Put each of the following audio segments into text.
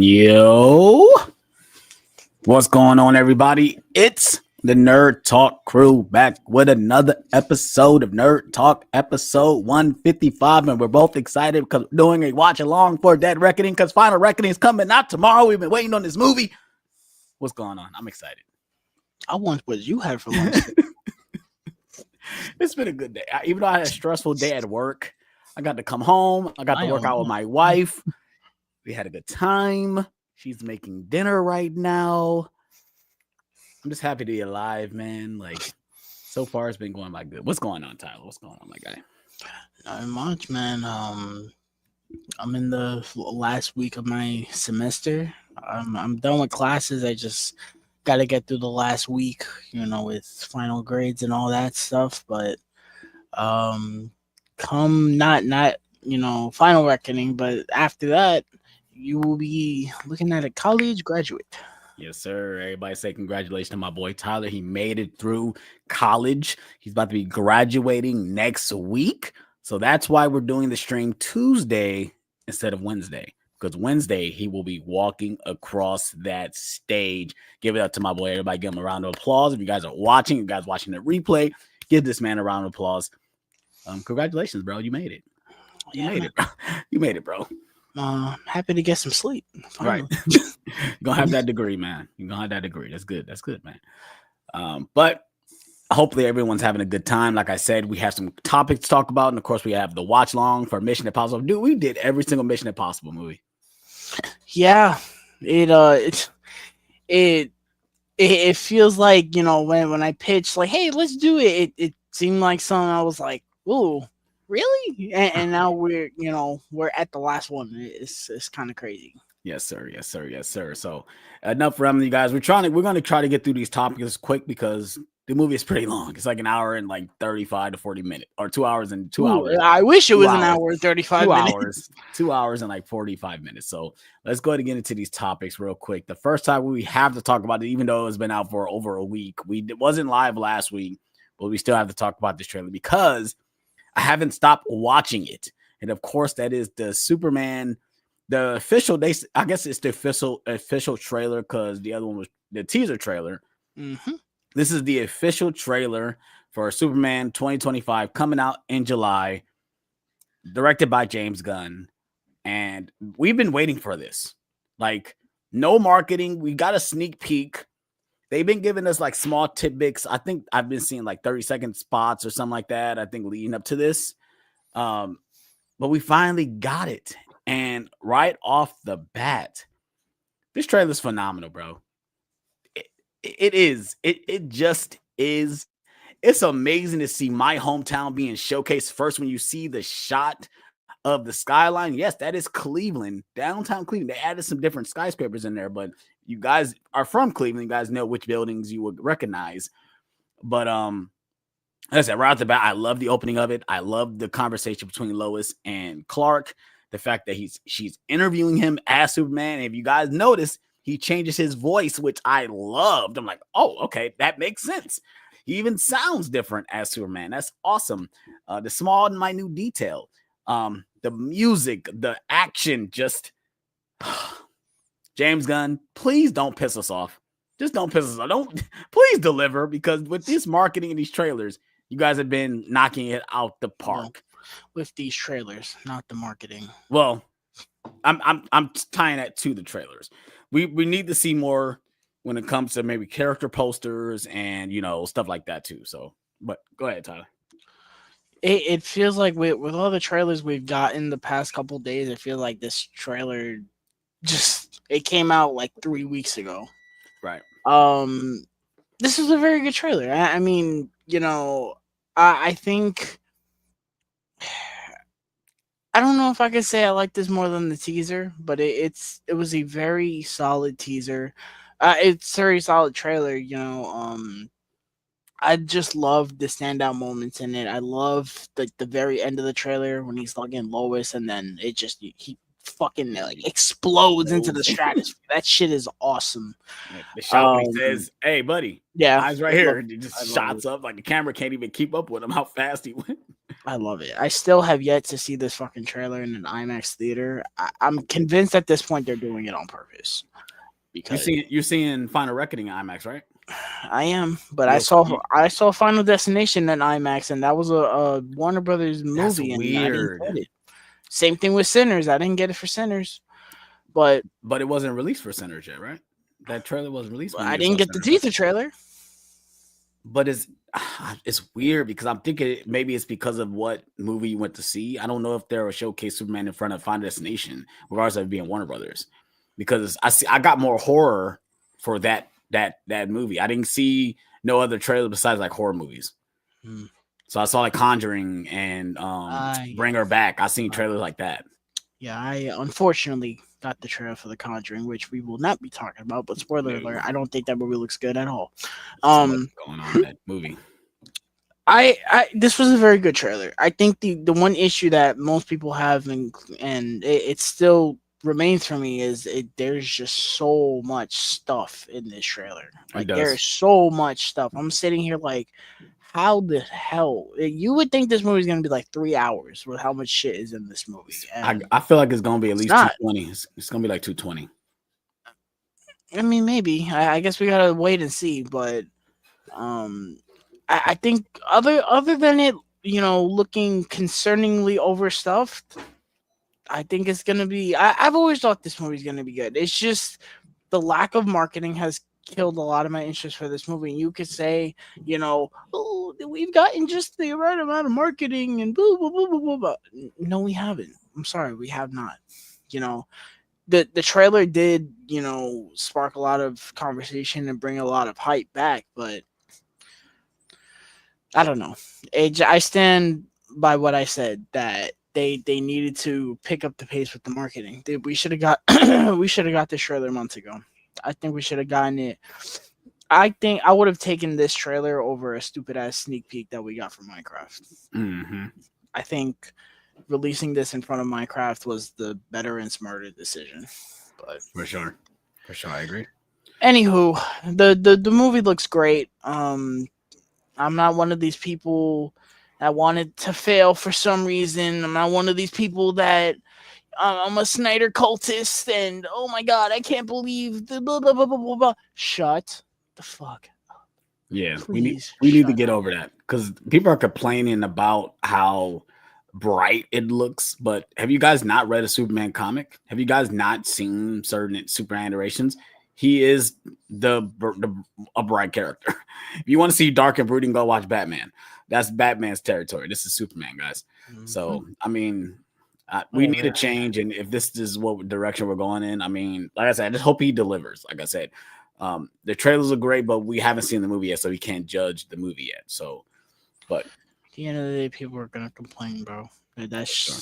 Yo, what's going on, everybody? It's the Nerd Talk crew back with another episode of Nerd Talk, episode 155, and we're both excited because we're doing a watch along for Dead Reckoning because Final Reckoning is coming out tomorrow. We've been waiting on this movie. What's going on? I'm excited. I want what you had for lunch. It's been a good day. Even though I had a stressful day at work, I got to come home. I got to work out with my wife. We had a good time. She's making dinner right now. I'm just happy to be alive, man. Like, so far it's been going by good. What's going on, Tyler? What's going on, my guy? Not much, man. I'm in the last week of my semester. I'm done with classes. I just got to get through the last week, with final grades and all that stuff. But come not final reckoning, but after that, you will be looking at a college graduate. Yes, sir. Everybody say congratulations to my boy Tyler. He made it through college. He's about to be graduating next week. So that's why we're doing the stream Tuesday instead of Wednesday. Because Wednesday, he will be walking across that stage. Give it up to my boy. Everybody give him a round of applause. If you guys are watching, the replay, give this man a round of applause. Congratulations, bro. You made it. You made it, bro. You made it, bro. Happy to get some sleep. Finally. Right. You're going to have that degree, man. You're going to have that degree. That's good. That's good, man. But hopefully everyone's having a good time. Like I said, we have some topics to talk about. And, of course, we have the watch long for Mission Impossible. Dude, we did every single Mission Impossible movie. Yeah. It feels like, when I pitched, like, hey, let's do it. It seemed like something I was like, ooh. Really? And now we're at the last one. It's kind of crazy. Yes, sir. Yes, sir. Yes, sir. So enough from you guys. We're going to try to get through these topics quick because the movie is pretty long. It's like an hour and like 35 to 40 minutes or 2 hours and 2 hours. I wish it was an hour and 35 minutes. 2 hours and like 45 minutes. So let's go ahead and get into these topics real quick. The first time we have to talk about it, even though it's been out for over a week, it wasn't live last week, but we still have to talk about this trailer because I haven't stopped watching it. And of course, that is the Superman, the official, I guess it's the official trailer because the other one was the teaser trailer. Mm-hmm. This is the official trailer for Superman 2025 coming out in July, directed by James Gunn. And we've been waiting for this. Like, no marketing. We got a sneak peek. They've been giving us like small tidbits. I think I've been seeing like 30-second spots or something like that. I think leading up to this. But we finally got it. And right off the bat, this trailer is phenomenal, bro. It is. It just is. It's amazing to see my hometown being showcased first when you see the shot of the skyline. Yes, that is Cleveland, downtown Cleveland. They added some different skyscrapers in there, but you guys are from Cleveland. You guys know which buildings you would recognize. But like I said, right off the bat, I love the opening of it. I love the conversation between Lois and Clark. The fact that she's interviewing him as Superman. And if you guys notice, he changes his voice, which I loved. I'm like, oh, okay, that makes sense. He even sounds different as Superman. That's awesome. The small and minute detail. The music, the action, just James Gunn, please don't piss us off. Just don't piss us off. Please deliver, because with this marketing and these trailers, you guys have been knocking it out the park. With these trailers, not the marketing. Well, I'm tying that to the trailers. We need to see more when it comes to maybe character posters and stuff like that too. So, but go ahead, Tyler. It feels like with all the trailers we've gotten the past couple days, I feel like this trailer it came out like 3 weeks ago. Right. This is a very good trailer. I mean, I think I don't know if I could say I like this more than the teaser, but it was a very solid teaser. It's a very solid trailer. I just love the standout moments in it. I love the very end of the trailer when he's logging Lois, and then he fucking like explodes into the stratosphere. That shit is awesome. The shot when he says, "Hey, buddy, yeah, eyes right here," and he just shots up like the camera can't even keep up with him. How fast he went. I love it. I still have yet to see this fucking trailer in an IMAX theater. I'm convinced at this point they're doing it on purpose because You're seeing Final Reckoning IMAX, right? I am. But You also, I saw Final Destination in IMAX, and that was a Warner Brothers that's movie, and I didn't weird. get it. Same thing with Sinners. I didn't get it for Sinners, but But it wasn't released for Sinners yet, right? That trailer wasn't released when I you didn't saw get the Sinners, right? teaser trailer. But it's weird because I'm thinking maybe it's because of what movie you went to see. I don't know if there will showcase Superman in front of Final Destination, regardless of it being Warner Brothers, because I got more horror for that movie. I didn't see no other trailer besides like horror movies. Hmm. So I saw like Conjuring and Bring Her Back. I seen trailers like that. Yeah, I unfortunately got the trailer for The Conjuring, which we will not be talking about. But spoiler No. alert, I don't think that movie looks good at all. So much going on in that movie. I this was a very good trailer. I think the one issue that most people have and it still remains for me is there's just so much stuff in this trailer. It Like does. there's so much stuff. I'm sitting here like, how the hell you would think this movie is gonna be like 3 hours with how much shit is in this movie? And I feel like it's gonna be at least not. 220. It's gonna be like 220. I mean, maybe. I guess we gotta wait and see. But um, I think other than it, looking concerningly overstuffed, I think it's gonna be. I've always thought this movie's gonna be good. It's just the lack of marketing has killed a lot of my interest for this movie. And you could say, oh, we've gotten just the right amount of marketing and blah blah blah blah blah. Blah. No, we haven't. I'm sorry, we have not. You know, the trailer did, spark a lot of conversation and bring a lot of hype back, but I don't know. I stand by what I said that they needed to pick up the pace with the marketing. We should have got we should have got this trailer months ago. I think we should have gotten it. I think I would have taken this trailer over a stupid ass sneak peek that we got from Minecraft. Mm-hmm. I think releasing this in front of Minecraft was the better and smarter decision. But For sure, I agree. anywho, the movie looks great. I'm not one of these people that wanted to fail for some reason. I'm not one of these people that I'm a Snyder cultist and oh my god, I can't believe the blah blah blah blah blah. Blah. Shut the fuck up. Yeah, Please we need to shut get up. over that because people are complaining about how bright it looks. But have you guys not read a Superman comic? Have you guys not seen certain Superman iterations? He is a bright character. If you want to see dark and brooding, go watch Batman. That's Batman's territory. This is Superman, guys. Mhm. So I mean, we need a change, and if this is what direction we're going in, I mean, like I said, I just hope he delivers. Like I said, the trailers are great, but we haven't seen the movie yet, so we can't judge the movie yet. So, but At the end of the day, people are gonna complain, bro. That's sure.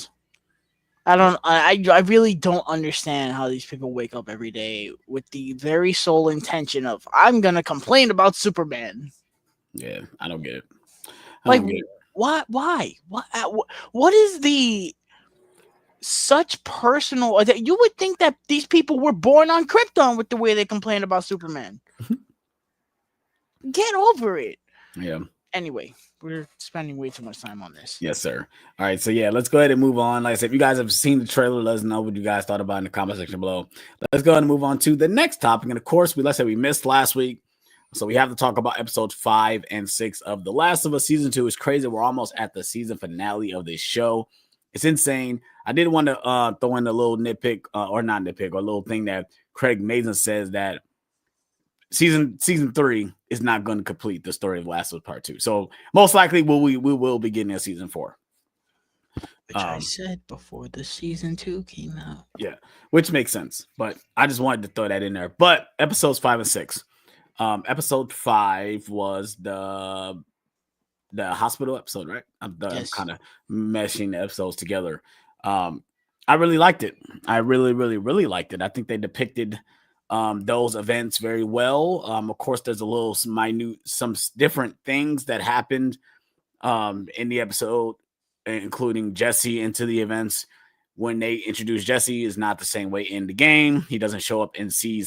I really don't understand how these people wake up every day with the very sole intention of I'm gonna complain about Superman. Yeah, I don't get it. I Like, don't get it. why? What is the such personal? You would think that these people were born on Krypton with the way they complain about Superman. Get over it. Yeah. Anyway, we're spending way too much time on this. Yes, sir. All right, so yeah, let's go ahead and move on. Like I said, if you guys have seen the trailer, let us know what you guys thought about in the comment section below. Let's go ahead and move on to the next topic. And of course, we missed last week, so we have to talk about episodes 5 and 6 of The Last of Us season 2. It's crazy. We're almost at the season finale of this show. It's insane. I did want to throw in a little nitpick, or not nitpick, or a little thing that Craig Mazin says that season 3 is not going to complete the story of Last of Us Part 2. So most likely we will be getting a season 4. Which I said before the season 2 came out. Yeah, which makes sense. But I just wanted to throw that in there. But episodes 5 and 6. Episode 5 was the hospital episode, right? I'm kind of meshing the episodes together. I really liked it. I really, really, really liked it. I think they depicted those events very well. Of course, there's a little some different things that happened in the episode, including Jesse into the events. When they introduce Jesse, is not the same way in the game. He doesn't show up and see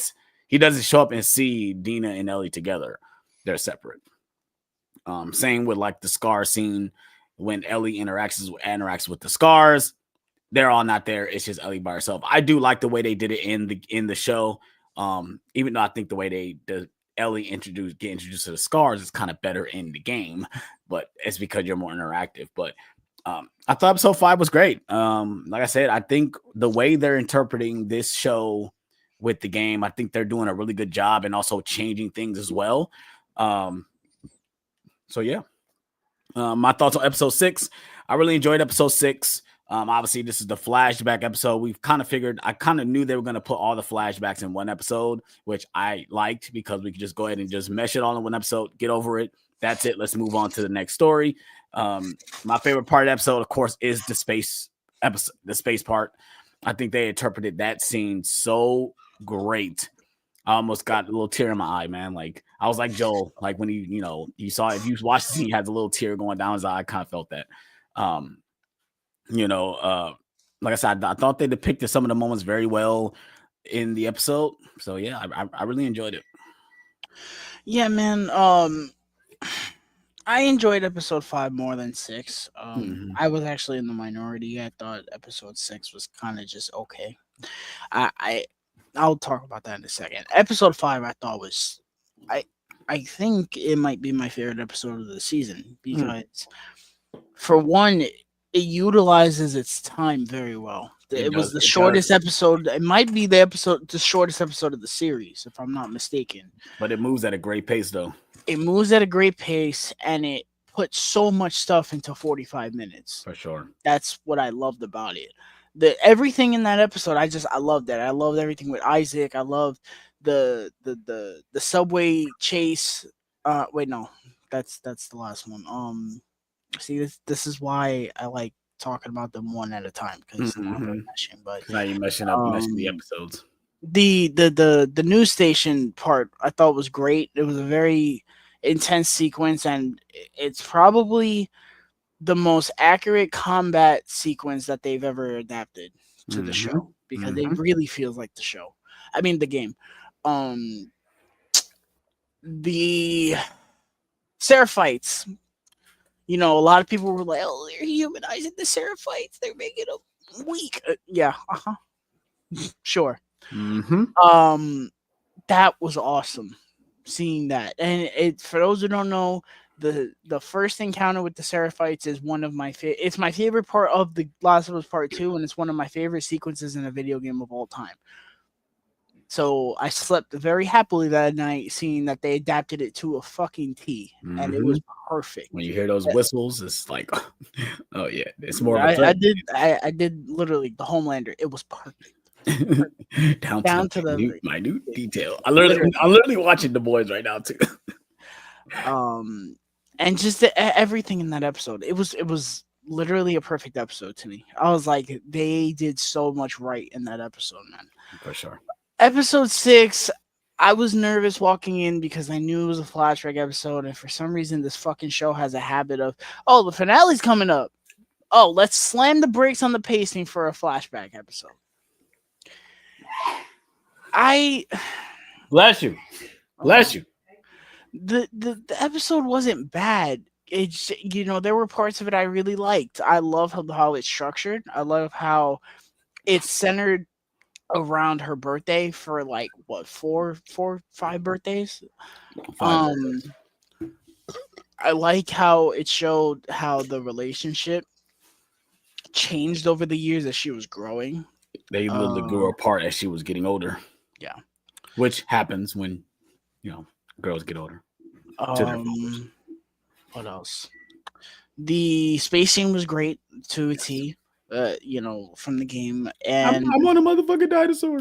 Dina and Ellie together. They're separate. Same with like the Scar scene when Ellie interacts with the scars, they're all not there. It's just Ellie by herself. I do like the way they did it in the show. Even though I think the way Ellie get introduced to the scars is kind of better in the game, but it's because you're more interactive. But I thought episode 5 was great. Like I said, I think the way they're interpreting this show with the game, I think they're doing a really good job and also changing things as well. So yeah. My thoughts on episode 6. I really enjoyed episode 6. Obviously, this is the flashback episode. We've kind of figured, I kind of knew they were going to put all the flashbacks in one episode, which I liked because we could just go ahead and just mesh it all in one episode, get over it. That's it. Let's move on to the next story. My favorite part of the episode, of course, is the space episode, the space part. I think they interpreted that scene so great. I almost got a little tear in my eye, man. Like I was like Joel, like when you saw, if you watched the scene, he had a little tear going down his eye. I kind of felt that. Like I said, I thought they depicted some of the moments very well in the episode. So yeah, I really enjoyed it. Yeah, man. I enjoyed episode 5 more than 6. I was actually in the minority. I thought episode 6 was kind of just okay. I'll talk about that in a second. Episode 5 I thought was I think it might be my favorite episode of the season because for one, it utilizes its time very well. It was the shortest episode. It might be the shortest episode of the series, if I'm not mistaken. But it moves at a great pace, though. It moves at a great pace, and it puts so much stuff into 45 minutes. For sure. That's what I loved about it. Everything in that episode, I loved it. I loved everything with Isaac. I loved the subway chase. Wait, no, that's the last one. See, this is why I like talking about them one at a time because now we're meshing. But now you're meshing the episodes. The news station part I thought was great. It was a very intense sequence, and it's probably the most accurate combat sequence that they've ever adapted to the show because it really feels like the show. I mean, the game. The Seraphites. A lot of people were like, "Oh, they're humanizing the Seraphites. They're making them weak." Yeah, sure. That was awesome. Seeing that, and for those who don't know, the first encounter with the Seraphites is one of my favorite. It's my favorite part of the Last of Us Part 2, and it's one of my favorite sequences in a video game of all time. So I slept very happily that night, seeing that they adapted it to a fucking T, and it was perfect. When you hear those whistles, it's like, oh yeah, it's more. I did literally the Homelander. It was perfect. down to the minute detail. I'm literally watching The Boys right now too. And just everything in that episode, it was literally a perfect episode to me. I was like, they did so much right in that episode, man. For sure. Episode 6, I was nervous walking in because I knew it was a flashback episode, and for some reason, this fucking show has a habit of, the finale's coming up. Oh, let's slam the brakes on the pacing for a flashback episode. Bless you. The episode wasn't bad. It's there were parts of it I really liked. I love how it's structured. I love how it's centered around her birthday for like what 5 birthdays. 5 I like how it showed how the relationship changed over the years as she was growing. They literally grew apart as she was getting older. Yeah, which happens when girls get older. What else? The spacing was great to a T. From the game, and I'm on a motherfucking dinosaur.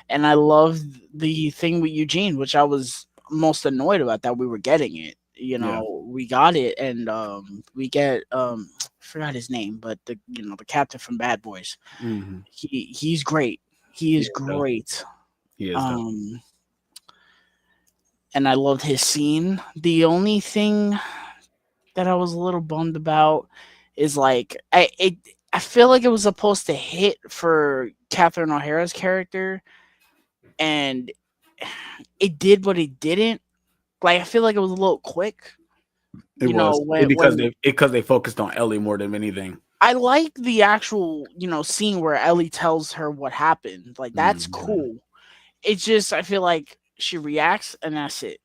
And I loved the thing with Eugene, which I was most annoyed about that we were getting it. We got it, and we get I forgot his name, but the captain from Bad Boys. He's great. He is great. He is. And I loved his scene. The only thing that I was a little bummed about is like I feel like it was supposed to hit for Catherine O'Hara's character, and it did, but it didn't. Like I feel like it was a little quick. It was because they focused on Ellie more than anything. I like the actual, scene where Ellie tells her what happened. Like that's Mm-hmm. cool. It's just I feel like she reacts and that's it.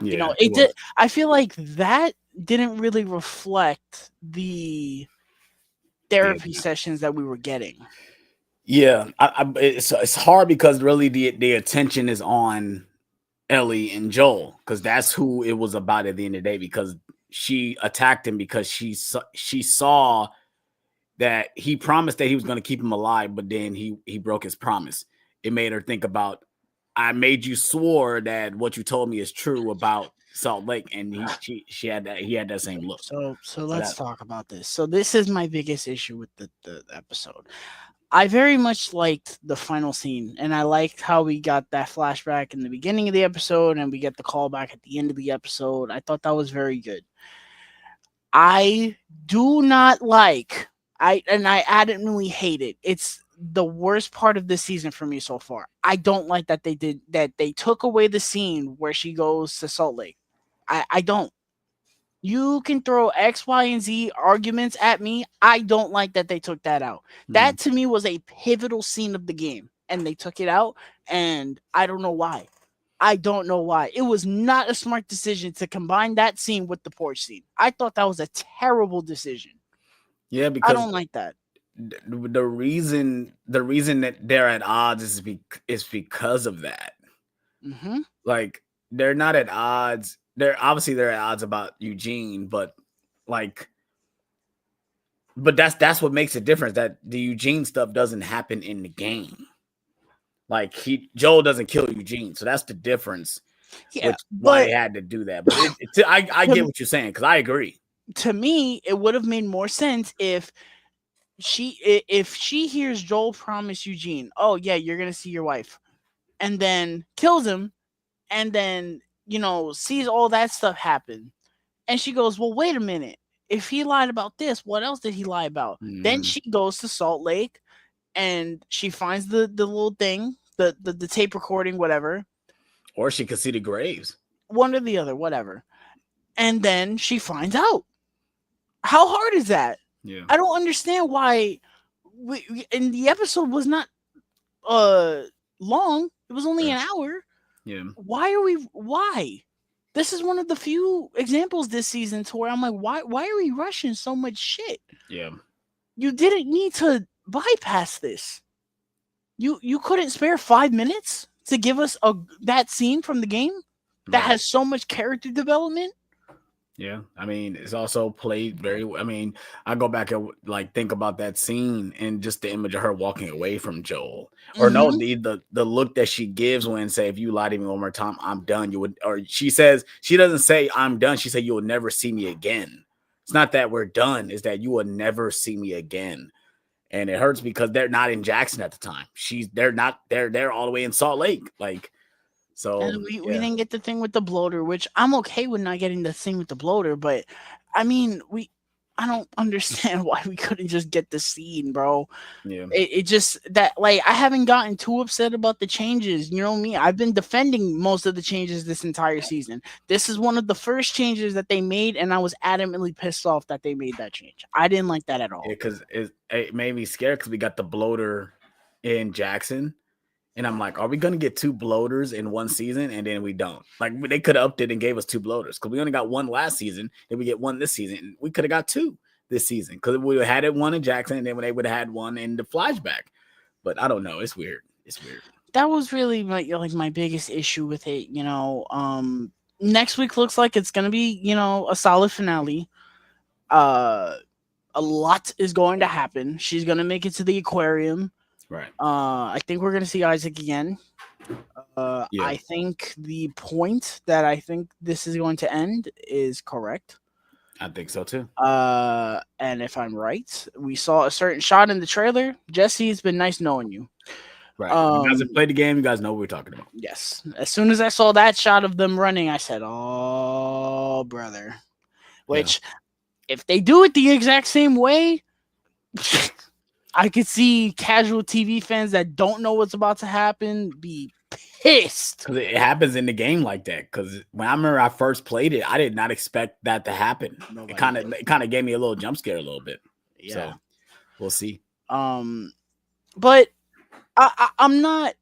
Yeah, it It did. was. I feel like that didn't really reflect the Yeah, therapy sessions that we were getting. yeah. It's hard because really the attention is on Ellie and Joel because that's who it was about at the end of the day. Because she attacked him because she saw that he promised that he was going to keep him alive, but then he broke his promise. It made her think about, I made you swore that what you told me is true about Salt Lake, and she had that he had that same look. So So let's that talk about this. So this is my biggest issue with the episode. I very much liked the final scene, and I liked how we got that flashback in the beginning of the episode, and we get the callback at the end of the episode. I thought that was very good. I do not like I adamantly hate it. It's the worst part of this season for me so far. I don't like that they took away the scene where she goes to Salt Lake. I don't. You can throw X, Y, and Z arguments at me. I don't like that they took that out. mm, That to me was a pivotal scene of the game, and they took it out, and I don't know why. I don't know why. It was not a smart decision to combine that scene with the porch scene. I thought that was a terrible decision. yeah, I because don't like that. the reason that they're at odds is because of that. Hmm. Like they're not at odds. They're at odds about Eugene, but like that's what makes a difference. That the Eugene stuff doesn't happen in the game. Like Joel doesn't kill Eugene, so that's the difference. Yeah, Which why but they had to do that. But I get to, what you're saying because I agree. to me, it would have made more sense if if she hears Joel promise Eugene, "Oh yeah, you're gonna see your wife," and then kills him, and then sees all that stuff happen, and she goes, "Well, wait a minute. If he lied about this, what else did he lie about?" Then Mhm. she goes to Salt Lake and she finds the little thing, the tape recording, whatever, Or she could see the graves. one or the other, whatever, and then she finds out. How hard is that? Yeah, I don't understand why. And the episode was not uh long. It was only yeah, an hour. yeah, Why? This is one of the few examples this season to where I'm like, why are we rushing so much shit? yeah. You didn't need to bypass this. You couldn't spare 5 minutes to give us that scene from the game that Right. has so much character development. Yeah, I mean, it's also played very. I mean, I go back and like think about that scene and just the image of her walking away from Joel, or no, Hmm. the look that she gives when say, "If you lie to me one more time, I'm done." You would, or she says she doesn't say I'm done. She said you will never see me again. It's not that we're done; it's that you will never see me again, and it hurts because they're not in Jackson at the time. They're not they're all the way in Salt Lake, like And so. we Yeah, didn't get the thing with the bloater, which I'm okay with not getting the thing with the bloater, but I mean, I don't understand why we couldn't just get the scene, bro. yeah, It just that like I haven't gotten too upset about the changes. You know me, I've been defending most of the changes this entire season. This is one of the first changes that they made, and I was adamantly pissed off that they made that change. I didn't like that at all. because it made me scared because we got the bloater in Jackson. And I'm like, are we gonna get two bloaters in one season? And then we don't. Like they could have upped it and gave us two bloaters because we only got one last season. Then we get one this season. We could have got two this season because we had it one in Jackson, and then they would have had one in the flashback. But I don't know. It's weird. It's weird. That was really my biggest issue with it. Next week looks like it's gonna be a solid finale. Uh, a lot is going to happen. She's gonna make it to the aquarium. Right. I think we're gonna see Isaac again. Yeah. I think the point that I think this is going to end is correct. I think so too. And if I'm right, we saw a certain shot in the trailer. Jesse, it's been nice knowing you. Right. You guys have played the game. You guys know what we're talking about. Yes. As soon as I saw that shot of them running, I said, "Oh, brother." Yeah. Which, if they do it the exact same way, I could see casual TV fans that don't know what's about to happen be pissed. Because it happens in the game like that. Because when I remember I first played it, I did not expect that to happen. Nobody It kind of gave me a little jump scare a little bit. Yeah. So we'll see. But I'm not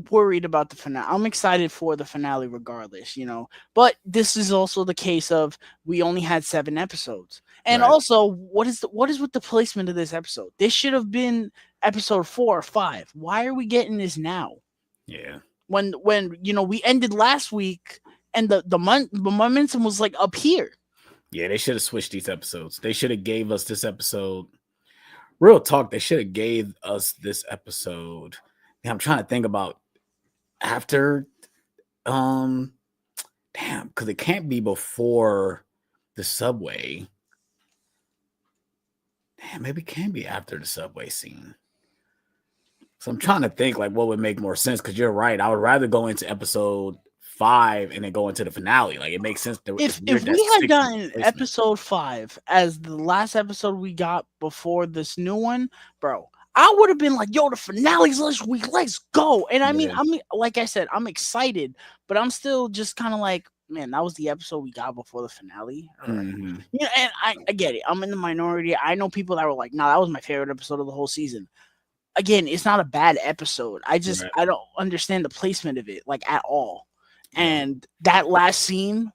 worried about the finale. I'm excited for the finale regardless, you know. But this is also the case of we only had 7 episodes. And Right. also, what is with the placement of this episode? This should have been episode 4 or 5. Why are we getting this now? Yeah. When you know, we ended last week and the momentum was like up here. Yeah, they should have switched these episodes. They should have gave us this episode. Real talk, they should have gave us this episode. Yeah, I'm trying to think about after damn, because it can't be before the subway. Damn, maybe it can be after the subway scene. So I'm trying to think like what would make more sense, because you're right. I would rather go into episode 5 and then go into the finale. Like it makes sense. If we had gotten episode 5 as the last episode we got before this new one, bro, I would have been like, yo, the finale's last week, let's go. And I mean, like I said, I'm excited, but I'm still just kind of like, man, that was the episode we got before the finale. Mm-hmm. You know, and I get it. I'm in the minority. I know people that were like, nah, that was my favorite episode of the whole season. Again, it's not a bad episode. I don't understand the placement of it, like, at all. And that last scene,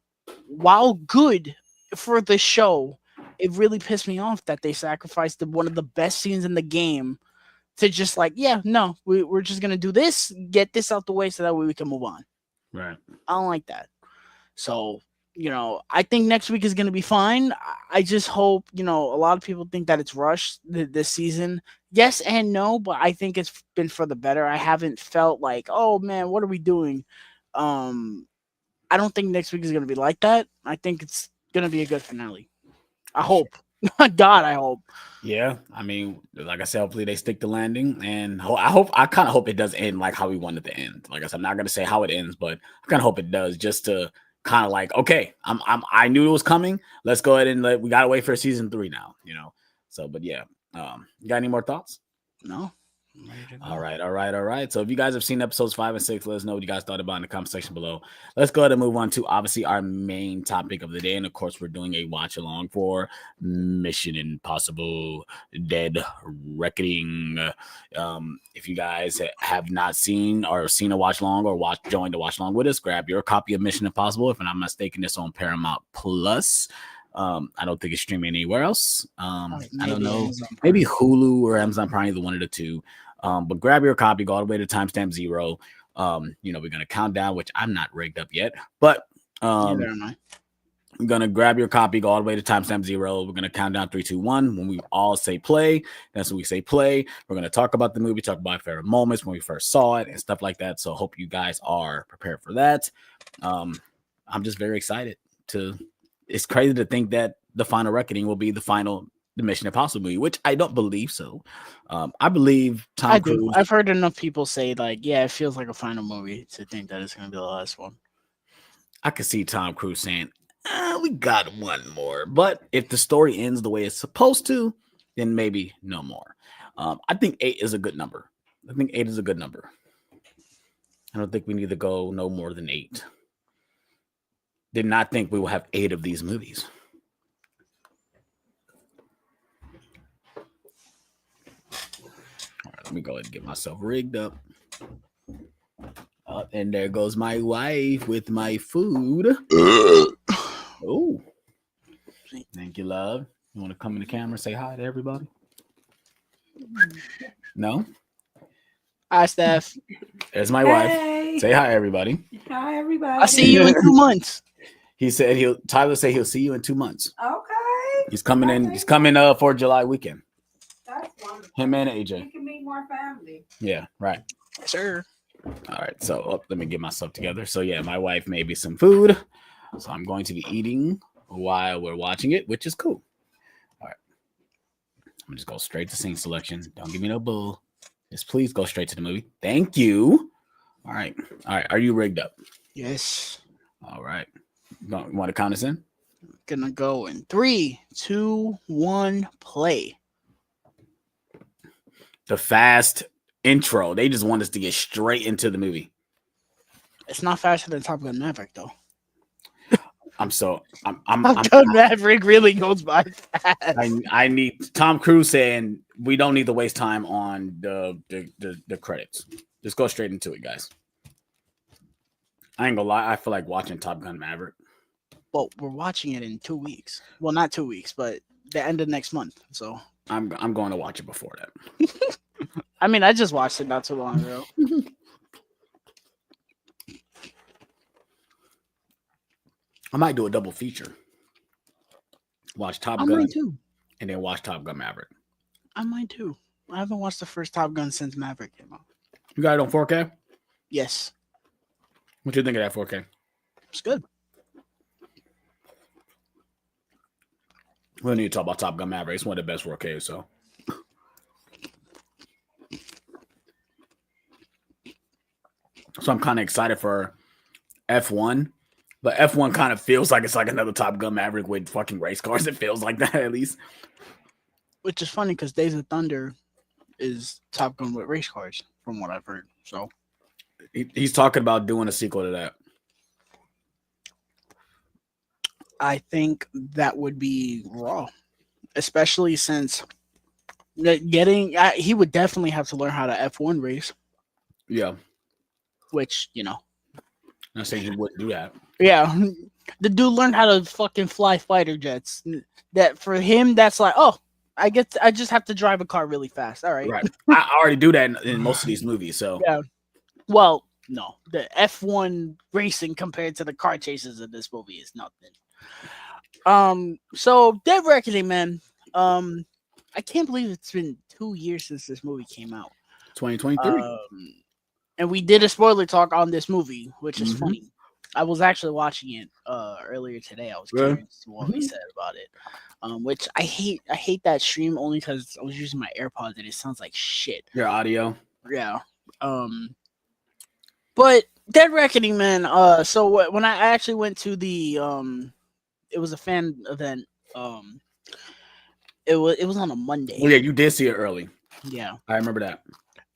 while good for the show, it really pissed me off that they sacrificed one of the best scenes in the game to just like, yeah, no, we're just going to do this, get this out the way so that way we can move on. Right. I don't like that. So, you know, I think next week is going to be fine. I just hope, you know, a lot of people think that it's rushed this season. Yes and no, but I think it's been for the better. I haven't felt like, oh man, what are we doing? I don't think next week is going to be like that. I think it's going to be a good finale. I hope. God, I hope. Yeah, I mean, like I said, hopefully they stick the landing, and I kind of hope it does end like how we wanted to end. Like I said, I'm not going to say how it ends, but I kind of hope it does, just to kind of like, okay, I knew it was coming. Let's go ahead and we got to wait for season 3 now, you know. So, but yeah, you got any more thoughts? No. All right. So if you guys have seen episodes 5 and 6, let us know what you guys thought about in the comment section below. Let's go ahead and move on to obviously our main topic of the day. And of course, we're doing a watch along for Mission Impossible Dead Reckoning. If you guys have not seen or seen a watch along or joined the watch along with us, grab your copy of Mission Impossible. If I'm not mistaken, it's on Paramount Plus. I don't think it's streaming anywhere else. I don't know. Maybe Hulu or Amazon Prime, either one of the two. But grab your copy, go all the way to timestamp 0. You know, we're gonna count down, which I'm not rigged up yet, but I'm gonna grab your copy, go all the way to timestamp 0. We're gonna count down 3, 2, 1. When we all say play, that's when we say play. We're gonna talk about the movie, talk about favorite moments when we first saw it and stuff like that. So hope you guys are prepared for that. I'm just very excited to. It's crazy to think that the final reckoning will be the Mission Impossible movie, which I don't believe so. I believe Tom Cruise. I've heard enough people say, like, yeah, it feels like a final movie to think that it's going to be the last one. I could see Tom Cruise saying, we got one more. But if the story ends the way it's supposed to, then maybe no more. I think 8 is a good number. I don't think we need to go no more than 8. Did not think we will have 8 of these movies. All right, let me go ahead and get myself rigged up. And there goes my wife with my food. Oh, thank you, love. You want to come in the camera and say hi to everybody? No? Hi, Steph. There's my wife. Say hi, everybody. Hi, everybody. I'll see you in 2 months. He said Tyler said he'll see you in 2 months. Okay. He's coming in. He's coming for July weekend. That's wonderful. Him and AJ. You can meet more family. Yeah, right. Sure. All right. So let me get myself together. So yeah, my wife made me some food. So I'm going to be eating while we're watching it, which is cool. All right. I'm gonna just go straight to scene selection. Don't give me no bull. Just please go straight to the movie. Thank you. All right. Are you rigged up? Yes. All right. You want to count us in? Gonna go in 3, 2, 1, play. The fast intro. They just want us to get straight into the movie. It's not faster than Top Gun Maverick though. I'm Top Gun Maverick really goes by fast. I need Tom Cruise saying we don't need to waste time on the credits. Just go straight into it, guys. I ain't gonna lie, I feel like watching Top Gun Maverick. Well, we're watching it in 2 weeks. Well, not 2 weeks, but the end of next month. So I'm going to watch it before that. I mean, I just watched it not too long ago. I might do a double feature. Watch Top I Gun might too. and then watch Top Gun Maverick. I might too. I haven't watched the first Top Gun since Maverick came out. You got it on 4K? Yes, What you think of that 4K? it's good. We don't need to talk about Top Gun Maverick. It's one of the best 4Ks, so. So I'm kind of excited for F1. But F1 kind of feels like it's like another Top Gun Maverick with fucking race cars. It feels like that, at least. Which is funny because Days of Thunder is Top Gun with race cars, from what I've heard. So He's talking about doing a sequel to that. I think that would be raw, especially since he would definitely have to learn how to F1 race, Yeah. which, you know. I'm saying he wouldn't do that. Yeah. The dude learned how to fucking fly fighter jets. That for him, that's like, oh, I just have to drive a car really fast. All right. Right. I already do that in most of these movies, so. Yeah. Well, no. The F1 racing compared to the car chases in this movie is nothing. So Dead Reckoning, man. I can't believe it's been 2 years since this movie came out. 2023. And we did a spoiler talk on this movie, which is Mhm. funny. I was actually watching it earlier today. I was Really? curious to what we said about it. Which I hate that stream only because I was using my AirPods and it sounds like shit. Your audio. Yeah. But Dead Reckoning, man. So when I actually went to the it was a fan event. It was on a Monday. Oh, yeah, you did see it early. Yeah. I remember that.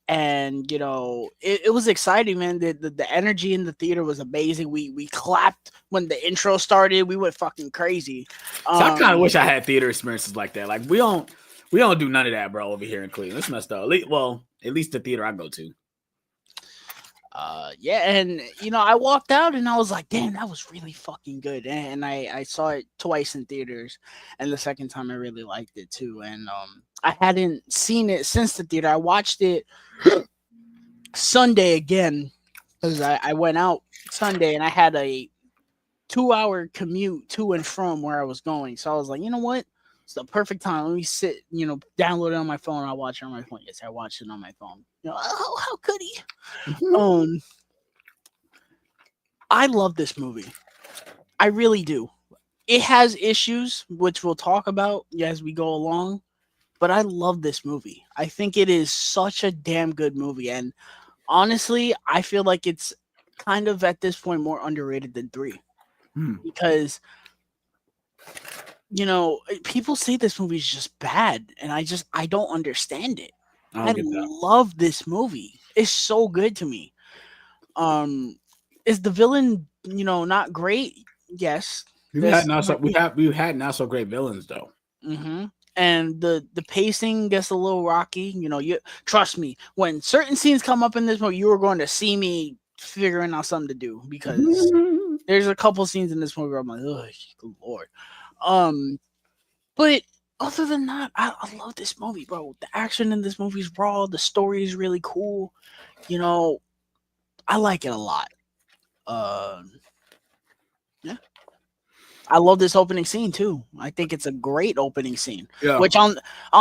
And you know, it was exciting, man. The energy in the theater was amazing. We clapped when the intro started. We went fucking crazy. So I kind of wish I had theater experiences like that. Like we don't do none of that, bro, over here in Cleveland. It's messed up. At least the theater I go to. Yeah, and you know, I walked out and I was like, damn, that was really fucking good. And I saw it twice in theaters, and the second time I really liked it too. And I hadn't seen it since the theater. I watched it Sunday again because I went out Sunday and I had a 2-hour commute to and from where I was going. So I was like, you know what? It's the perfect time. Let me sit, download it on my phone. I'll watch it on my phone. Yes, I watched it on my phone. How could he? I love this movie. I really do. It has issues, which we'll talk about as we go along. But I love this movie. I think it is such a damn good movie. And honestly, I feel like it's kind of at this point more underrated than 3. Because, people say this movie is just bad. And I don't understand it. I love this movie. It's so good to me. Is the villain, not great? Yes. We've had not so great villains though. Mm-hmm. And the pacing gets a little rocky. You trust me, when certain scenes come up in this movie, you are going to see me figuring out something to do because there's a couple scenes in this movie where I'm like, oh, good lord. But other than that, I love this movie, bro. The action in this movie is raw. The story is really cool. I like it a lot. Yeah. I love this opening scene too. I think it's a great opening scene. Yeah. Which on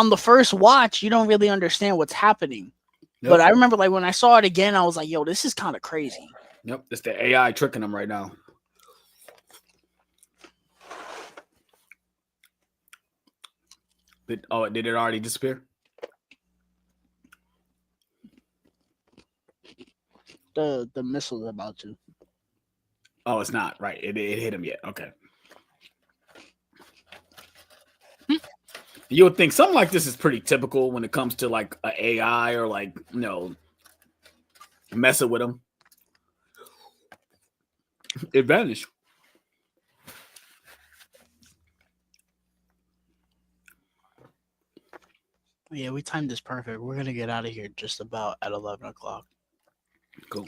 the first watch, you don't really understand what's happening. Yep. But I remember like when I saw it again, I was like, yo, this is kind of crazy. Yep. It's the AI tricking them right now. Did it already disappear? The missile's about to. Oh, it's not. Right. It hit him yet. Okay. You would think something like this is pretty typical when it comes to like an AI or like, messing with them. It vanished. Yeah, we timed this perfect. We're gonna get out of here just about at 11 o'clock. Cool.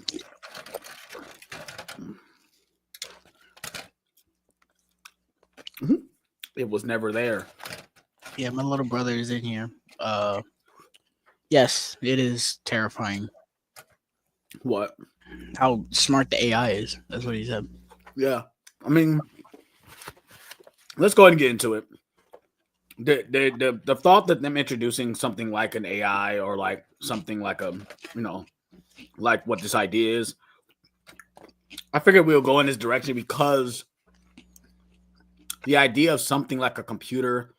It was never there. Yeah, my little brother is in here. Yes, it is terrifying What? how smart the AI is. That's what he said. Yeah. I mean, let's go ahead and get into it. The thought that them introducing something like an AI or like something like a, like what this idea is, I figured we'll go in this direction because the idea of something like a computer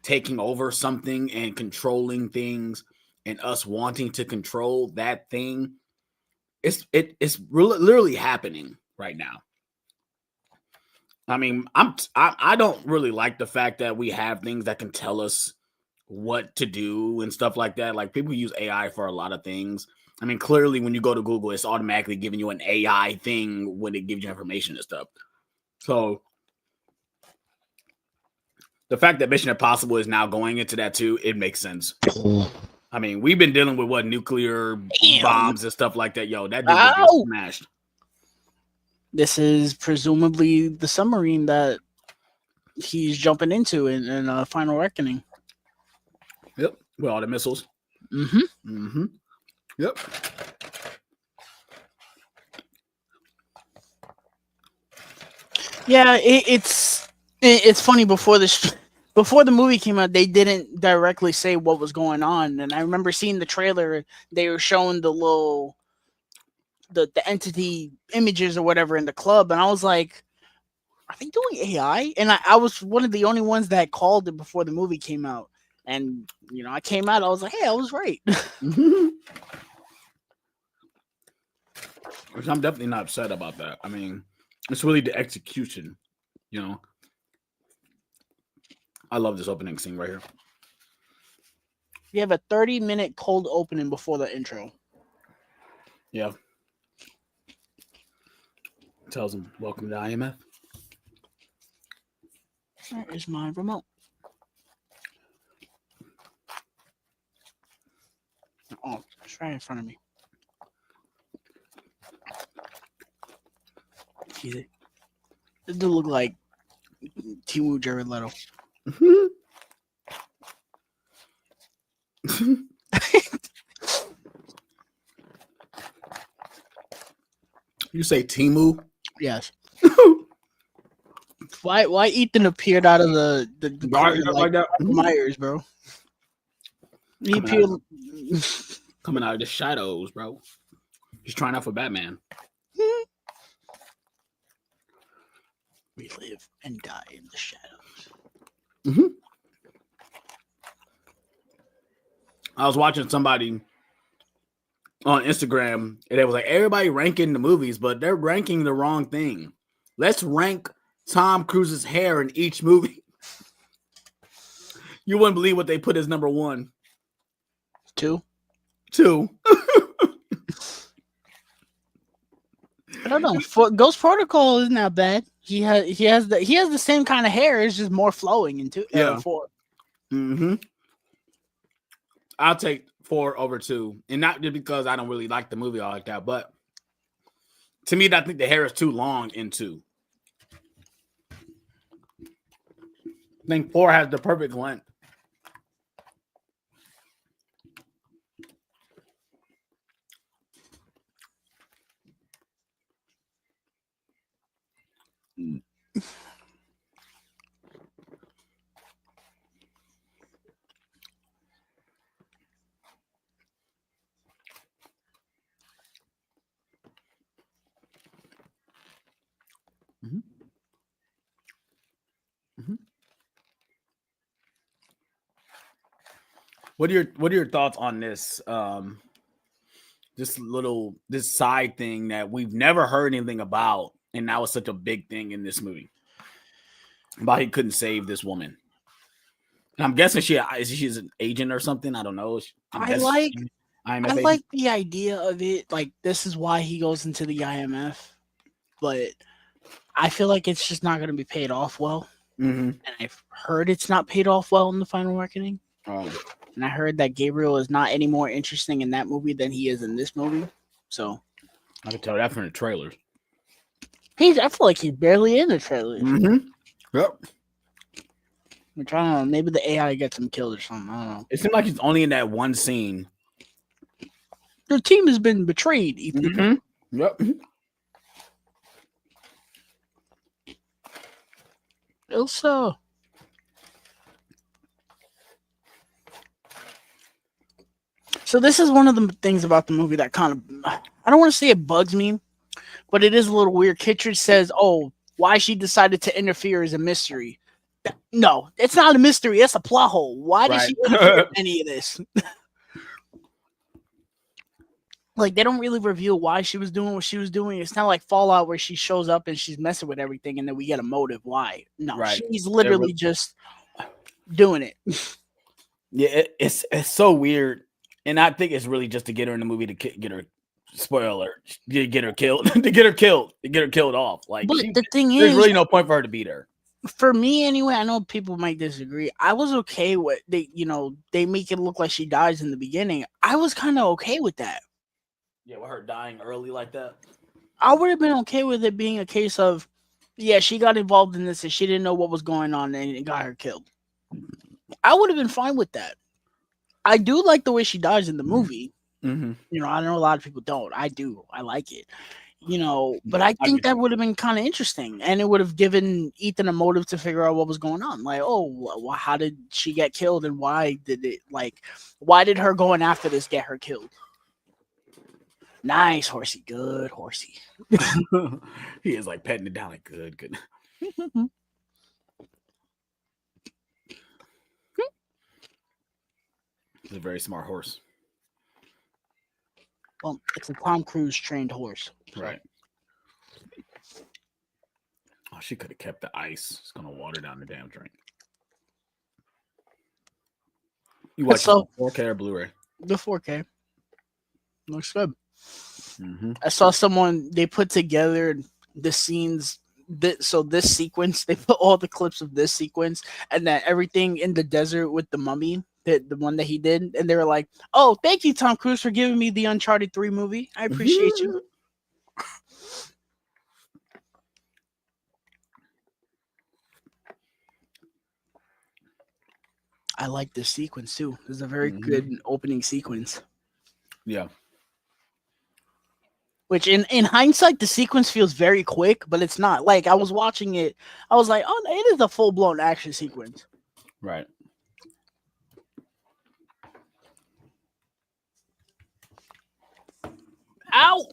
taking over something and controlling things and us wanting to control that thing, it's literally happening right now. I mean, I don't really like the fact that we have things that can tell us what to do and stuff like that. Like, people use AI for a lot of things. I mean, clearly when you go to Google, it's automatically giving you an AI thing when it gives you information and stuff. So the fact that Mission Impossible is now going into that too, it makes sense. I mean, we've been dealing with nuclear bombs and stuff like that. Yo, that dude would get smashed. This is presumably the submarine that he's jumping into in Final Reckoning. Yep, with all the missiles. Yep. Yeah, it's funny. Before the movie came out, they didn't directly say what was going on, and I remember seeing the trailer. They were showing the entity images or whatever in the club, and I was like, "Are they doing AI?" And I was one of the only ones that called it before the movie came out, and I came out. I was like, "Hey, I was right." Which I'm definitely not upset about that. I mean, it's really the execution, I love this opening scene right here. You have a 30-minute cold opening before the intro. Yeah. Tells him, welcome to IMF. Where is my remote? Oh, it's right in front of me. Easy. This dude look like Timu Jared Leto. You say Timu? Yes. Why Ethan appeared out of the like that? Myers, bro. He appeared coming out of the shadows, bro. He's trying out for Batman. We live and die in the shadows. I was watching somebody on Instagram, and it was like, everybody ranking the movies, but they're ranking the wrong thing. Let's rank Tom Cruise's hair in each movie. You wouldn't believe what they put as number 1. 2. I don't know. Ghost Protocol is not bad. He has the same kind of hair. It's just more flowing into 4. I'll take 4 over 2, and not just because I don't really like the movie all like that, but to me, I think the hair is too long in 2. I think 4 has the perfect length. What are your thoughts on this? This side thing that we've never heard anything about, and now it's such a big thing in this movie about he couldn't save this woman. And I'm guessing she's an agent or something. I don't know. I like the idea of it. Like, this is why he goes into the IMF. but I feel like it's just not going to be paid off well. Mm-hmm. And I've heard it's not paid off well in the final reckoning. Oh. And I heard that Gabriel is not any more interesting in that movie than he is in this movie. So I can tell that from the trailers. I feel like he's barely in the trailer. Mm-hmm. Yep. Which I don't know. Maybe the AI gets him killed or something. I don't know. It seemed like he's only in that one scene. Your team has been betrayed, Ethan. Mm-hmm. Yep. Elsa. So this is one of the things about the movie that kind of, I don't want to say it bugs me, but it is a little weird. Kittredge says, oh, why she decided to interfere is a mystery. No, it's not a mystery. It's a plot hole. Why did she interfere in any of this? Like, they don't really reveal why she was doing what she was doing. It's not like Fallout where she shows up and she's messing with everything and then we get a motive. Why? No, she's literally just doing it. Yeah, it's so weird. And I think it's really just to get her in the movie to get her, spoiler, get her killed, to get her killed off. Like, but the thing there's is, really no point for her to be there. For me, anyway, I know people might disagree. I was okay with they make it look like she dies in the beginning. I was kind of okay with that. Yeah, with her dying early like that. I would have been okay with it being a case of, yeah, she got involved in this and she didn't know what was going on and it got her killed. I would have been fine with that. I do like the way she dies in the movie. Mm-hmm. I know a lot of people don't. I do. I like it. But I think that would have been kind of interesting, and it would have given Ethan a motive to figure out what was going on. Like, oh, how did she get killed, and why did her going after this get her killed? Nice, horsey, good horsey. He is like petting it down, like good. He's a very smart horse. Well, it's a Tom Cruise trained horse. Right. Oh, she could have kept the ice. It's gonna water down the damn drink. You watch 4K or Blu-ray? The 4K. Looks good. Mm-hmm. I saw someone, they put together the scenes. So this sequence, they put all the clips of this sequence and then everything in the desert with the mummy, the one that he did. And they were like, oh, thank you, Tom Cruise, for giving me the Uncharted 3 movie. I appreciate you. I like this sequence too. This is a very good opening sequence. Yeah. Which in hindsight, the sequence feels very quick, but it's not. Like, I was watching it, I was like, oh, it is a full-blown action sequence. Right. Ow!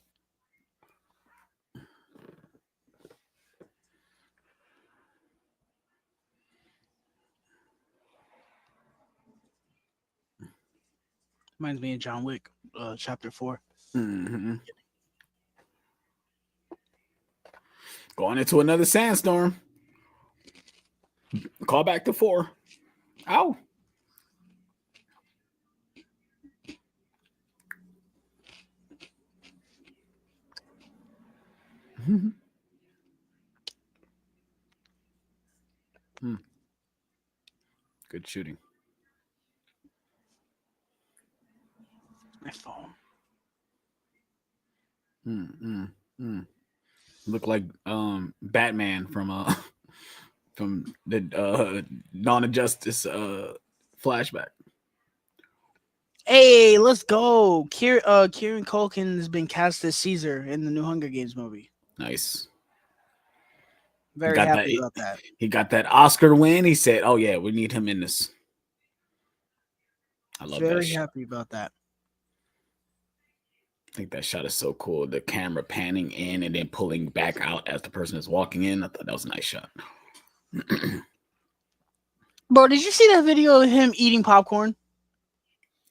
Reminds me of John Wick, chapter 4. Mm-hmm. Going into another sandstorm. Call back to 4. Ow. Good shooting. My phone. Look like Batman from the Dawn of Justice flashback. Hey, let's go. Kieran Culkin has been cast as Caesar in the new Hunger Games movie. Nice. Very happy about that. He got that Oscar win. He said, oh yeah, we need him in this. I love that. Very happy about that. I think that shot is so cool. The camera panning in and then pulling back out as the person is walking in. I thought that was a nice shot. Bro, did you see that video of him eating popcorn?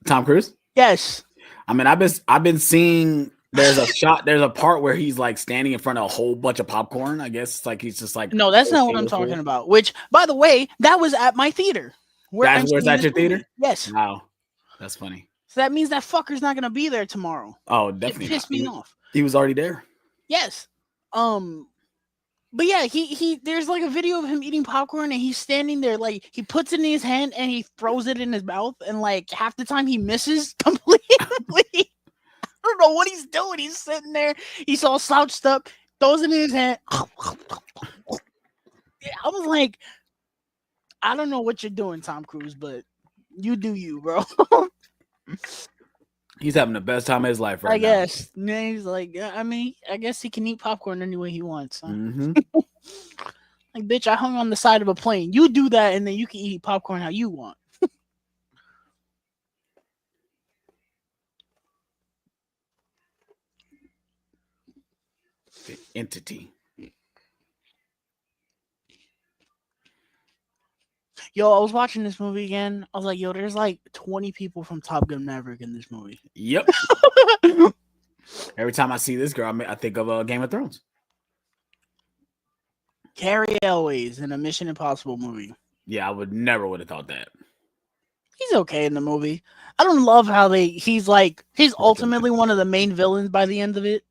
Tom Cruise? Yes. I mean, I've been seeing there's a part where he's like standing in front of a whole bunch of popcorn. I guess it's like he's just like, no, that's not what I'm talking about. Which, by the way, that was at my theater. Where's at your theater? Yes. Wow. That's funny. So that means that fucker's not gonna be there tomorrow. Oh, definitely. It pissed me off. He was already there. Yes. But yeah, he there's like a video of him eating popcorn and he's standing there like he puts it in his hand and he throws it in his mouth and like half the time he misses completely. I don't know what he's doing. He's sitting there, he's all slouched up, throws it in his hand. I was like, I don't know what you're doing, Tom Cruise, but you do you, bro. He's having the best time of his life right I now. guess. And he's like, yeah, I mean, I guess he can eat popcorn any way he wants. Huh? Like, bitch, I hung on the side of a plane. You do that, and then you can eat popcorn how you want. The entity. Yo, I was watching this movie again. I was like, yo, there's like 20 people from Top Gun Maverick in this movie. Yep. Every time I see this girl, I think of Game of Thrones. Carrie Elways in a Mission Impossible movie. Yeah, I never would have thought that. He's okay in the movie. I don't love how he's ultimately one of the main villains by the end of it.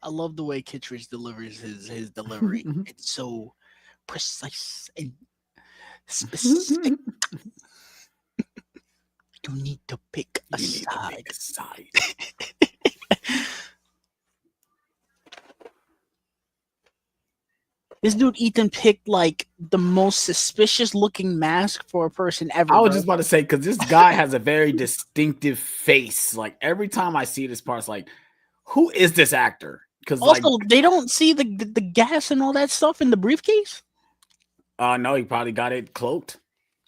I love the way Kittredge delivers his delivery. It's so precise and specific. You need to pick a side. This dude Ethan picked like the most suspicious looking mask for a person ever. I was just about to say, because this guy has a very distinctive face. Like every time I see this part, it's like, who is this actor? Because also they don't see the gas and all that stuff in the briefcase. No, he probably got it cloaked.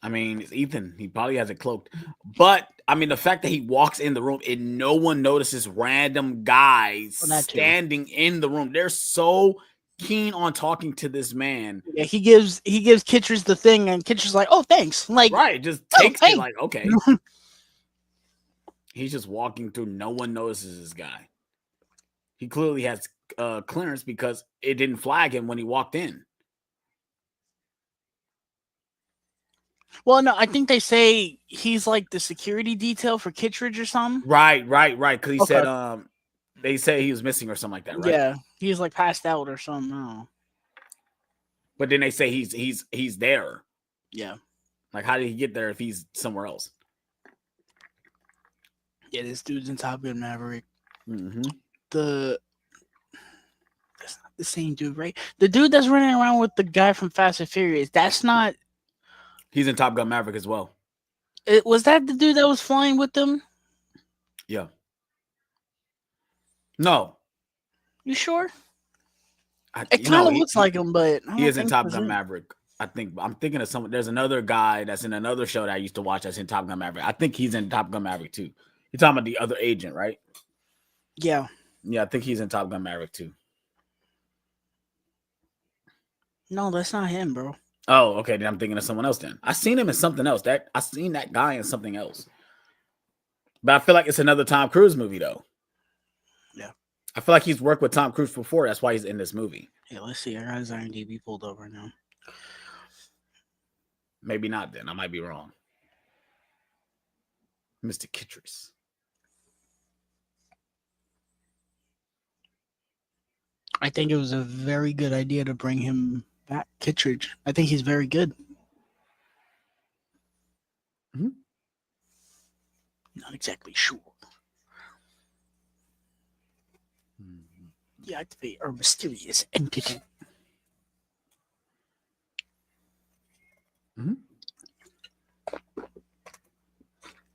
I mean, it's Ethan. He probably has it cloaked. But I mean, the fact that he walks in the room and no one notices random guys standing in the room. They're so keen on talking to this man. Yeah, he gives Kittredge the thing, and Kittredge's like, "Oh, thanks." Like, right, just takes it like, okay. He's just walking through. No one notices this guy. He clearly has clearance because it didn't flag him when he walked in. Well, no, I think they say he's like the security detail for Kittredge or something. Right. Because he said they say he was missing or something like that, right? Yeah, he's like passed out or something. No. But then they say he's there. Yeah. Like, how did he get there if he's somewhere else? Yeah, this dude's in Top Gun Maverick. Mm-hmm. That's not the same dude, right? The dude that's running around with the guy from Fast and Furious. That's not. He's in Top Gun Maverick as well. Was that the dude that was flying with them? Yeah. No. You sure? It kind of looks like him, but he is in Top Gun Maverick. I'm thinking of someone. There's another guy that's in another show that I used to watch that's in Top Gun Maverick. I think he's in Top Gun Maverick too. You're talking about the other agent, right? Yeah. Yeah, I think he's in Top Gun Maverick too. No, that's not him, bro. Oh, okay. Then I'm thinking of someone else. Then I seen him in something else. I seen that guy in something else. But I feel like it's another Tom Cruise movie, though. Yeah. I feel like he's worked with Tom Cruise before. That's why he's in this movie. Yeah, let's see. I got his IMDb pulled up right now. Maybe not. Then I might be wrong. Mr. Kittredge. I think it was a very good idea to bring him back, Kittredge. I think he's very good. Mm-hmm. Not exactly sure. Deactivate our mysterious entity. Mm-hmm.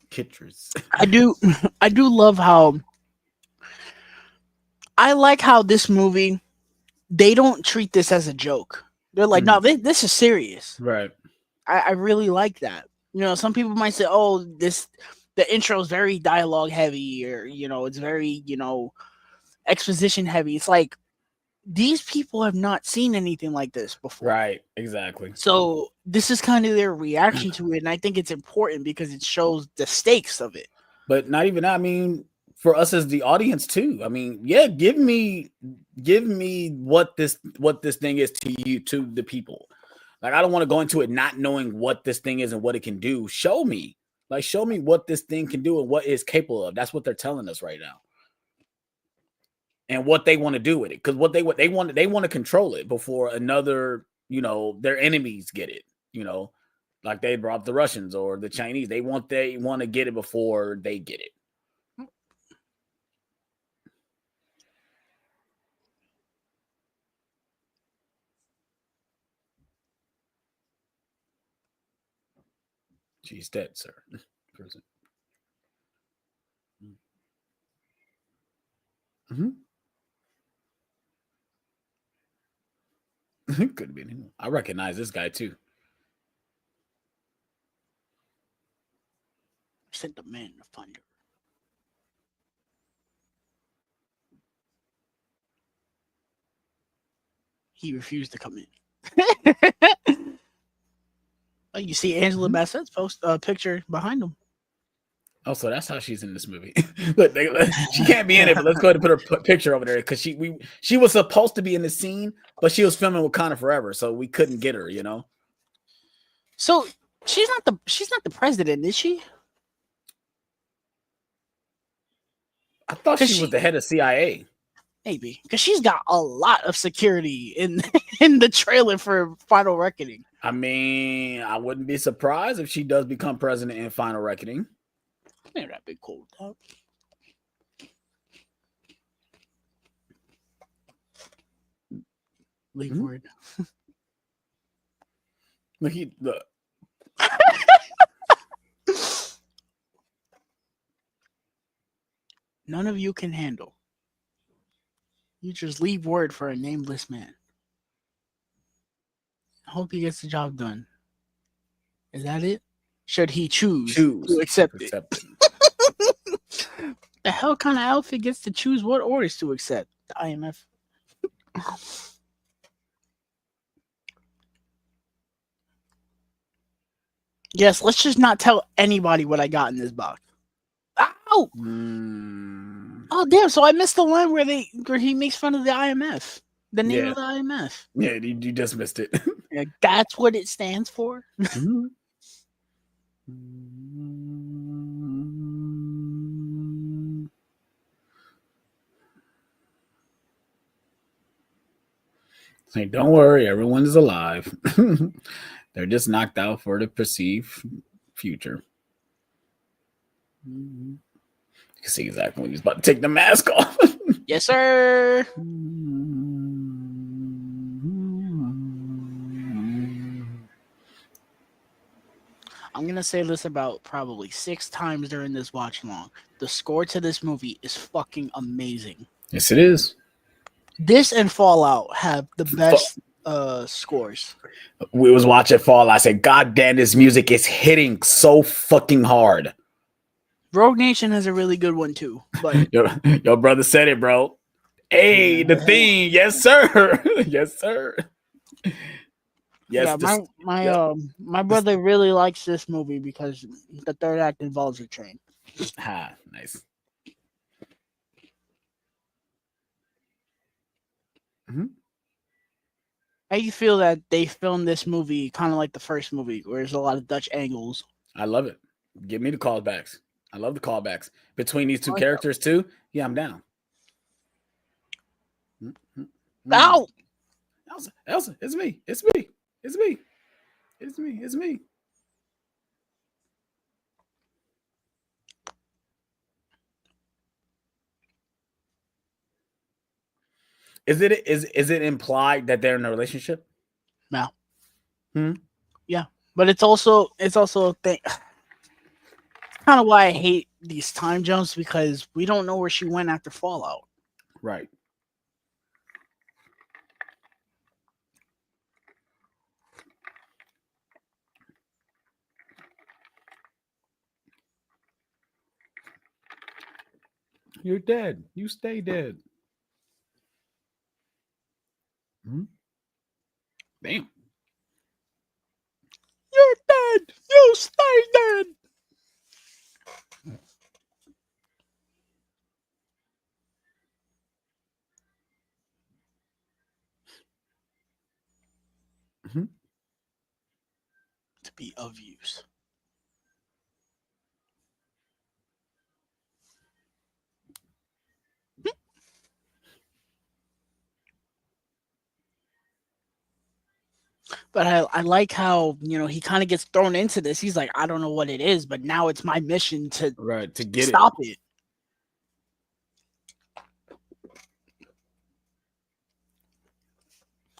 Kittredge. I do love how. I like how this movie, they don't treat this as a joke. They're like, no, this is serious. Right. I really like that. You know, some people might say, oh, the intro is very dialogue heavy, or, you know, it's very, you know, exposition heavy. It's like, these people have not seen anything like this before. Right, exactly. So this is kind of their reaction to it, and I think it's important because it shows the stakes of it. But not even that. I mean, for us as the audience too. I mean, yeah, give me what this thing is to you, to the people. Like, I don't want to go into it not knowing what this thing is and what it can do. Show me. Like, show me what this thing can do and what it's capable of. That's what they're telling us right now. And what they want to do with it. Because what they want to control it before another, their enemies get it, like they brought the Russians or the Chinese. They want to get it before they get it. She's dead, sir. Prison. Mm-hmm. Could be anyone. I recognize this guy too. Sent the man to find her. He refused to come in. Oh, you see Angela Bassett's post picture behind him. Oh, so that's how she's in this movie. Look, she can't be in it, but let's go ahead and put her picture over there because she was supposed to be in the scene, but she was filming Wakanda Forever, so we couldn't get her. So she's not the president, is she? I thought she was the head of CIA. Maybe because she's got a lot of security in in the trailer for Final Reckoning. I mean, I wouldn't be surprised if she does become president in Final Reckoning. Man, that'd be cool. Leave word. Look. None of you can handle. You just leave word for a nameless man. I hope he gets the job done. Is that it? Should he choose to accept it? The hell kind of outfit gets to choose what orders to accept? The IMF. Yes, let's just not tell anybody what I got in this box. Ow! Oh damn! So I missed the line where he makes fun of the IMF. The name of the IMF. Yeah, you just missed it. Yeah, that's what it stands for. Hey, don't worry, everyone is alive. They're just knocked out for the perceived future. You can see exactly when he's about to take the mask off. Yes, sir. I'm going to say this about probably 6 times during this watch long. The score to this movie is fucking amazing. Yes, it is. This and Fallout have the best scores. We was watching Fallout. I said, God damn, this music is hitting so fucking hard. Rogue Nation has a really good one too. But your brother said it, bro. Hey, the theme. Yes, sir. Yes, sir. Yes, yeah, my brother really likes this movie because the third act involves a train. Ah, nice. Mm-hmm. How do you feel that they filmed this movie kind of like the first movie, where there's a lot of Dutch angles? I love it. Give me the callbacks. I love the callbacks between these two characters too. Yeah, I'm down. Ow! Elsa, it's me. It's me. It's me. It's me. It's me. Is it implied that they're in a relationship? No. Hmm? Yeah, but it's also a thing. Kind of why I hate these time jumps, because we don't know where she went after Fallout. Right. You're dead. You stay dead. Hmm? Damn. You're dead. You stay dead. to be of use. But I like how, he kind of gets thrown into this. He's like, I don't know what it is, but now it's my mission to get stop it.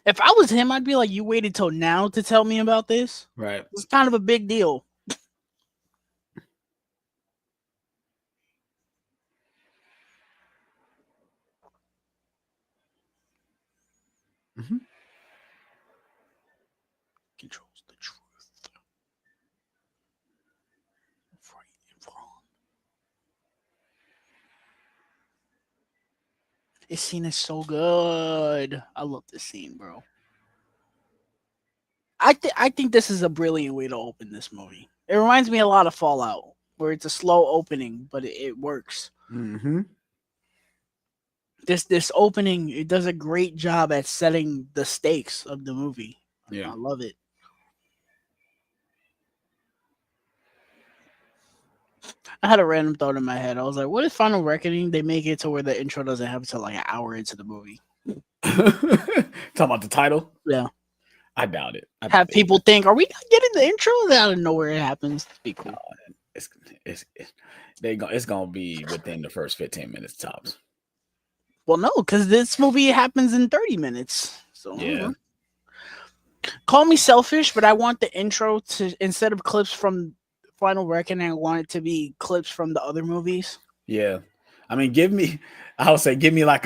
If I was him, I'd be like, you waited till now to tell me about this? Right. It's kind of a big deal. Mm-hmm. Controls the truth. Right and wrong. This scene is so good. I love this scene, bro. I think this is a brilliant way to open this movie. It reminds me a lot of Fallout, where it's a slow opening, but it works. Mm-hmm. This opening, it does a great job at setting the stakes of the movie. Yeah. I love it. I had a random thought in my head. I was like, what if Final Reckoning, they make it to where the intro doesn't happen until like an hour into the movie? Talking about the title? Yeah. I doubt it. Have people think, are we not getting the intro? Out of nowhere it happens. It'd be cool. It's gonna be within the first 15 minutes tops. Well, no, because this movie happens in 30 minutes. So yeah. Call me selfish, but I want the intro to, instead of clips from Final Reckoning, I want it to be clips from the other movies. Yeah. I mean, give me like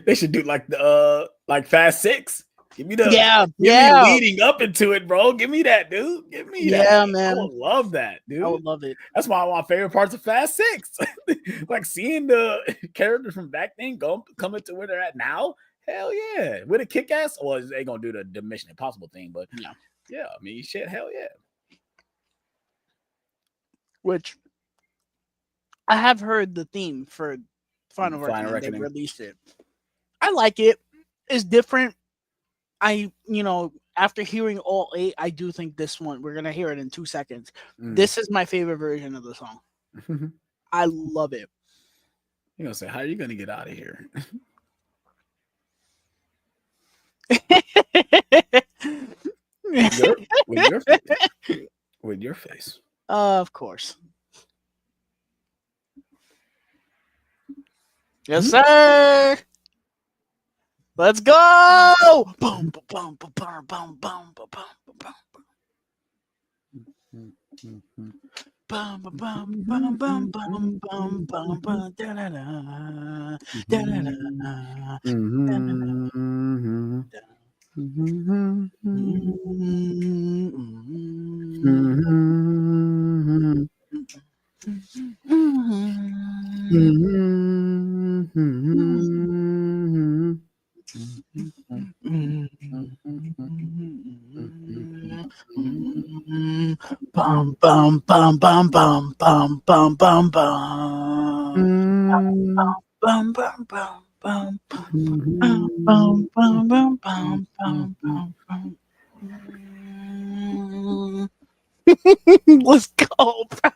they should do like the like Fast 6. Give me me leading up into it, bro. Give me that, dude. Give me that. Yeah, man. I would love that, dude. I would love it. That's one of my favorite parts of Fast 6. Like seeing the characters from back then coming to where they're at now. Hell yeah. With a kick ass, or is they gonna do the Mission Impossible thing? But yeah, I mean, shit, hell yeah. Which I have heard the theme for Final Reckoning. They released it. I like it. It's different. After hearing all 8, I do think this one, we're going to hear it in 2 seconds. This is my favorite version of the song. I love it. You're going to say, how are you going to get out of here? With your face. Of course. Yes, sir. Let's go! Boom, boom, boom, boom, boom, boom, boom, boom, boom. Bum bum bum bum bum bum bum bum bum da da da da da bum bum bum bum bum bum bum bum bum bum bum bum bum bum bum bum bum bum bum. Let's go, bro.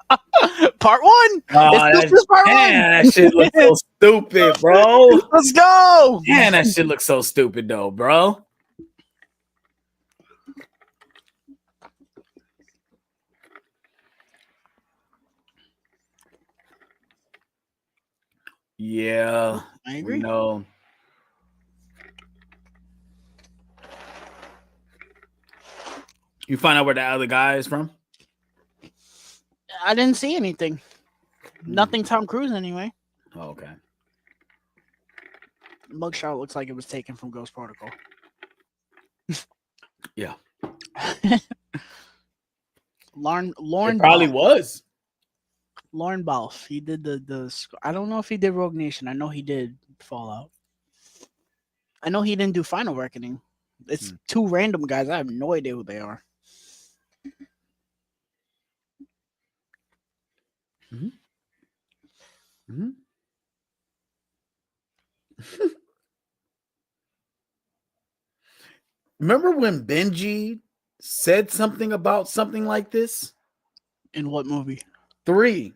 Part 1. That shit looks so stupid, bro. Let's go. Man, that shit looks so stupid, though, bro. Yeah, I agree. No. You find out where the other guy is from? I didn't see anything. Nothing Tom Cruise anyway. Oh, okay. Mugshot looks like it was taken from Ghost Protocol. Yeah. Lauren it probably was. Lauren Balfe. He did the I don't know if he did Rogue Nation. I know he did Fallout. I know he didn't do Final Reckoning. It's 2 random guys. I have no idea who they are. Remember when Benji said something about something like this? In what movie? 3.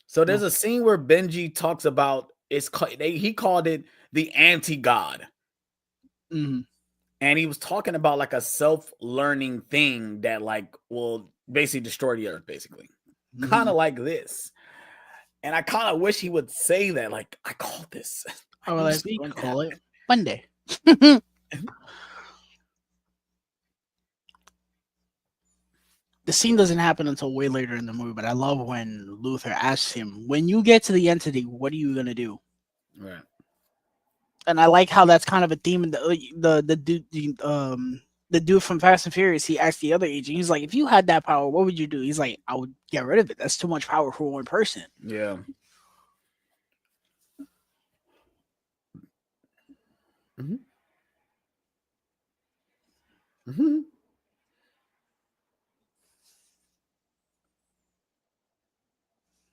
So there's No. a scene where Benji talks about he called it the anti-god. Mhm. And he was talking about like a self-learning thing that like will basically destroy the earth, basically. Kind of like this. And I kind of wish he would say that, like, I called this. I would like, you can call it Monday. The scene doesn't happen until way later in the movie, but I love when Luther asks him, "When you get to the entity, what are you gonna do?" Right. And I like how that's kind of a theme in the dude from Fast and Furious. He asked the other agent, he's like, "If you had that power, what would you do?" He's like, "I would get rid of it. That's too much power for one person." Yeah. Mm-hmm. Mm-hmm.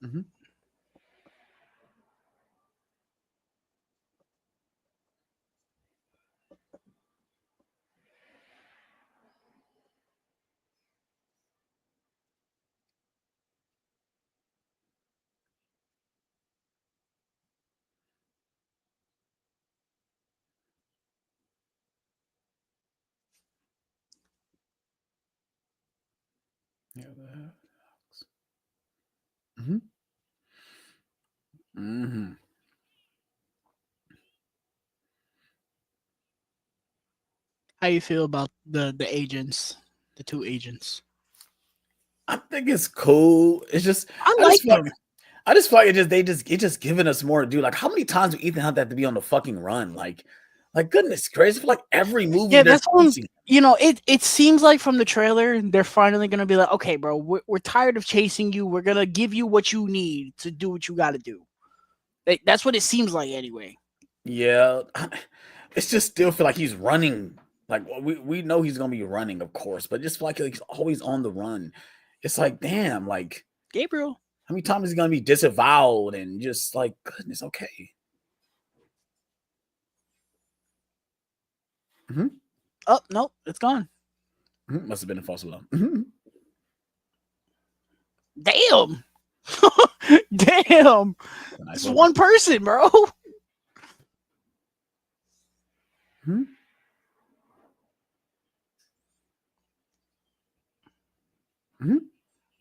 Mm-hmm. Yeah. Mm-hmm. Mm-hmm. How you feel about the agents, the 2 agents? I think it's cool. It's just I I like just feel them. like I just feel like it just giving us more to do. Like, how many times do Ethan Hunt have to be on the fucking run? Like goodness gracious, for like every movie Yeah, they're that's one. chasing. It seems like from the trailer they're finally gonna be like, "Okay, bro, we're tired of chasing you. We're gonna give you what you need to do what you got to do." That's what it seems like, anyway. Yeah, it's just still feel like he's running. Like we know he's gonna be running, of course, but just feel like he's always on the run. It's like, damn, like Gabriel. how many times is he gonna be disavowed and just like goodness, okay. Mm-hmm. Oh nope, it's gone. Mm-hmm. Must have been a false alarm. Mm-hmm. Damn. Damn. Nice It's one. one person, bro. Mm-hmm. Mm-hmm.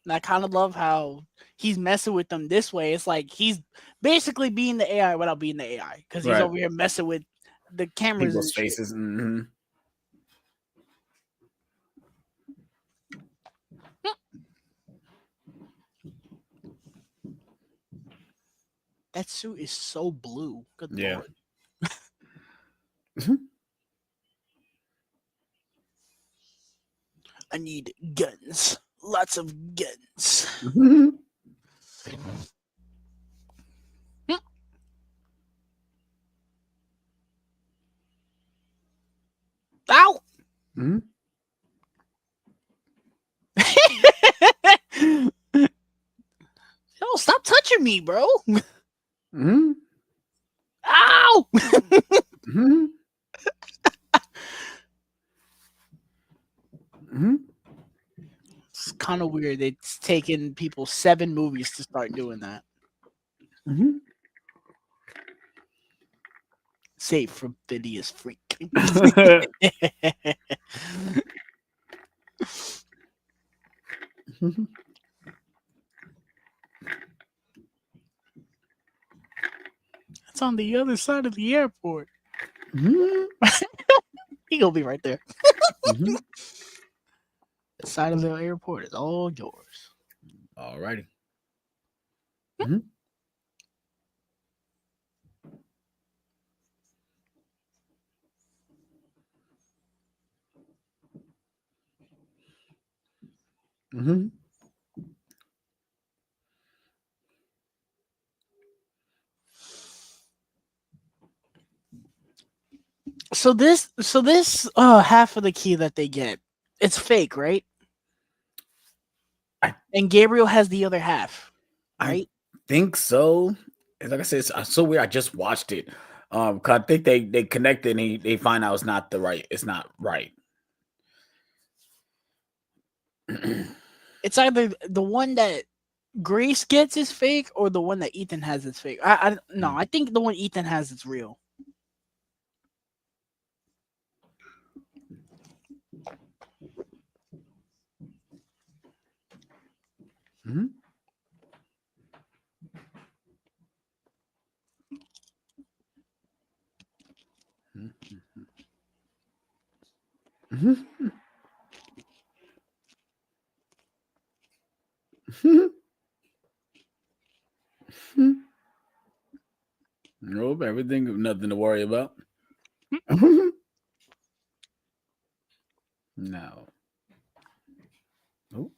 And I kind of love how he's messing with them this way. It's like he's basically being the AI without being the AI, because he's Right. over here messing with the cameras People's and shit. faces. Mm-hmm. That suit is so blue. Good Yeah. lord. I need guns. Lots of guns. Mm-hmm. Ow! Mm-hmm. Yo, stop touching me, bro. Mm-hmm. Ow! Mm-hmm. Mm-hmm. It's kind of weird. It's taken people 7 movies to start doing that. Mm-hmm. Save from Phineas Freak. It's on the other side of the airport. Mm-hmm. He gonna be right there. Mm-hmm. The side of the airport is all yours. Alrighty. Mm-hmm. Mm-hmm. So this half of the key that they get, it's fake, right? And Gabriel has the other half, right? I think so. And like I said, it's so weird. I just watched it. Cause I think they connected and they find out it's not right. It's either the one that Grace gets is fake or the one that Ethan has is fake. I think the one Ethan has is real. Mhm. Mhm. Nope, everything, nothing to worry about. No. Nope.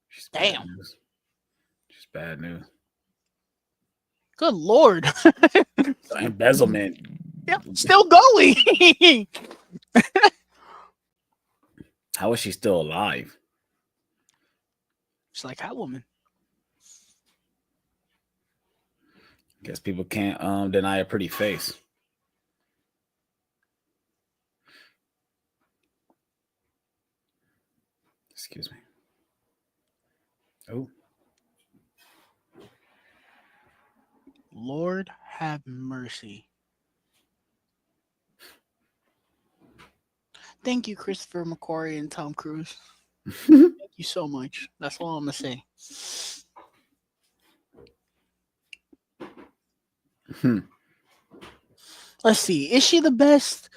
She's bad Damn. news. She's bad news. Good lord. So embezzlement. Yep, still going. How is she still alive? It's like Catwoman. Guess people can't deny a pretty face. Excuse me. Oh. Lord have mercy. Thank you, Christopher McQuarrie and Tom Cruise. Thank you so much. That's all I'm gonna say. Let's see. Is she the best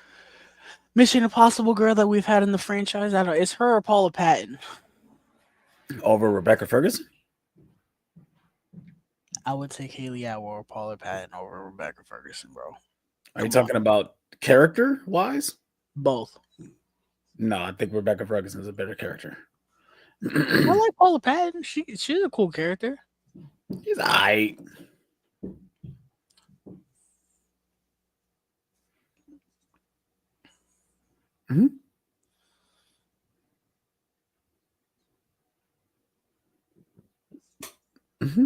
Mission Impossible girl that we've had in the franchise? I don't know. It's her or Paula Patton. Over Rebecca Ferguson? I would take Haley Atwell or Paula Patton over Rebecca Ferguson, bro. Are you talking about character wise? Both. No, I think Rebecca Ferguson is a better character. I like Paula Patton. She's a cool character. He's alright. Mm-hmm. Mm-hmm.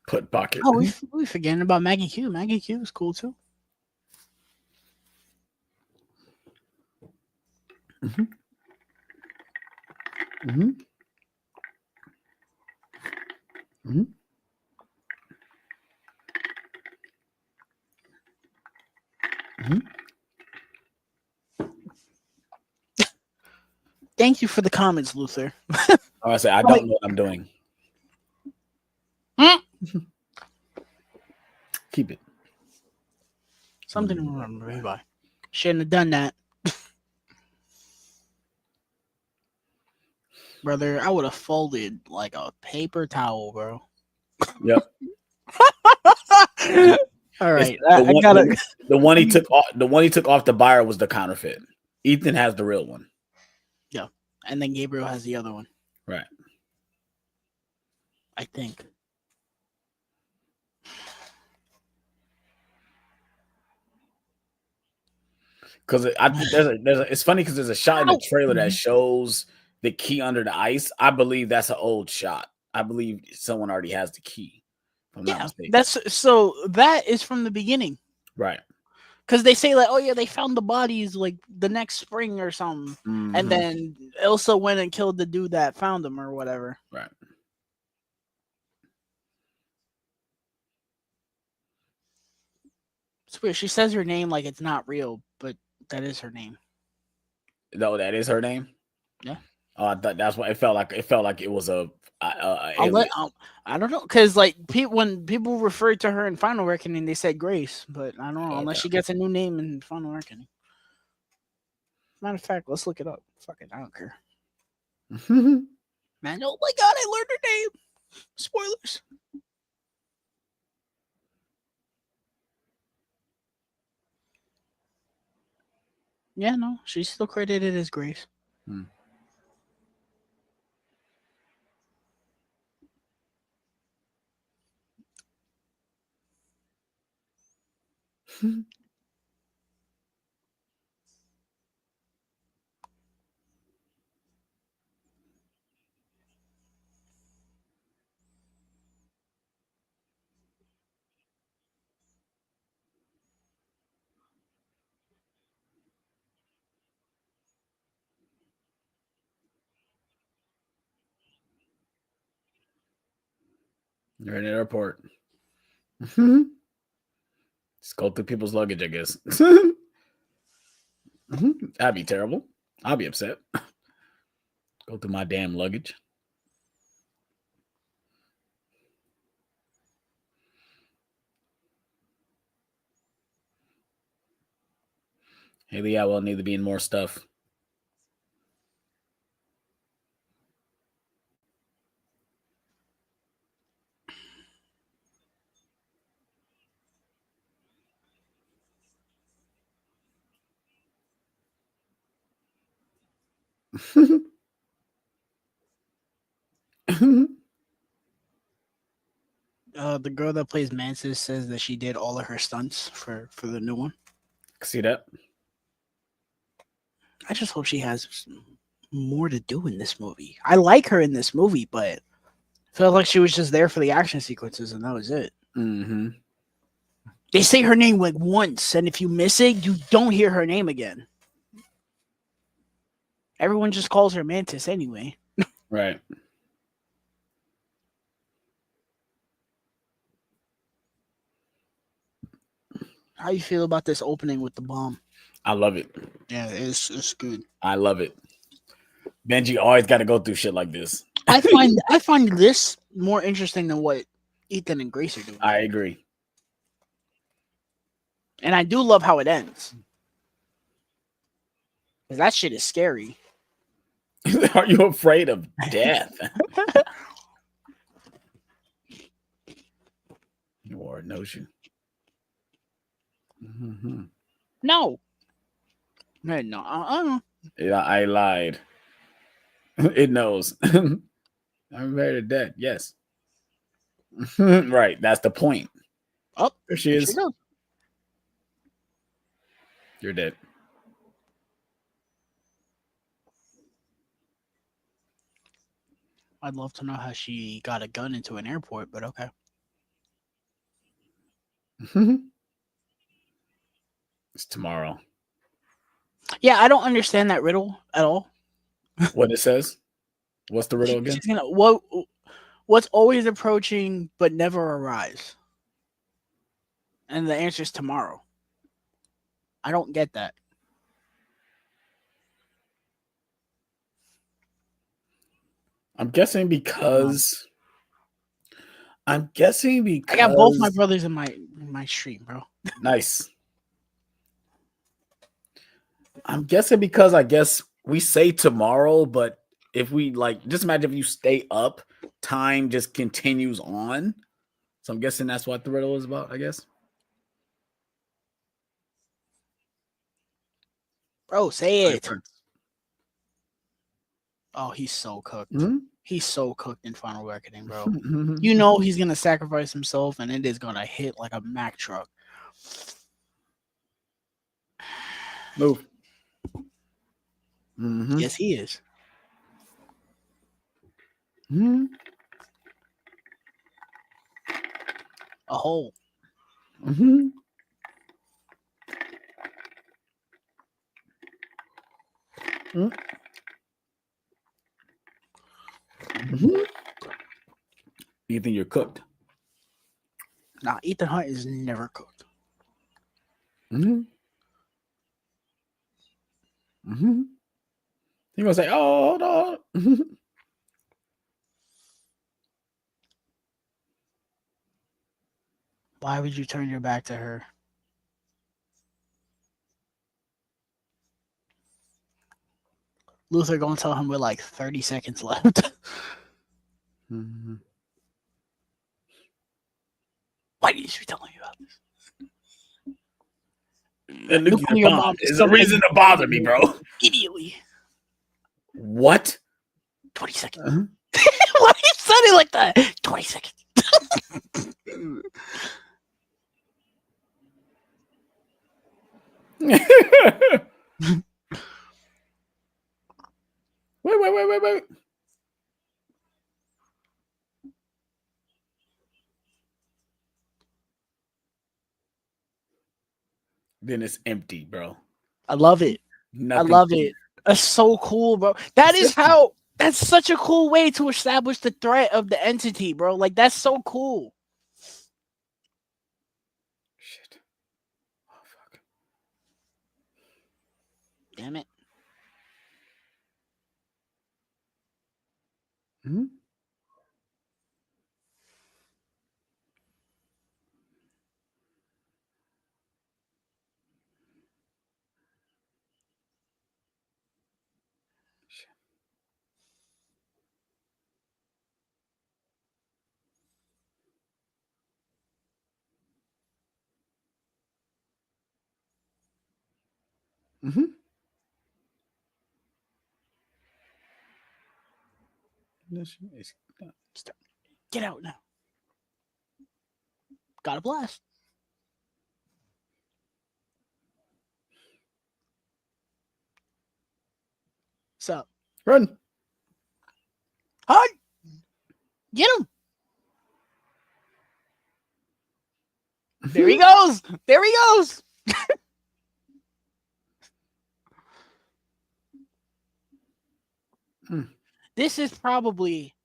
Put bucket. Oh, we forgetting about Maggie Q. Maggie Q is cool too. Mm-hmm. Mm-hmm. Mm-hmm. Mm-hmm. Thank you for the comments, Luther. I say I don't know what I'm doing. Keep it. Something to remember by. Shouldn't have done that. Brother, I would have folded like a paper towel, bro. Yep. All right. The one he took off the buyer was the counterfeit. Ethan has the real one. Yeah. And then Gabriel has the other one. Right. I think. Because I think it's funny because there's a shot in the trailer that shows the key under the ice. I believe that's an old shot. I believe someone already has the key. If I'm not mistaken. That is from the beginning. Right. Because they say like, oh yeah, they found the bodies like the next spring or something, and then Elsa went and killed the dude that found them or whatever. Right. It's weird. She says her name like it's not real, but that is her name. No, that is her name. Yeah. Oh, I thought that's what it felt like. It felt like it was a alias. I don't know, because like when people referred to her in Final Reckoning, they said Grace, but I don't know unless she gets a new name in Final Reckoning. Matter of fact, let's look it up. Fuck it, I don't care. Man, oh my god, I learned her name. Spoilers. Yeah, no, she's still credited as Grace. You're in the airport. Just go through people's luggage, I guess. That'd be terrible. I'll be upset. Go through my damn luggage. Haley Atwell need to be in more stuff. The girl that plays Mantis says that she did all of her stunts for the new one. See that? I just hope she has more to do in this movie. I like her in this movie, but I felt like she was just there for the action sequences and that was it. Mm-hmm. They say her name like once, and if you miss it, you don't hear her name again. Everyone just calls her Mantis anyway. Right. How you feel about this opening with the bomb? I love it. Yeah, it's good. I love it. Benji always got to go through shit like this. I find this more interesting than what Ethan and Grace are doing. I agree. And I do love how it ends. Because that shit is scary. Are you afraid of death? You are, knows you. Mm-hmm. No. No. Yeah, I lied. It knows. I'm afraid of death. Yes. Right. That's the point. Oh, there she is. Goes. You're dead. I'd love to know how she got a gun into an airport, but okay. It's tomorrow. Yeah, I don't understand that riddle at all. What it says? What's the riddle again? What's always approaching but never arrives? And the answer is tomorrow. I don't get that. I'm guessing because I got both my brothers in my stream, bro. Nice. I'm guessing because I guess we say tomorrow, but if we just imagine if you stay up, time just continues on. So I'm guessing that's what the riddle is about, I guess. Bro, say it. Oh, he's so cooked. Mm-hmm. He's so cooked in Final Reckoning, bro. You know he's going to sacrifice himself, and it is going to hit like a Mack truck. Move. Mm-hmm. Yes, he is. Mm-hmm. A hole. Mm-hmm. Mm-hmm. Mm-hmm. You think you're cooked? Nah, Ethan Hunt is never cooked. Mm-hmm. Mm-hmm. You're gonna say, "Oh, no." Why would you turn your back to her? Luther gonna tell him with like 30 seconds left. Mm-hmm. Why didn't you tell me about this? The nuclear bomb is a reason to bother me, bro. Immediately. What? 20 seconds. Uh-huh. Why are you sounding like that? 20 seconds. Wait. Then it's empty, bro. I love it. Nothing. I love it. That's so cool, bro. That is how That's such a cool way to establish the threat of the entity, bro. Like that's so cool. Shit. Oh fuck. Damn it. Hmm? Mm-hmm. Stop. Get out now. Got a blast. So, Run. hi. Get him. There he goes. There he goes. This is probably,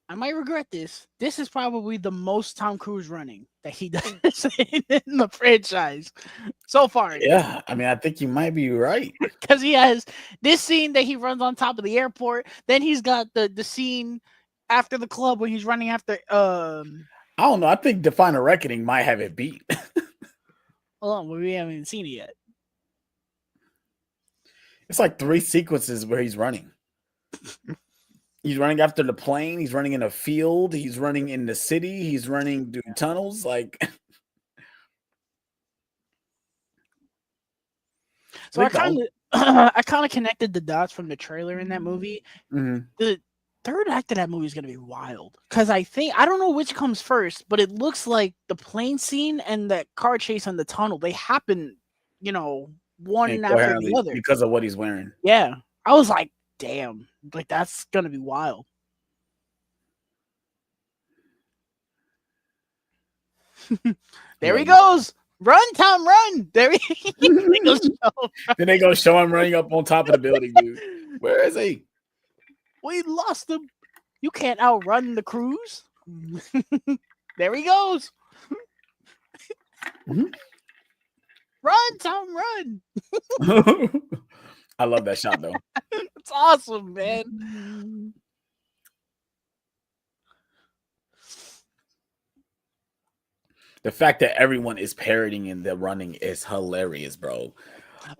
I might regret this. This is probably the most Tom Cruise running that he does in the franchise so far. Yeah, I mean, I think you might be right. Because he has this scene that he runs on top of the airport. Then he's got the scene after the club when he's running after. I don't know. I think Define a Reckoning might have it beat. Hold on, we haven't seen it yet. It's like 3 sequences where he's running. He's running after the plane. He's running in a field. He's running in the city. He's running through tunnels. Like, so I kind of, I kind of connected the dots from the trailer in that movie. Mm-hmm. The third act of that movie is gonna be wild because I don't know which comes first, but it looks like the plane scene and that car chase on the tunnel they happen, one after the other because of what he's wearing. Yeah, I was like, damn, like that's gonna be wild. There he goes. Run, Tom, run. There he goes. Then they go show him running up on top of the building, dude. Where is he? We lost him. You can't outrun the cruise. There he goes. Mm-hmm. Run, Tom, run. I love that shot, though. It's awesome, man. The fact that everyone is parroting in the running is hilarious, bro.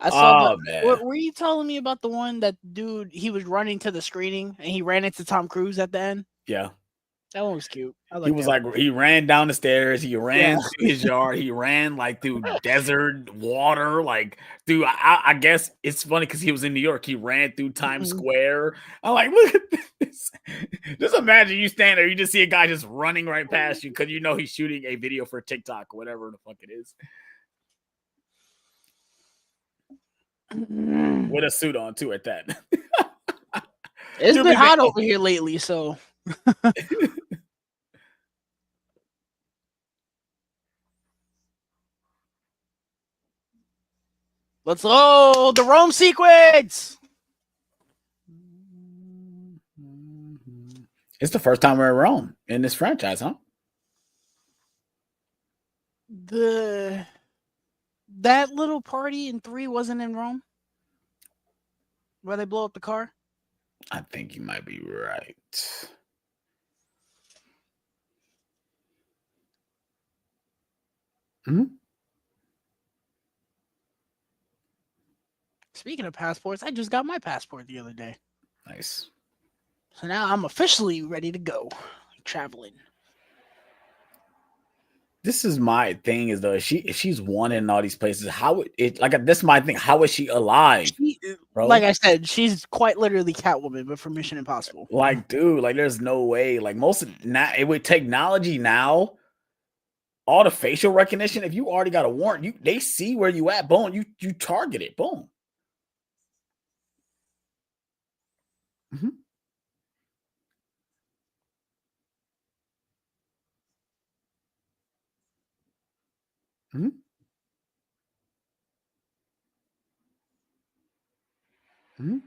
I saw man. What were you telling me about the one that dude he was running to the screening and he ran into Tom Cruise at the end? Yeah. That one was cute. He was like, he ran down the stairs. He ran through his yard. He ran like through desert water. Like, dude, I guess it's funny because he was in New York. He ran through Times Square. I'm like, look at this. Just imagine you stand there. You just see a guy just running right past you because you know he's shooting a video for TikTok or whatever the fuck it is. With a suit on, too, at that. It's been hot over here lately, so... Let's go! The Rome sequence! It's the first time we're in Rome in this franchise, huh? That little party in 3 wasn't in Rome? Where they blow up the car? I think you might be right. Mm-hmm. Speaking of passports, I just got my passport the other day. Nice. So now I'm officially ready to go traveling. This is my thing is though, if she's won in all these places, how this is my thing. How is she alive? Bro? Like I said, she's quite literally Catwoman, but for Mission Impossible. Like, dude, like there's no way. Like most of now with technology now, all the facial recognition, if you already got a warrant, they see where you at, boom, you target it, boom. Mm-hmm. Mm-hmm. Mm-hmm.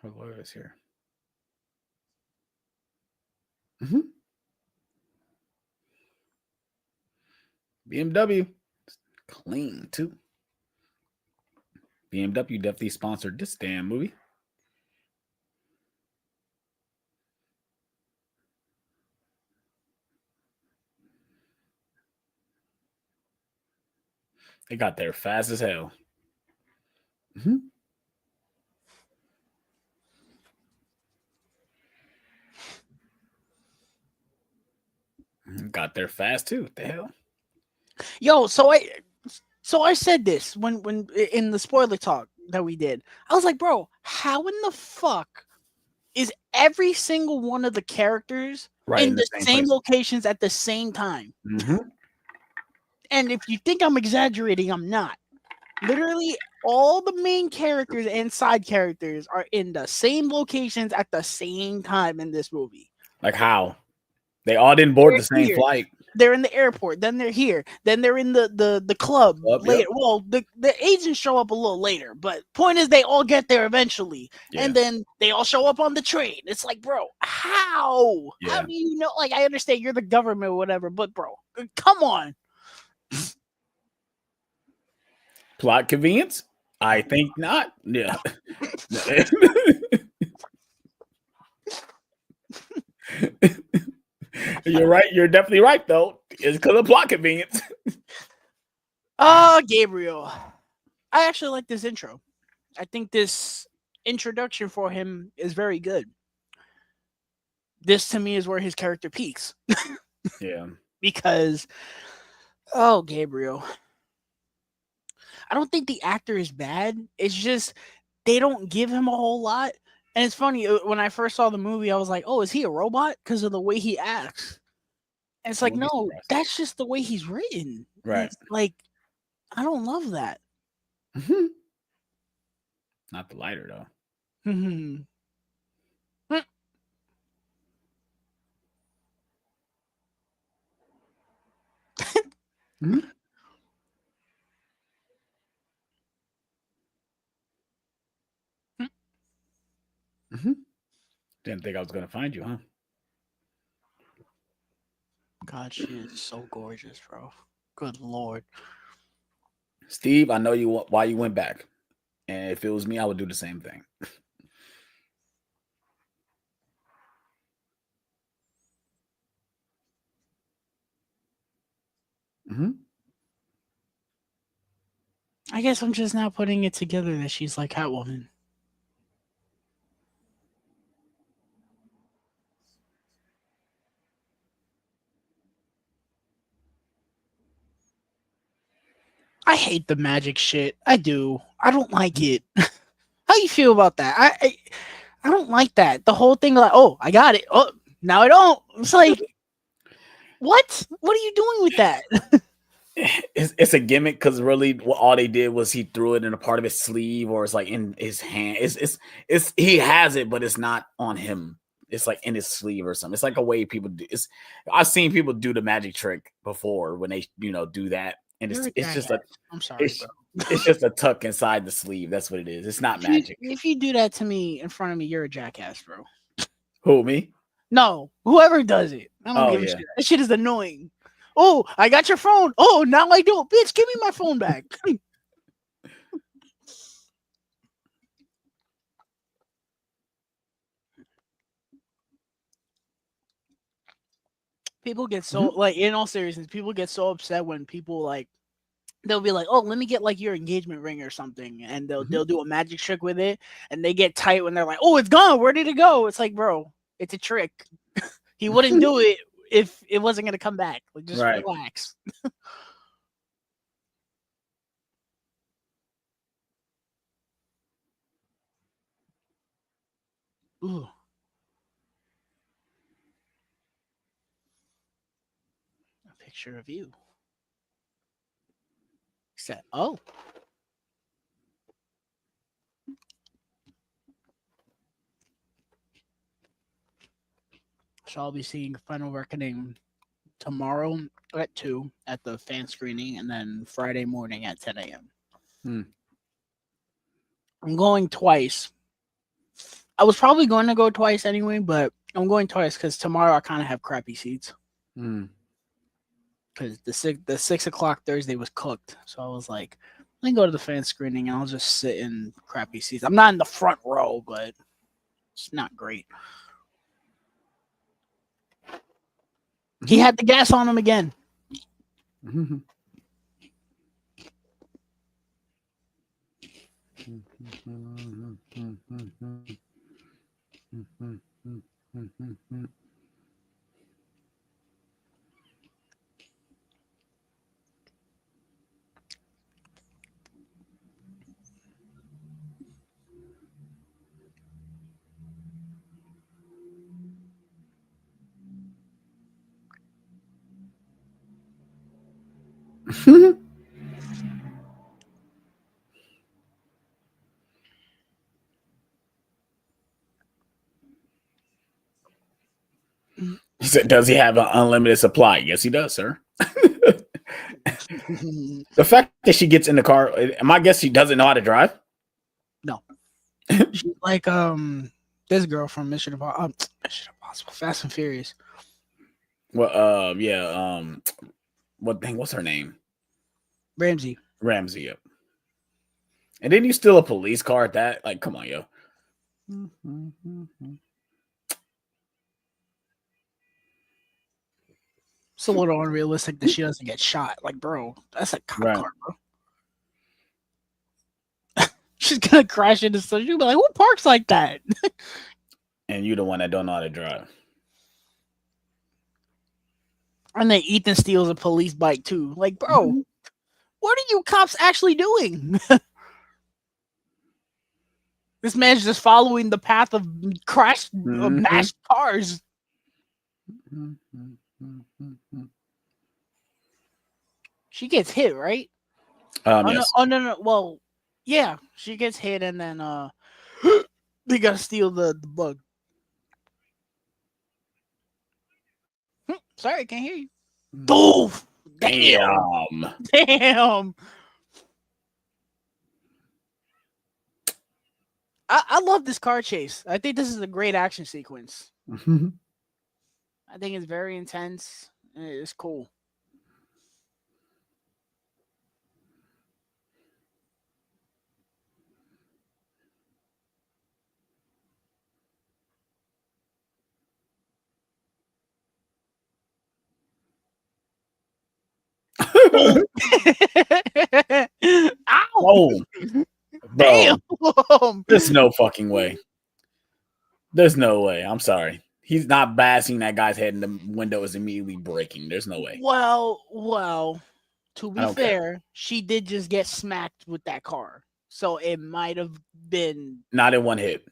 Her lawyer is here. Mm-hmm. BMW. Clean, too. BMW definitely sponsored this damn movie. They got there fast as hell. Mm-hmm. Got there fast too. What the hell? Yo, so I said this when in the spoiler talk that we did. I was like, bro, how in the fuck is every single one of the characters Right in the same place. locations at the same time? Mm-hmm. And if you think I'm exaggerating, I'm not. Literally, all the main characters and side characters are in the same locations at the same time in this movie. Like how? They all didn't board the same Here. flight. They're in the airport, then they're here, then they're in the club later. Yep. Well, the agents show up a little later, but point is they all get there eventually, and then they all show up on the train. It's like, bro, how? Yeah. How do you know? Like, I understand you're the government or whatever, but bro, come on. Plot convenience? I think not. Yeah. You're right. You're definitely right, though. It's because of plot convenience. Gabriel. I actually like this intro. I think this introduction for him is very good. This, to me, is where his character peaks. Yeah. Because, Gabriel. I don't think the actor is bad. It's just they don't give him a whole lot. And it's funny, when I first saw the movie, I was like, oh, is he a robot? Because of the way he acts. And it's like, no, that's just the way he's written. Right. It's like, I don't love that. Mm-hmm. Not the lighter, though. Mm-hmm. Mm-hmm. Mm-hmm. Didn't think I was going to find you, huh? God, she is so gorgeous, bro. Good Lord. Steve, I know you why you went back. And if it was me, I would do the same thing. Mm-hmm. I guess I'm just now putting it together that she's like Catwoman. I hate the magic shit. I do. I don't like it. How you feel about that? I don't like that. The whole thing, like, oh, I got it. Oh, now I don't. It's like, what? What are you doing with that? It's a gimmick because really all they did was he threw it in a part of his sleeve or it's like in his hand. It's he has it, but it's not on him. It's like in his sleeve or something. It's like a way people do. I've seen people do the magic trick before when they do that, and it's just a. I'm sorry, bro. It's just a tuck inside the sleeve. That's what it is. It's not magic. If you do that to me in front of me, you're a jackass, bro. Who, me? No, whoever does it. I don't give a shit. That shit is annoying. Oh, I got your phone. Oh, now I don't. Bitch, give me my phone back. People get so like, in all seriousness, people get so upset when people like, they'll be like, oh, let me get like your engagement ring or something, and they'll do a magic trick with it, and they get tight when they're like, oh, it's gone. Where did it go? It's like, bro, it's a trick. He wouldn't do it if it wasn't gonna come back. Like, just relax. Ooh. A picture of you. Said, oh. So I'll be seeing Final Reckoning tomorrow at 2 at the fan screening, and then Friday morning at 10 a.m. I'm going twice. I was probably going to go twice anyway, but I'm going twice because tomorrow I kind of have crappy seats. Because the 6 o'clock Thursday was cooked, so I was like, let me go to the fan screening and I'll just sit in crappy seats. I'm not in the front row, but it's not great. He had the gas on him again. He said, "Does he have an unlimited supply?" Yes, he does, sir. The fact that she gets in the car, my guess she doesn't know how to drive. No, she's like this girl from Mission Impossible, Fast and Furious. Well, what's her name? Ramsey. Yep. And then you steal a police car at that? Like, come on, yo. It's a little unrealistic that she doesn't get shot. Like, bro, that's a cop car, bro. She's gonna crash into stuff. She'll be like, "Who parks like that?" And you the one that don't know how to drive. And then Ethan steals a police bike too. Like, bro, what are you cops actually doing? This man's just following the path of crashed, mashed cars. She gets hit, right? Yes. No. Well, yeah, she gets hit, and then they gotta steal the bug. Sorry, I can't hear you. Doof! Damn! I love this car chase. I think this is a great action sequence. I think it's very intense. It's cool. Ow! Oh, bro. Damn! There's no fucking way. There's no way. I'm sorry. He's not bashing that guy's head, and the window is immediately breaking. There's no way. Well. To be fair, she did just get smacked with that car, so it might have been not in one hit.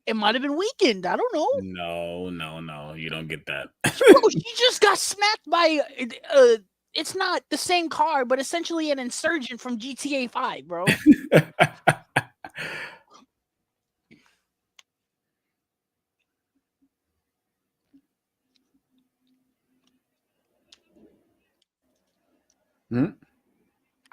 It might have been weakened. I don't know. No. You don't get that. Bro, she just got smacked by. It's not the same car, but essentially an insurgent from GTA 5, bro.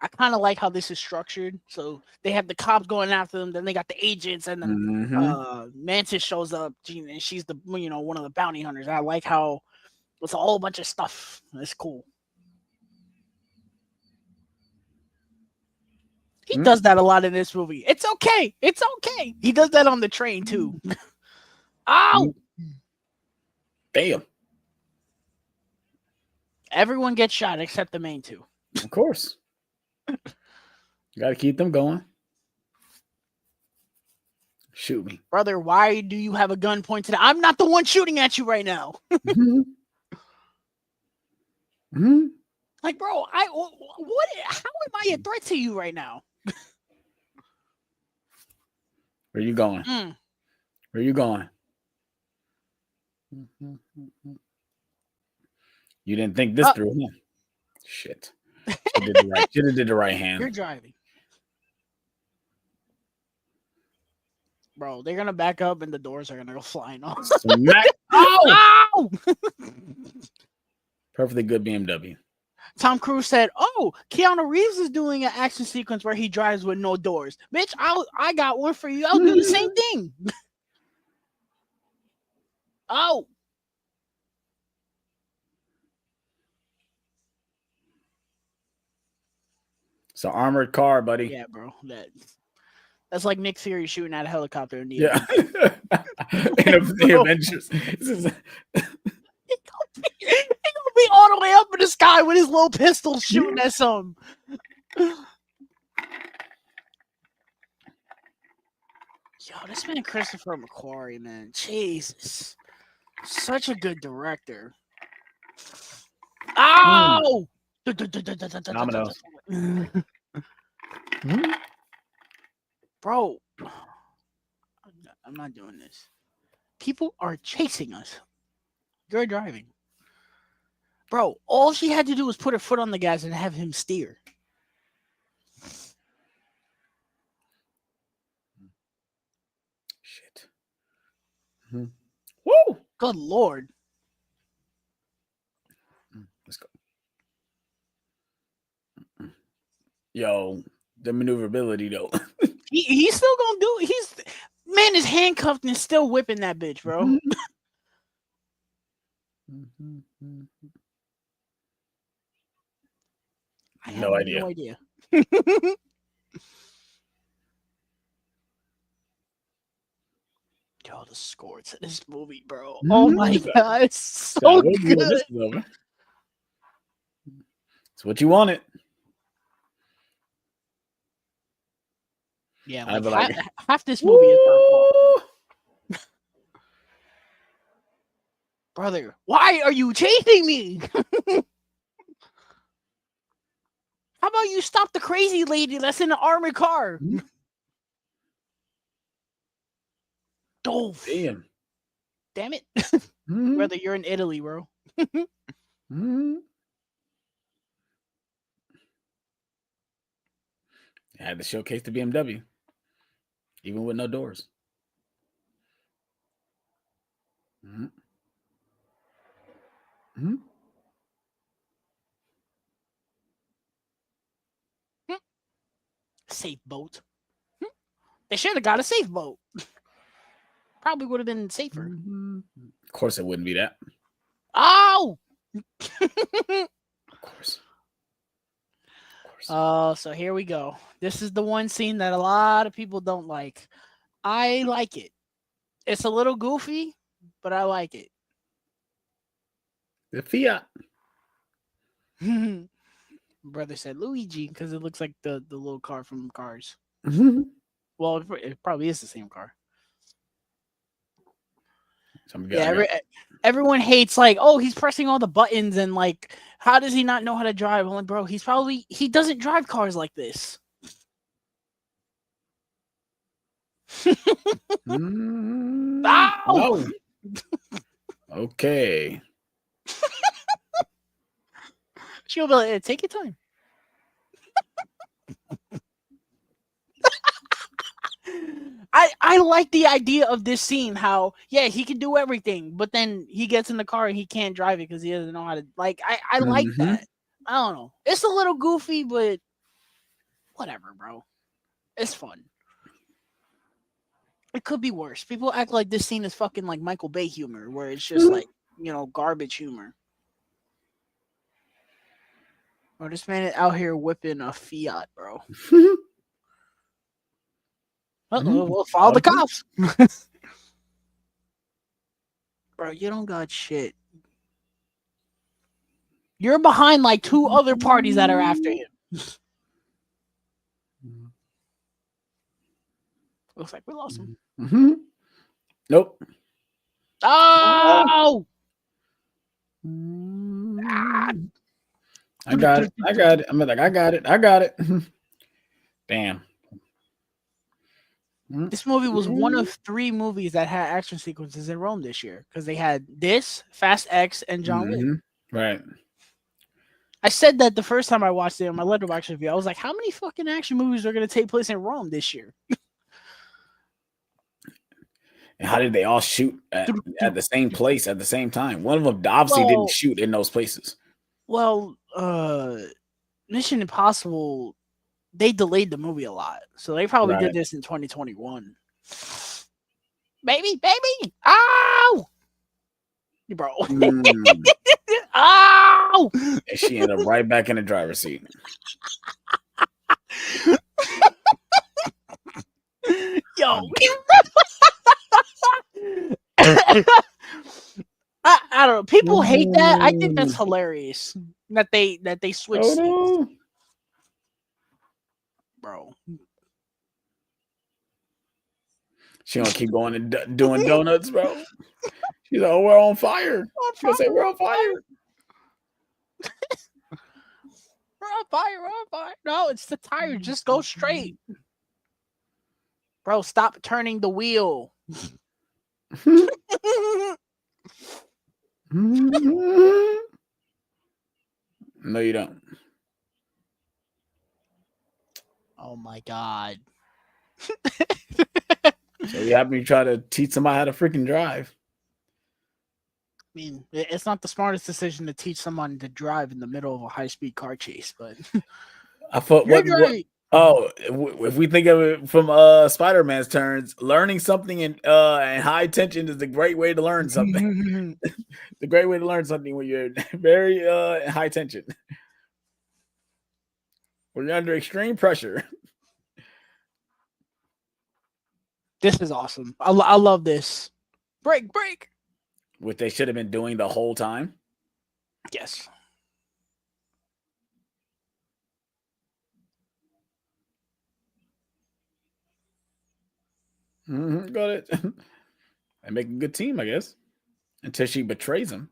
I kind of like how this is structured. So they have the cops going after them, then they got the agents, and then Mantis shows up, and she's the one of the bounty hunters. I like how it's a whole bunch of stuff. It's cool. He does that a lot in this movie. It's okay. He does that on the train too. Ow! Damn. Everyone gets shot except the main two. Of course. You got to keep them going. Shoot me. Brother, why do you have a gun pointed at? I'm not the one shooting at you right now. Like, bro, how am I a threat to you right now? Where you going? Where you going? You didn't think this through, huh? Shit. Should have did the right hand. You're driving. Bro, they're going to back up and the doors are going to go flying off. Ow! Perfectly good BMW. Tom Cruise said, Keanu Reeves is doing an action sequence where he drives with no doors. Bitch, I got one for you. I'll do the same thing. Oh, It's an armored car, buddy. yeah, bro. That's like Nick Fury shooting at a helicopter in the Yeah. Avengers. In the Avengers. This is- He gonna be all the way up in the sky with his little pistol shooting at some. Yo, this man Christopher McQuarrie, man, Jesus, such a good director. Ow! Dominoes. Bro, I'm not doing this. People are chasing us. You're driving. Bro, all she had to do was put her foot on the gas and have him steer. Shit. Woo! Good Lord. Let's go. Yo, the maneuverability though. He's still gonna do it. Man is handcuffed and still whipping that bitch, bro. I have No idea. no idea. Yo, the score to this movie, bro. Oh my god, it's so good. This is over. It's what you wanted. Yeah, I'd like, be like, half this movie is her fault. Brother, why are you chasing me? How about you stop the crazy lady that's in the armored car? Damn. Damn it. Brother, you're in Italy, bro. I had to showcase the BMW, even with no doors. Safe boat. They should have got a safe boat. Probably would have been safer. Of course, it wouldn't be that. Oh! Of course. Oh, so here we go. This is the one scene that a lot of people don't like. I like it. It's a little goofy, but I like it. The Fiat. Brother said Luigi because it looks like the little car from Cars. Mm-hmm. Well, it probably is the same car. Yeah, everyone hates like, oh, he's pressing all the buttons and like, how does he not know how to drive? I'm like, bro, he doesn't drive cars like this. Ow! Oh. Okay. She'll be like, take your time. I like the idea of this scene, how, yeah, he can do everything, but then he gets in the car and he can't drive it because he doesn't know how to, like, I like that. I don't know. It's a little goofy, but whatever, bro. It's fun. It could be worse. People act like this scene is fucking like Michael Bay humor, where it's just like, garbage humor. Bro, this man is out here whipping a Fiat, bro. We'll follow the cops. Bro, you don't got shit. You're behind like two other parties that are after him. Looks like we lost him. Nope. Oh! I got it. I'm like, I got it. Damn. This movie was one of 3 movies that had action sequences in Rome this year because they had this, Fast X, and John Wick. Right. I said that the first time I watched it on my Letterboxd review. I was like, how many fucking action movies are going to take place in Rome this year? And how did they all shoot at the same place at the same time? One of them obviously didn't shoot in those places. Well, Mission Impossible, they delayed the movie a lot. So they probably did this in 2021. Baby! Ow! bro. Mm. Oh, And she ended up right back in the driver's seat. yo. I don't know. People hate that. I think that's hilarious that they switch Oh seats, no. bro. She gonna keep going and doing donuts, bro. She's like, "Oh, we're on fire." She gonna say, "We're on fire." We're on fire. We're on fire. No, it's the tire. Just go straight, bro. Stop turning the wheel. No, you don't. Oh my god. So you have me try to teach somebody how to freaking drive. I mean, it's not the smartest decision to teach someone to drive in the middle of a high-speed car chase, but I thought you're what right. oh, if we think of it from Spider-Man's terms, learning something in high tension is a great way to learn something. The great way to learn something when you're very in high tension. When you're under extreme pressure. This is awesome. I love this. Break. Which they should have been doing the whole time. Yes. Got it. They make a good team, I guess. Until she betrays him.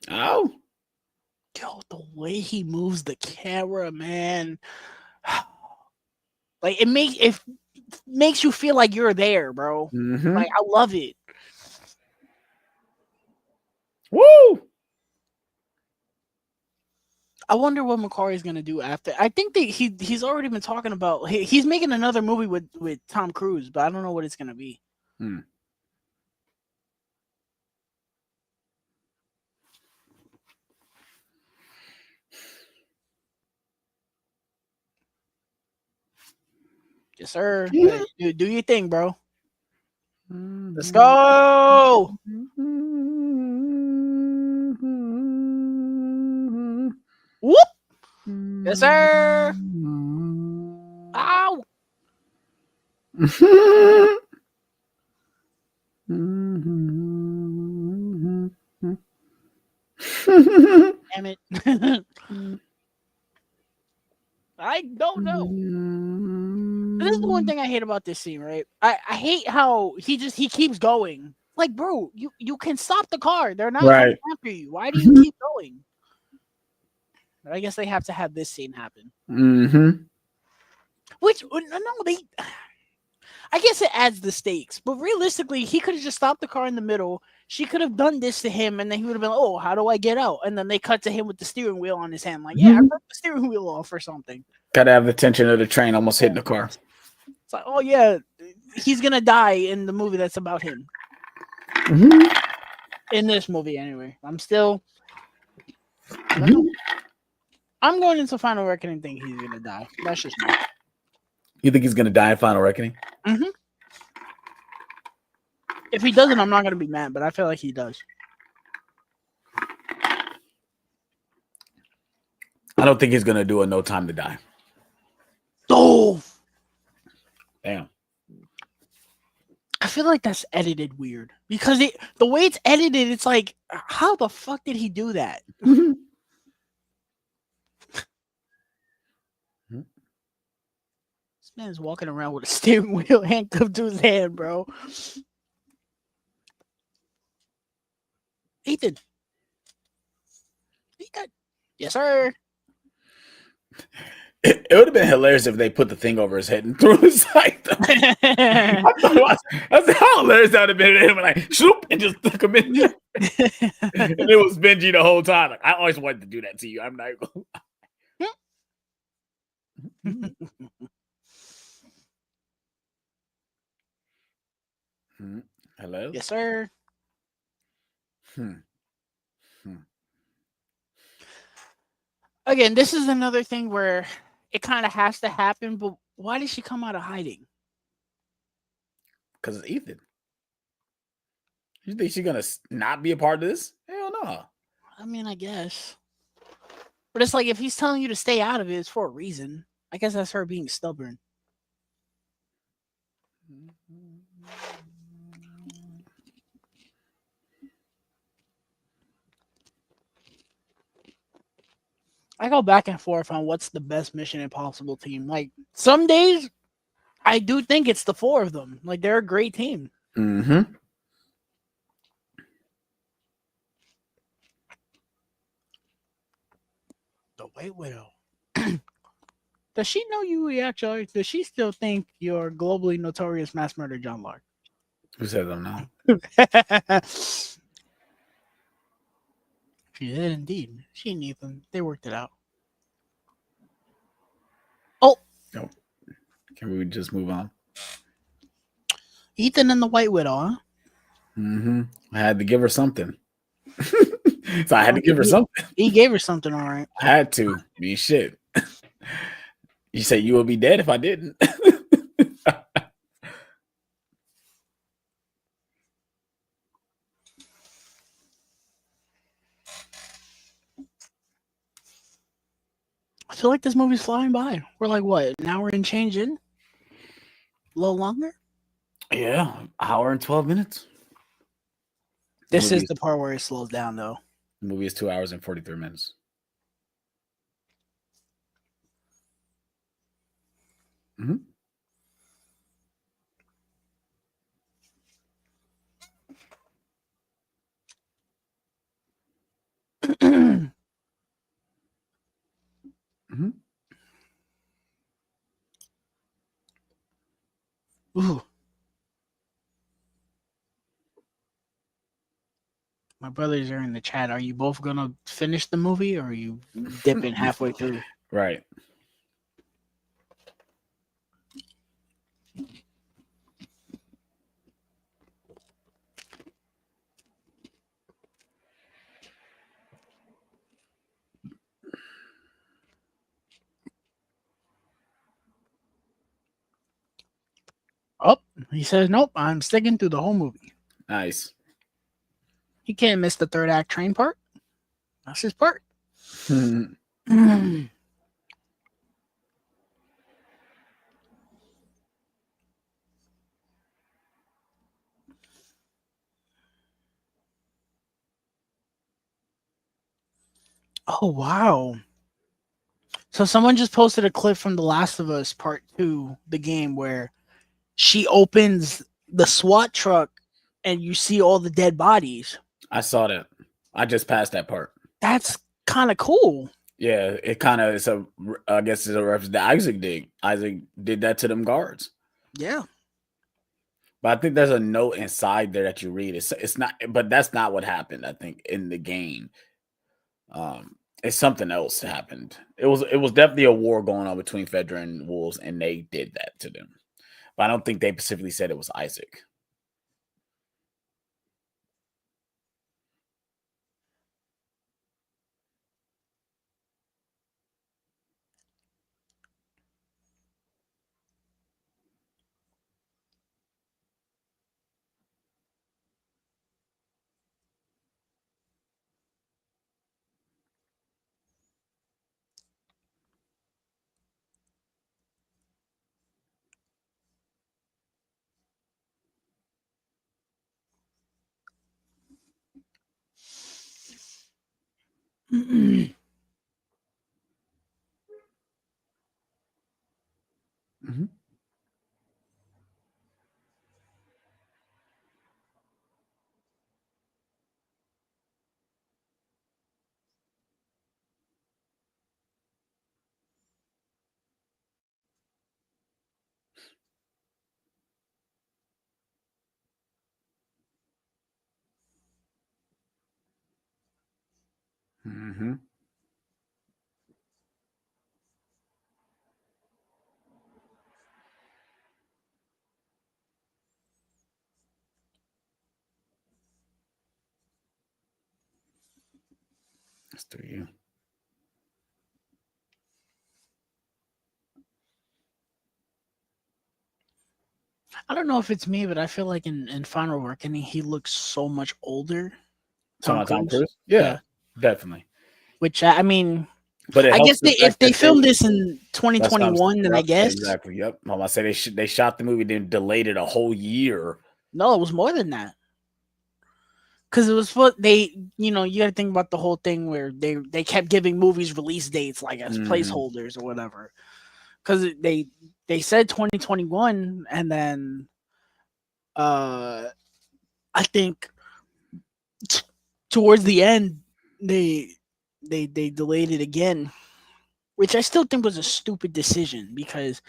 Oh. Yo, the way he moves the camera, man. Like it makes you feel like you're there, bro. Mm-hmm. Like I love it. Woo! I wonder what Macquarie's gonna do after. I think that he's already been talking about he's making another movie with Tom Cruise, but I don't know what it's gonna be. Yes, sir. Do your thing, bro. Let's go. Whoop. Yes, sir. Ow. Damn it. I don't know. This is the one thing I hate about this scene, right? I hate how he keeps going. Like, bro, you can stop the car. They're not coming after you. Why do you keep going? But I guess they have to have this scene happen. Mm-hmm. Which no, they. I guess it adds the stakes, but realistically, he could have just stopped the car in the middle. She could have done this to him, and then he would have been, "Oh, how do I get out?" And then they cut to him with the steering wheel on his hand, like, "Yeah, I broke the steering wheel off or something." Gotta have the tension of the train almost hitting the car. It's like, oh yeah, he's gonna die in the movie that's about him. In this movie, anyway. I'm still. I don't know. I'm going into Final Reckoning thinking he's gonna die. That's just me. You think he's gonna die in Final Reckoning? Mm-hmm. If he doesn't, I'm not gonna be mad, but I feel like he does. I don't think he's gonna do a No Time to Die. Oh, damn! I feel like that's edited weird because the way it's edited, it's like, how the fuck did he do that? This man's walking around with a steering wheel handcuffed to his hand, bro. Ethan. Yes, sir. It would have been hilarious if they put the thing over his head and threw his side. I said, how hilarious that would have been. Him like shoop and just took him in there. And it was Benji the whole time. Like, I always wanted to do that to you. I'm not going. Hello. Yes, sir. Again, this is another thing where it kind of has to happen, but why did she come out of hiding? Because it's Ethan. You think she's gonna not be a part of this? Hell no. I mean, I guess. But it's like if he's telling you to stay out of it, it's for a reason. I guess that's her being stubborn. I go back and forth on what's the best Mission Impossible team. Like some days, I do think it's the four of them. Like they're a great team. Mm-hmm. The White Widow. Does she know you actually? Does she still think you're globally notorious mass murderer John Lark? Who says I'm not? She did indeed. She and Ethan, they worked it out. Oh, No. Can we just move on? Ethan and the White Widow, huh? Mm-hmm. I had to give her something. So I had to give her something. He gave her something, all right. I had to. Be shit. You say you would be dead if I didn't. I feel like this movie's flying by. We're like, what, an hour and change in? A little longer? Yeah, hour and 12 minutes. This is the part where it slows down, though. The movie is 2 hours and 43 minutes. Mm-hmm. Mm-hmm. Ooh. My brothers are in the chat. Are you both gonna finish the movie, or are you dipping halfway through? Right. Oh, he says, nope, I'm sticking to the whole movie. Nice. He can't miss the third act train part. That's his part. Oh, wow. So someone just posted a clip from The Last of Us Part 2, the game, where she opens the SWAT truck and you see all the dead bodies. I saw that. I just passed that part. That's kind of cool. Yeah, it kind of is I guess it's a reference that Isaac did. Isaac did that to them guards. Yeah. But I think there's a note inside there that you read. It's not, but that's not what happened. I think in the game, it's something else happened. It was definitely a war going on between Fedra and Wolves, and they did that to them. But I don't think they specifically said it was Isaac. Mm-hmm. Mm-hmm. That's to you. I don't know if it's me, but I feel like in Final Reckoning he looks so much older. Tom Tom Cruise. Cruise? Yeah, Yeah. definitely. Which I mean, But it I helps guess the if fact they that they. filmed this in That's what I'm. 2021, then I Yep, guess exactly. Yep. Mom, I say they shot the movie, then delayed it a whole year. no, it was more than that. Because it was for they, you got to think about the whole thing where they kept giving movies release dates like as Mhm. placeholders or whatever. Because they said 2021, and then uh I think towards the end they they delayed it again, which I still think was a stupid decision because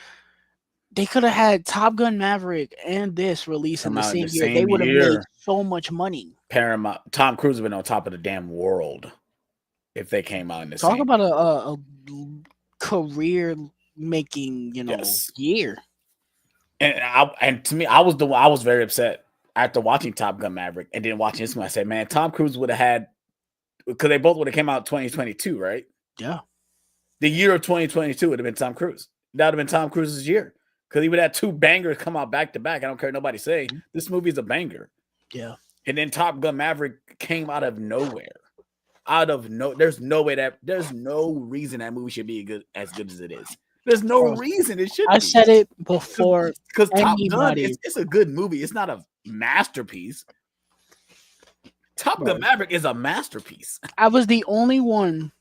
they could have had Top Gun Maverick and this release in Come the out in the same year. They same would have made year. so much money. Paramount. Tom Cruise would been on top of the damn world if they came out in the Talk same. about a career making, Yes. year. And to me, I was very upset after watching Top Gun Maverick and then watching this one. I said, man, Tom Cruise would have had, because they both would have came out 2022, right? Yeah. The year of 2022 would have been Tom Cruise. That would have been Tom Cruise's year because he would have 2 bangers come out back to back. I don't care what nobody say. This movie is a banger. Yeah. And then Top Gun Maverick came out of nowhere. There's no reason that movie should be as good as it is. There's no reason it should I be. said it before Because Top Gun, anybody. it's a good movie. It's not a masterpiece. Top Gun Maverick is a masterpiece. I was the only one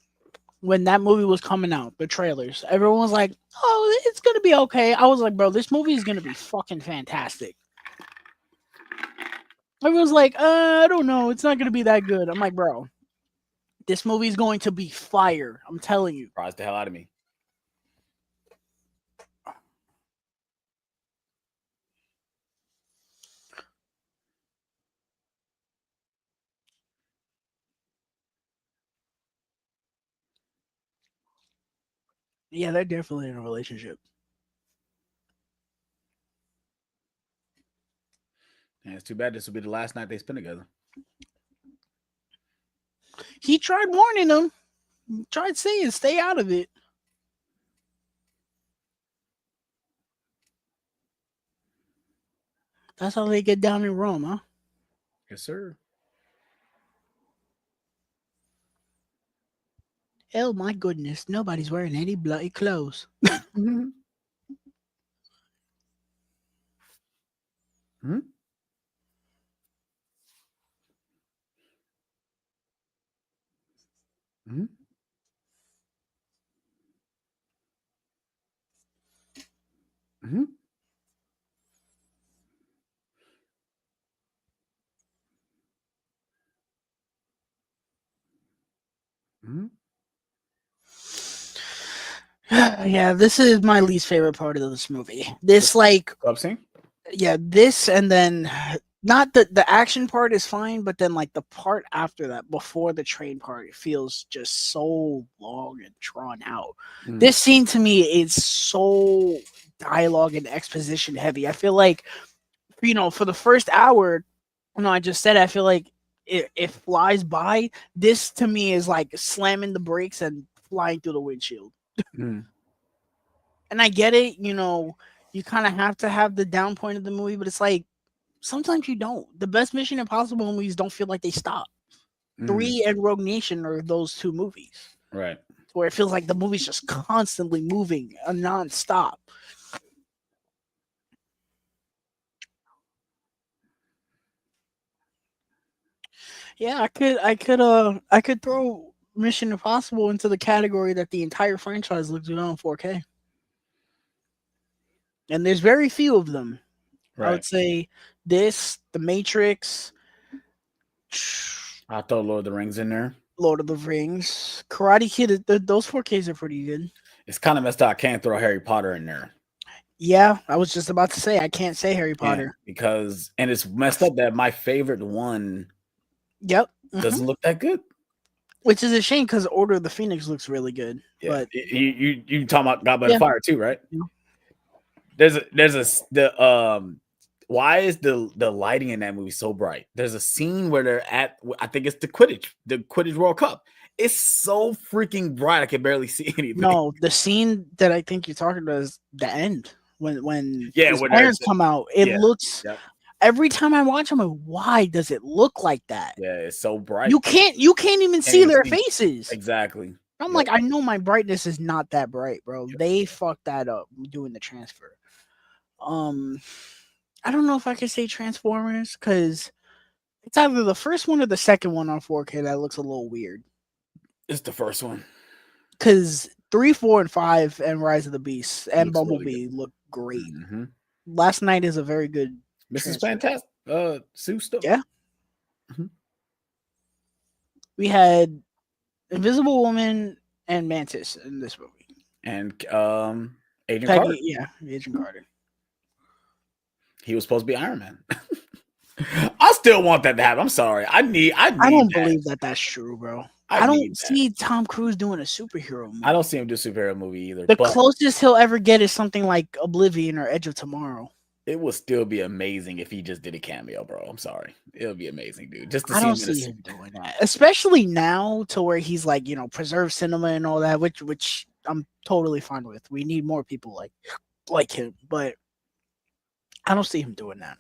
when that movie was coming out, the trailers. Everyone was like, "Oh, it's gonna be okay." I was like, "Bro, this movie is gonna be fucking fantastic." Everyone's like, I don't know, it's not gonna be that good." I'm like, "Bro, this movie is going to be fire. I'm telling you." Surprised the hell out of me. Yeah, they're definitely in a relationship. And it's too bad this will be the last night they spend together. He tried warning them, tried saying, "Stay out of it." That's how they get down in Rome, huh? Yes, sir. Oh my goodness, nobody's wearing any bloody clothes. Mm-hmm. Mm-hmm. Mm-hmm. Mm-hmm. Mm-hmm. Yeah, this is my least favorite part of this movie. This Club scene? this and then not the action part is fine, but then like the part after that, before the train part, it feels just so long and drawn out. Mm. This scene to me is so dialogue and exposition heavy. I feel like for the first hour, I just said I feel like it flies by. This to me is like slamming the brakes and flying through the windshield. Mm. And I get it, you kind of have to have the down point of the movie, but it's like sometimes you don't. The best Mission Impossible movies don't feel like they stop. Mm. 3 and Rogue Nation are those 2 movies. Right. Where it feels like the movie's just constantly moving non-stop. Yeah, I could throw Mission Impossible into the category that the entire franchise looks good on 4K. And there's very few of them. Right. I would say this, The Matrix, I'll throw Lord of the Rings in there. Lord of the Rings, Karate Kid. Those 4Ks are pretty good. It's kind of messed up. I can't throw Harry Potter in there. Yeah, I was just about to say I can't say Harry Potter because it's messed up that my favorite one. Yep, doesn't look that good. Which is a shame because Order of the Phoenix looks really good. Yeah, but you talking about God by the Fire too, right? Yeah. Why is the lighting in that movie so bright? There's a scene where they're at, I think it's the Quidditch World Cup. It's so freaking bright I can barely see anything. No, the scene that I think you're talking about is the end when Yeah, his when parents come out. It yeah, looks yep. every time I watch them, I'm like, why does it look like that? Yeah, it's so bright. You can't even Can't see even their see. faces. Exactly. I'm Yep. like, I know my brightness is not that bright, bro. Yep. They fucked that up doing the transfer. I don't know if I can say Transformers because it's either the first one or the second one on 4K that looks a little weird. It's the first one. Because 3, 4, and 5 and Rise of the Beast and Looks really Bumblebee look great. Mm-hmm. Last Night is a very good Mrs. transfer. Fantastic. Sue stuff. Yeah. Mhm. We had Invisible Woman and Mantis in this movie. And Agent Peggy, Carter. yeah, Agent Carter. He was supposed to be Iron Man. I still want that to happen. I'm sorry. I need I don't that. believe that that's true, bro. I I need don't that. see Tom Cruise doing a superhero movie. I don't see him do a superhero movie either. The but closest he'll ever get is something like Oblivion or Edge of Tomorrow. it would still be amazing if he just did a cameo, bro. I'm sorry. It would be amazing, dude. Just to I see don't him in see him doing that, especially now to where he's like, preserve cinema and all that, which I'm totally fine with. We need more people like him, but I don't see him doing that.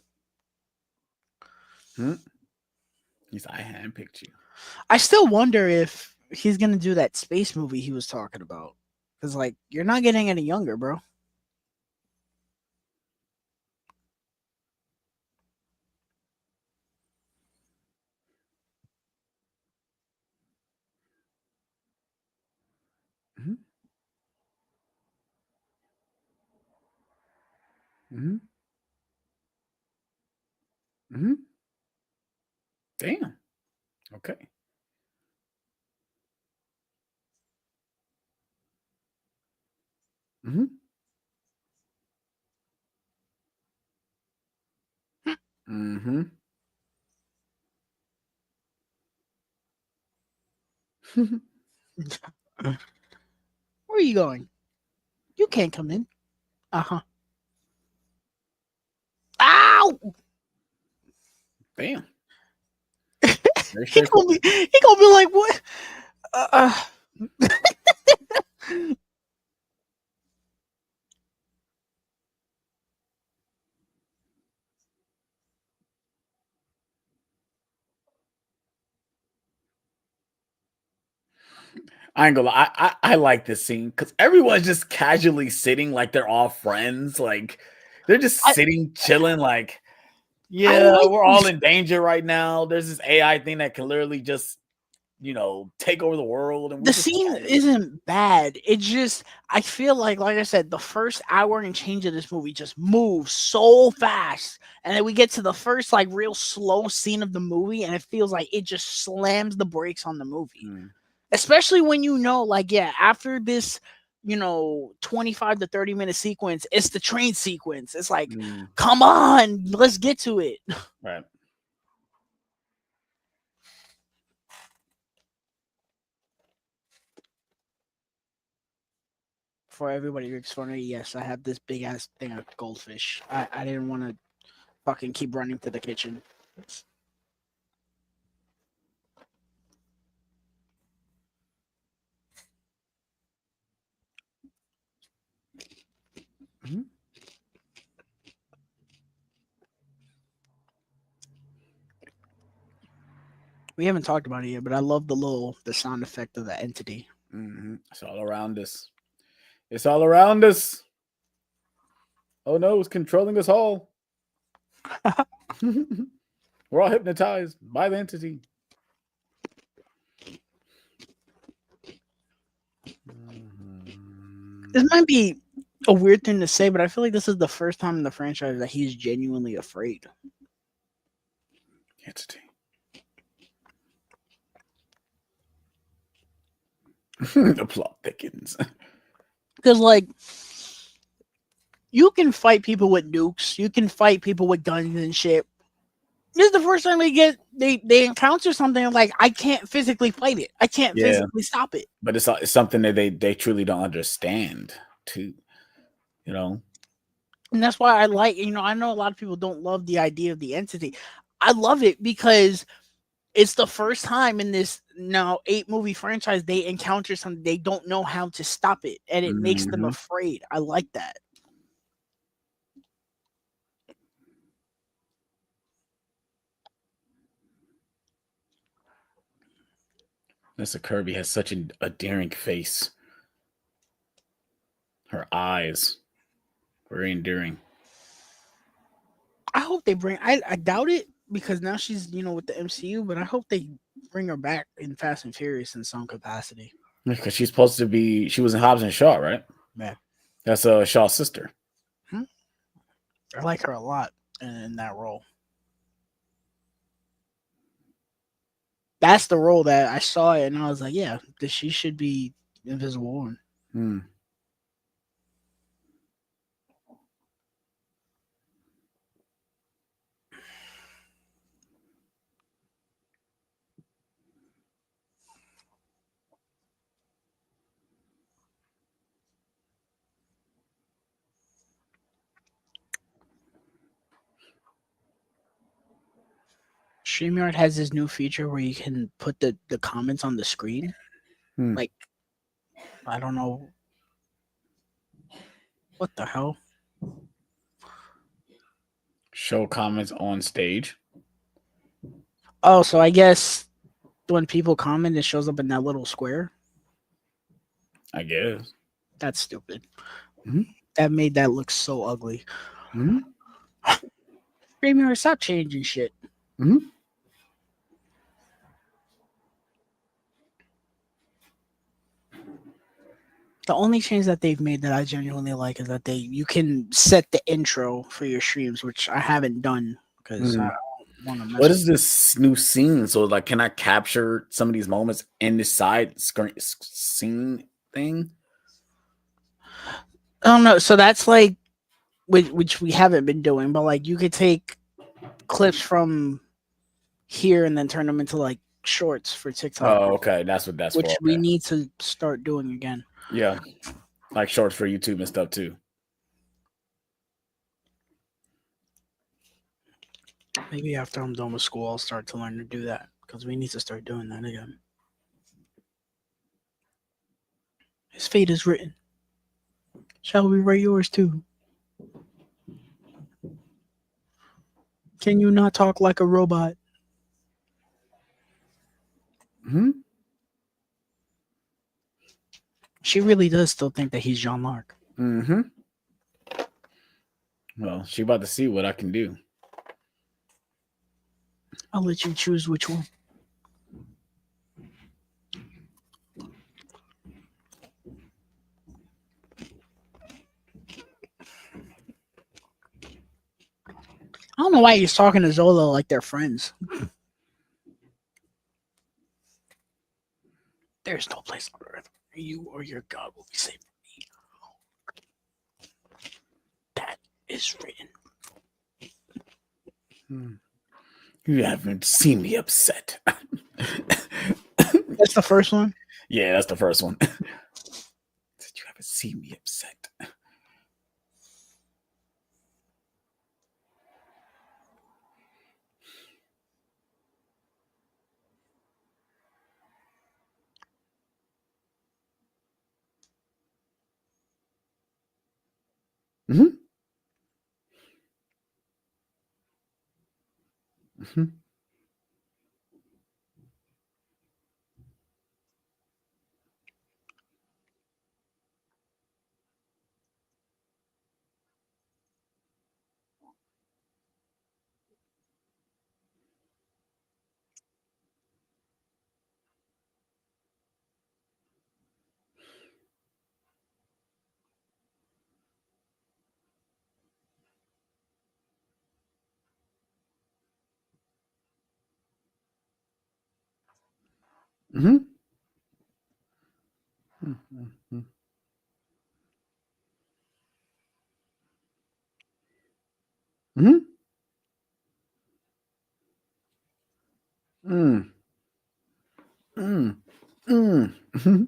He's I handpicked you. I still wonder if he's gonna do that space movie he was talking about, because like you're not getting any younger, bro. Mm-hmm. Mm-hmm. Mm-hmm. Damn. Okay. Mm-hmm. Mm-hmm. Where are you going? You can't come in. Uh-huh. Ow! Damn. Very He straightforward. gonna be like, what? I ain't gonna lie. I like this scene because everyone's just casually sitting like they're all friends. Like they're just sitting, chilling, like, yeah, like we're all in danger right now. There's this AI thing that can literally just, take over the world. And the scene isn't bad. It just, I feel like I said, the first hour and change of this movie just moves so fast, and then we get to the first like real slow scene of the movie, and it feels like it just slams the brakes on the movie. Especially when after this 25 to 30 minute sequence, it's the train sequence. It's like, come on, let's get to it. Right. For everybody who's funny, yes, I have this big ass thing of goldfish. I didn't want to fucking keep running to the kitchen. Mm-hmm. We haven't talked about it yet, but I love the sound effect of the entity. Mm-hmm. It's all around us. It's all around us. Oh no, it's controlling us all. We're all hypnotized by the entity. This might be a weird thing to say, but I feel like this is the first time in the franchise that he's genuinely afraid. Entity. The plot thickens. Because you can fight people with nukes, you can fight people with guns and shit. This is the first time they encounter something like, I can't physically fight it. I can't physically stop it. But it's something that they truly don't understand too. And that's why I like, I know a lot of people don't love the idea of the entity. I love it because it's the first time in this now 8-movie franchise they encounter something they don't know how to stop it, and it makes them afraid. I like that. Vanessa Kirby has such an endearing face. Her eyes, very endearing. I hope they bring. I doubt it because now she's with the MCU, but I hope they bring her back in Fast and Furious in some capacity. Because she's supposed to be. She was in Hobbs and Shaw, right? Yeah, That's Shaw's sister. I like her a lot in that role. That's the role that I saw it and I was like, yeah, she should be Invisible Woman. Hmm. StreamYard has this new feature where you can put the comments on the screen. Like, I don't know. What the hell? Show comments on stage. Oh, so I guess when people comment, it shows up in that little square. I guess. That's stupid. Mm-hmm. That made that look so ugly. Mm-hmm. StreamYard, stop changing shit. Mm-hmm. The only change that they've made that I genuinely like is that you can set the intro for your streams, which I haven't done because I don't want to mess. What is this new scene? So, like, can I capture some of these moments in the side screen scene thing? I don't know. So that's like, which we haven't been doing, but like you could take clips from here and then turn them into like shorts for TikTok. Oh, okay. That's what that's which for. we Okay. need to start doing again. Yeah. Like shorts for YouTube and stuff too. Maybe after I'm done with school, I'll start to learn to do that because we need to start doing that again. His fate is written. Shall we write yours too? Can you not talk like a robot? Hmm. She really does still think that he's Jean-Marc. Mm-hmm. Well, she about to see what I can do. I'll let you choose which one. I don't know why he's talking to Zola like they're friends. There's no place on earth where you or your God will be safe from me. That is written. You haven't seen me upset. That's the first one? Yeah, that's the first one. You haven't seen me upset. Mm-hmm. Mm-hmm. Mm-hmm. Mm-hmm. Mm-hmm. Mm. Mm. Mm. Mm.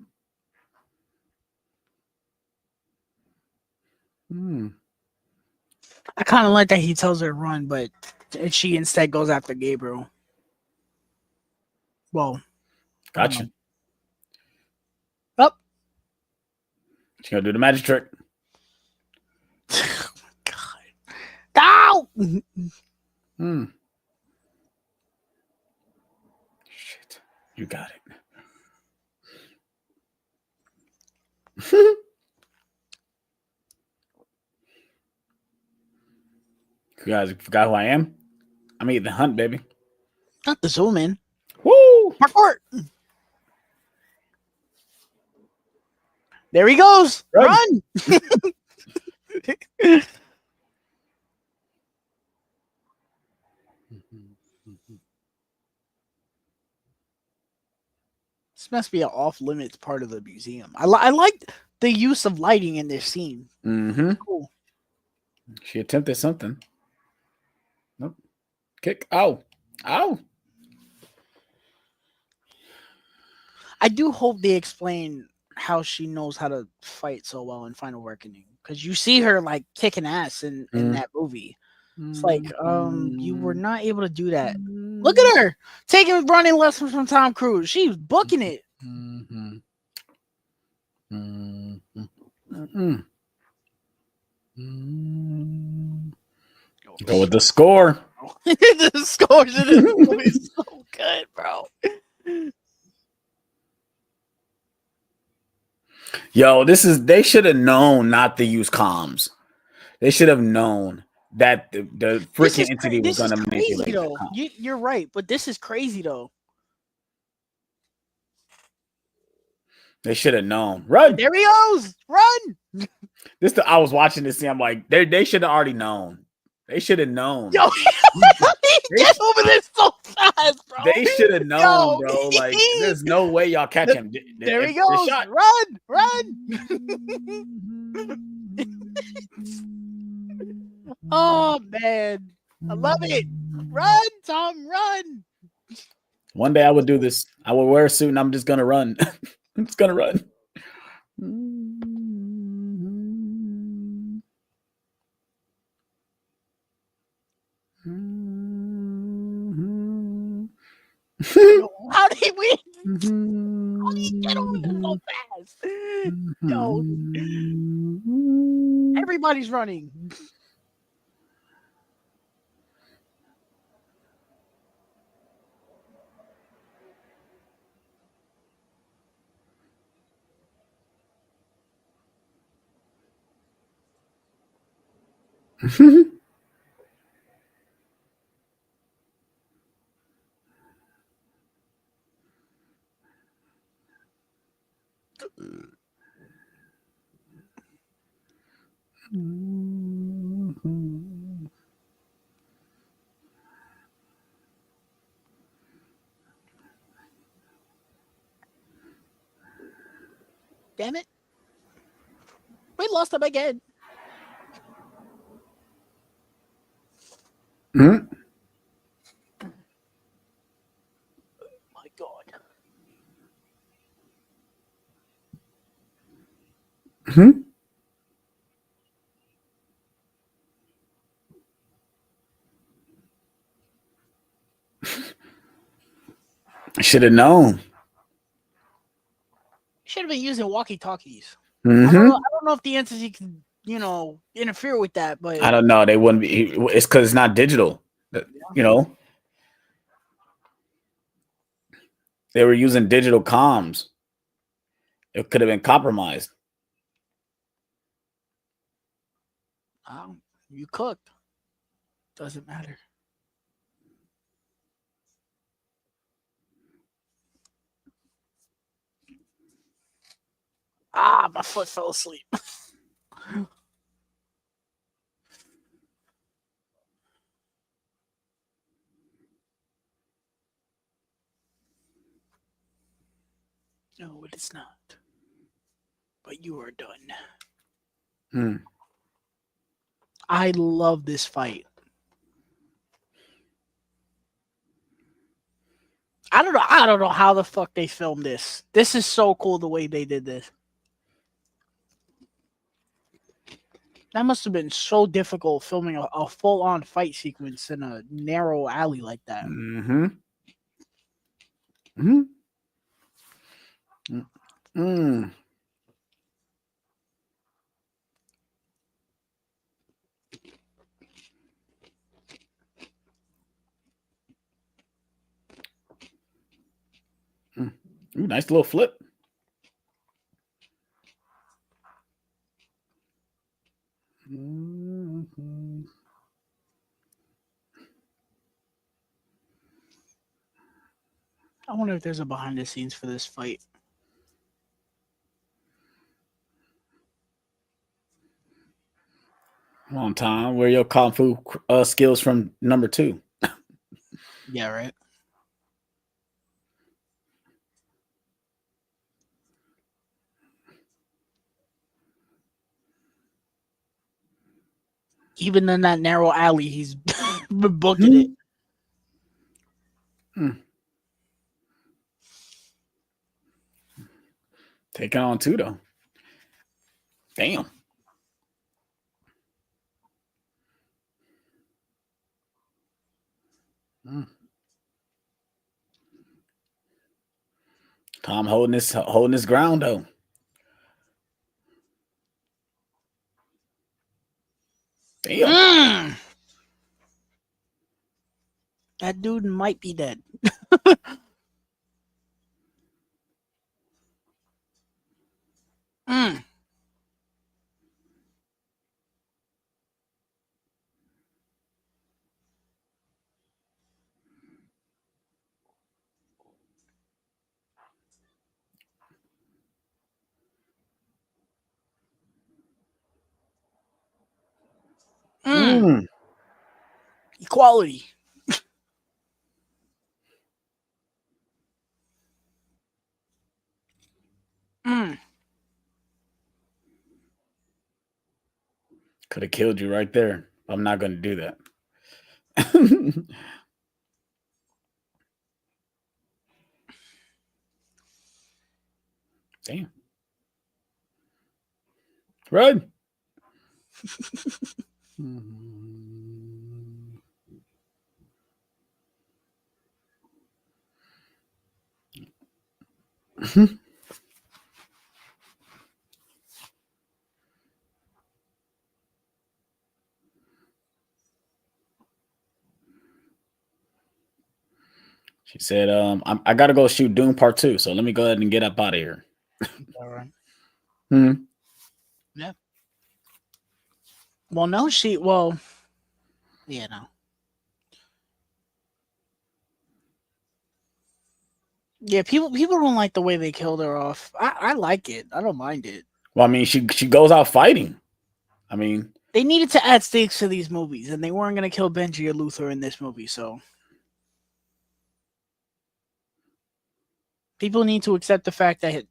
Mm. I kind of like that he tells her to run, but she instead goes after Gabriel. Well, Gotcha. Up. She's gonna do the magic trick. God. Ow! Shit. You got it. you guys forgot who I am, I'm Ethan Hunt, baby. Not the zoom in. Woo! Parkour. There he goes. Run. This must be an off limits part of the museum. I like the use of lighting in this scene. Mm-hmm. Cool. She attempted something. Nope. Kick. Ow. Ow. I do hope they explain how she knows how to fight so well in Final Reckoning, because you see her like kicking ass in that movie. It's like, you were not able to do that. Look at her taking running lessons from Tom Cruise. She's booking it. Mm-hmm. Mm-hmm. Mm-hmm. Mm-hmm. Go with the score. The scores in this movie is so good, bro. Yo, they should have known not to use comms. They should have known that the freaking entity was going to manipulate the comms. You're right, but this is crazy though. They should have known. Run. There he goes. Run. I was watching this scene. I'm like, they should have already known. They should have known. Yo, get over this so fast, bro. They should have known, bro. Like, there's no way y'all catch him. There he goes. Run. Oh man, I love it. Run, Tom, run. One day I would do this. I would wear a suit and I'm just gonna run. I'm just gonna run. How did he win? How did he get over this so fast? Yo, everybody's running. Damn it. We lost him again. Mm-hmm. My God. Mm-hmm. I should have known. Should have been using walkie-talkies. Mm-hmm. I don't know if the entity can, interfere with that, but I don't know. They wouldn't be. It's because it's not digital. You know, they were using digital comms. It could have been compromised. You cooked. Doesn't matter. My foot fell asleep. No, it is not. But you are done. I love this fight. I don't know how the fuck they filmed this. This is so cool the way they did this. That must have been so difficult filming a full-on fight sequence in a narrow alley like that. Mm-hmm. Mm-hmm. Mm. Ooh, nice little flip. Mm-hmm. I wonder if there's a behind the scenes for this fight. Come on, Tom. Where are your kung fu skills from number 2? Yeah, right. Even in that narrow alley, he's been booking it. Taking on 2 though. Damn. Tom holding his ground though. Damn. That dude might be dead. Equality. Could have killed you right there. I'm not going to do that. Damn. Run. She said, I got to go shoot Doom Part 2, so let me go ahead and get up out of here. All right. Hmm. Yeah. Well, no, yeah, no. Yeah, people don't like the way they killed her off. I like it. I don't mind it. Well, I mean, she goes out fighting. I mean, they needed to add stakes to these movies, and they weren't going to kill Benji or Luther in this movie, so people need to accept the fact that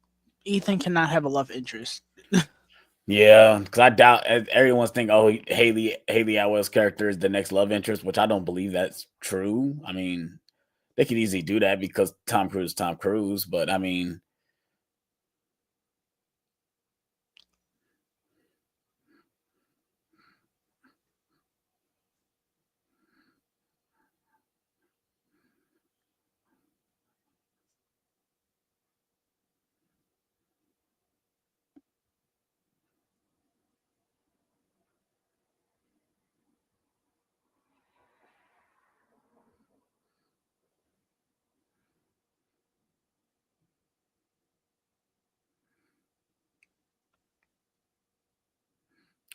Ethan cannot have a love interest. yeah, because I doubt everyone's thinking, oh, Haley Atwell's character is the next love interest, which I don't believe that's true. I mean, they could easily do that because Tom Cruise, but I mean,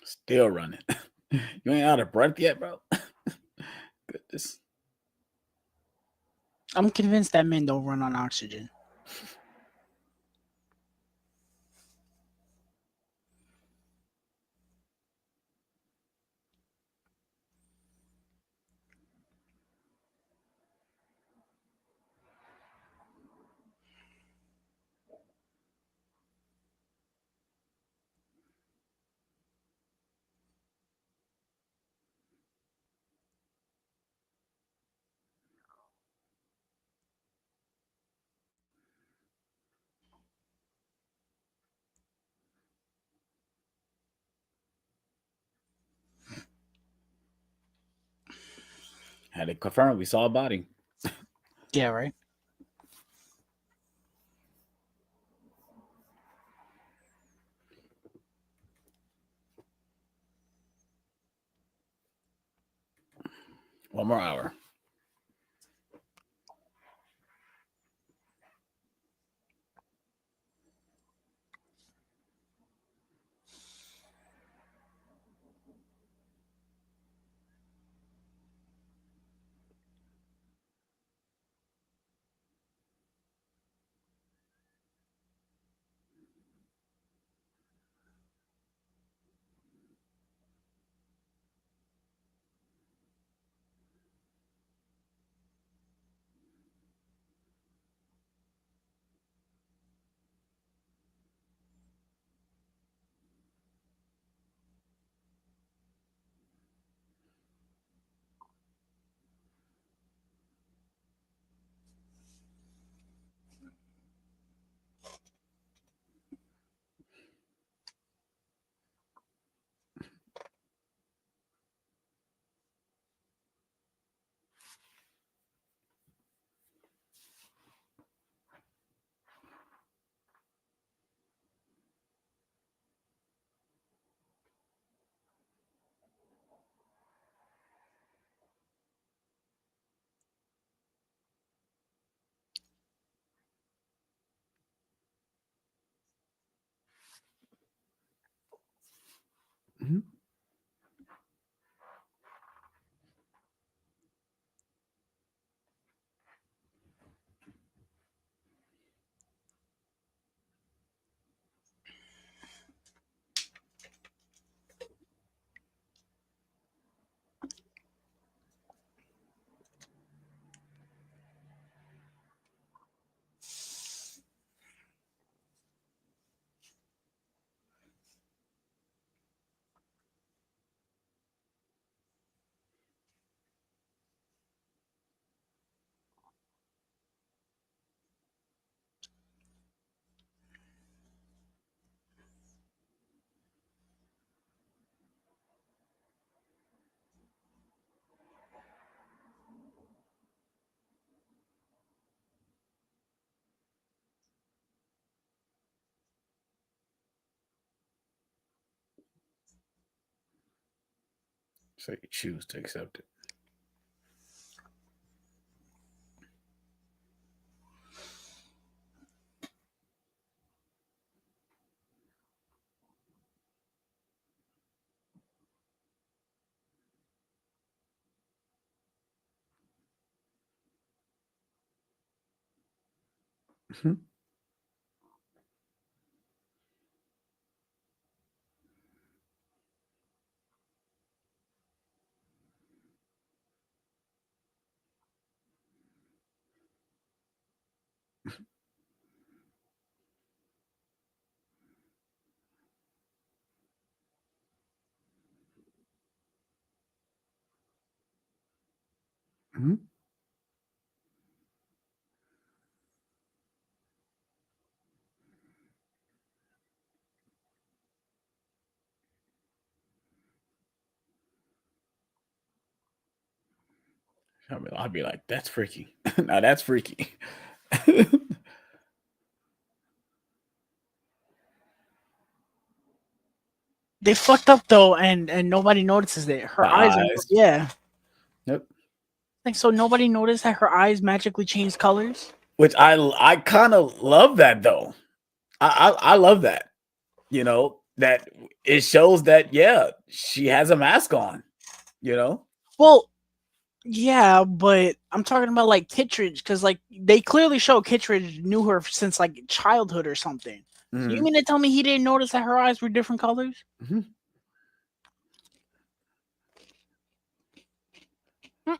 still running. You ain't out of breath yet, bro. Goodness. I'm convinced that men don't run on oxygen. Had it confirmed. We saw a body. Yeah, right. One more hour. Mhm. So you choose to accept it. Mhm. Mhm. I'll be like, that's freaky. Now that's freaky. They fucked up though, and nobody notices it. Her The eyes are eyes. yeah. Yep. Like so, nobody noticed that her eyes magically changed colors. Which I kind of love that though. I love that. You know that it shows that yeah she has a mask on. You know. Well, yeah, but I'm talking about like Kittredge because like they clearly show Kittredge knew her since like childhood or something. So you Mhm. mean to tell me he didn't notice that her eyes were different colors? Mhm. Hmm.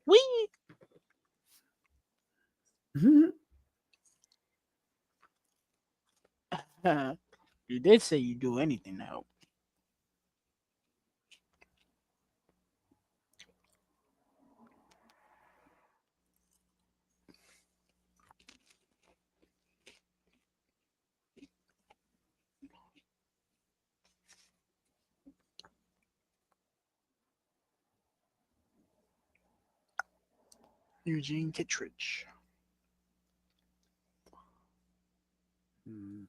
We Mhm. you did say you'd do anything to help. Eugene Kittredge. Mhm.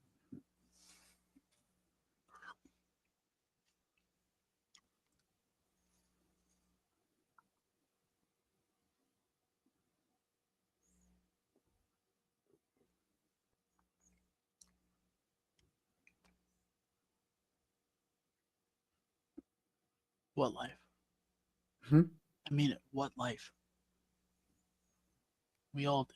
What life? Mhm. I mean it. What life? We all did.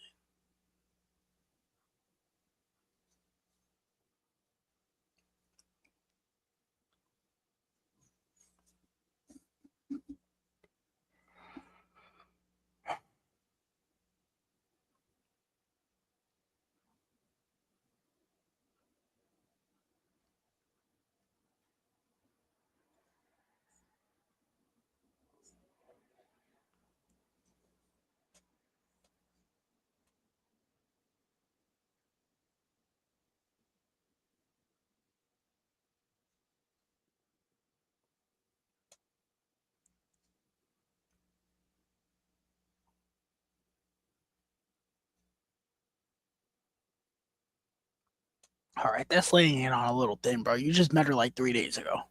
All right, that's laying it on a little thin, bro. You just met her like 3 days ago.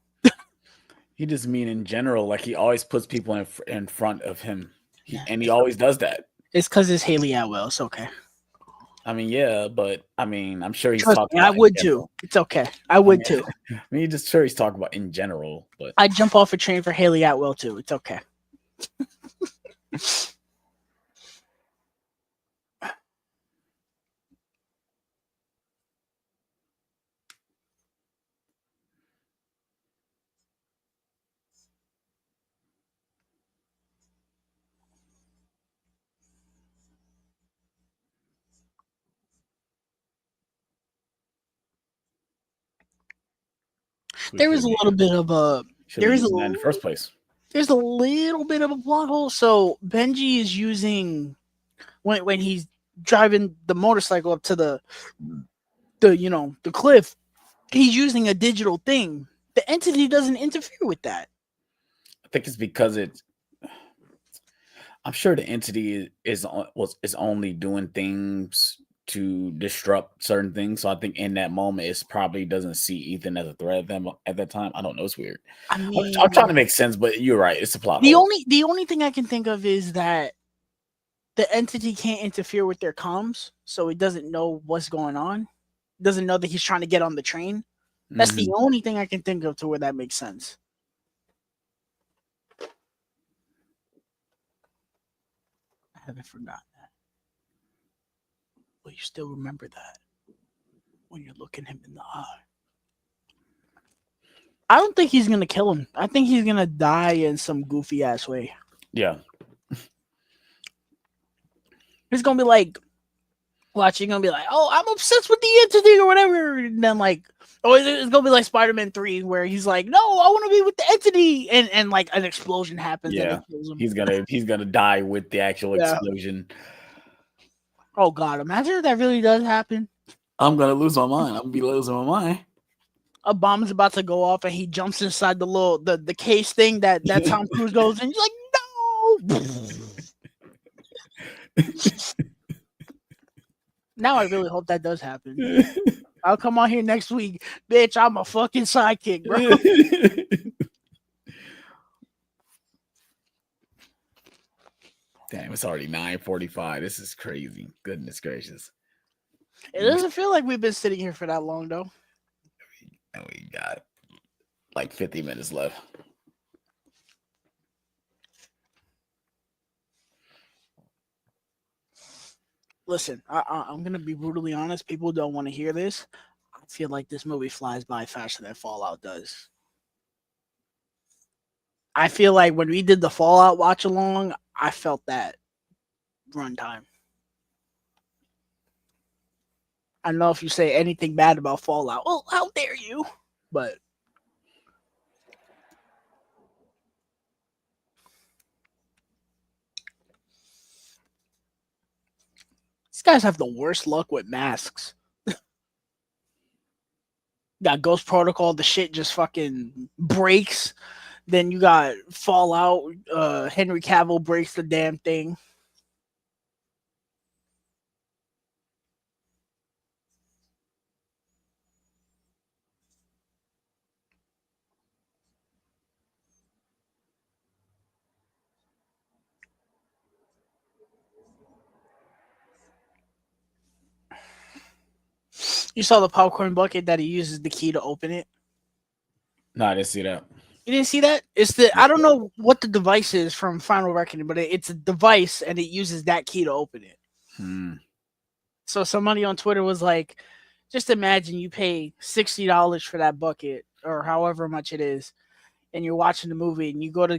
He just mean in general, like he always puts people in front of him. Yeah, He always does that. it's because it's Haley Atwell. It's okay. I mean, yeah, but I mean, I'm sure he's Trust talking me, I about in would too. general. It's okay. I would mean, too. I mean, just sure he's talking about in general, but I'd jump off a train for Haley Atwell too. It's okay. There is a little bit of a should have used that in the first place. There's a little bit of a plot hole. So Benji is using when he's driving the motorcycle up to the cliff, he's using a digital thing. The entity doesn't interfere with that. I think it's because I'm sure the entity is only doing things to disrupt certain things. So I think in that moment, it probably doesn't see Ethan as a threat at that time. I don't know. It's weird. I mean, I'm trying to make sense, but you're right. It's a plot the hole. only thing I can think of is that the entity can't interfere with their comms, so it doesn't know what's going on. It doesn't know that he's trying to get on the train. That's the only thing I can think of to where that makes sense. I haven't forgotten that. But you still remember that when you're looking him in the eye. I don't think he's gonna kill him. I think he's gonna die in some goofy ass way. Yeah. He's gonna be like, watching, gonna be like, oh, I'm obsessed with the entity or whatever. And then like, oh, it's gonna be like Spider-Man 3 where he's like, no, I want to be with the entity, and like an explosion happens. Yeah, and it kills him. he's gonna die with the actual explosion. Oh God, imagine if that really does happen. I'm gonna lose my mind. I'm gonna be losing my mind. A bomb's about to go off and he jumps inside the little the case thing that Tom Cruise goes in. He's like, no. Now I really hope that does happen. I'll come on here next week, bitch. I'm a fucking sidekick, bro. Damn, it's already 9:45. This is crazy. Goodness gracious. It doesn't feel like we've been sitting here for that long, though. And we got like 50 minutes left. Listen, I'm going to be brutally honest. People don't want to hear this. I feel like this movie flies by faster than Fallout does. I feel like when we did the Fallout watch along, I felt that runtime. I don't know if you say anything bad about Fallout. Well, how dare you? But these guys have the worst luck with masks. Got Ghost Protocol, the shit just fucking breaks. Then you got Fallout, Henry Cavill breaks the damn thing. You saw the popcorn bucket that he uses the key to open it? No, I didn't see that. You didn't see that? I don't know what the device is from Final Reckoning, but it's a device and it uses that key to open it. So somebody on Twitter was like, just imagine you pay $60 for that bucket or however much it is, and you're watching the movie and you go to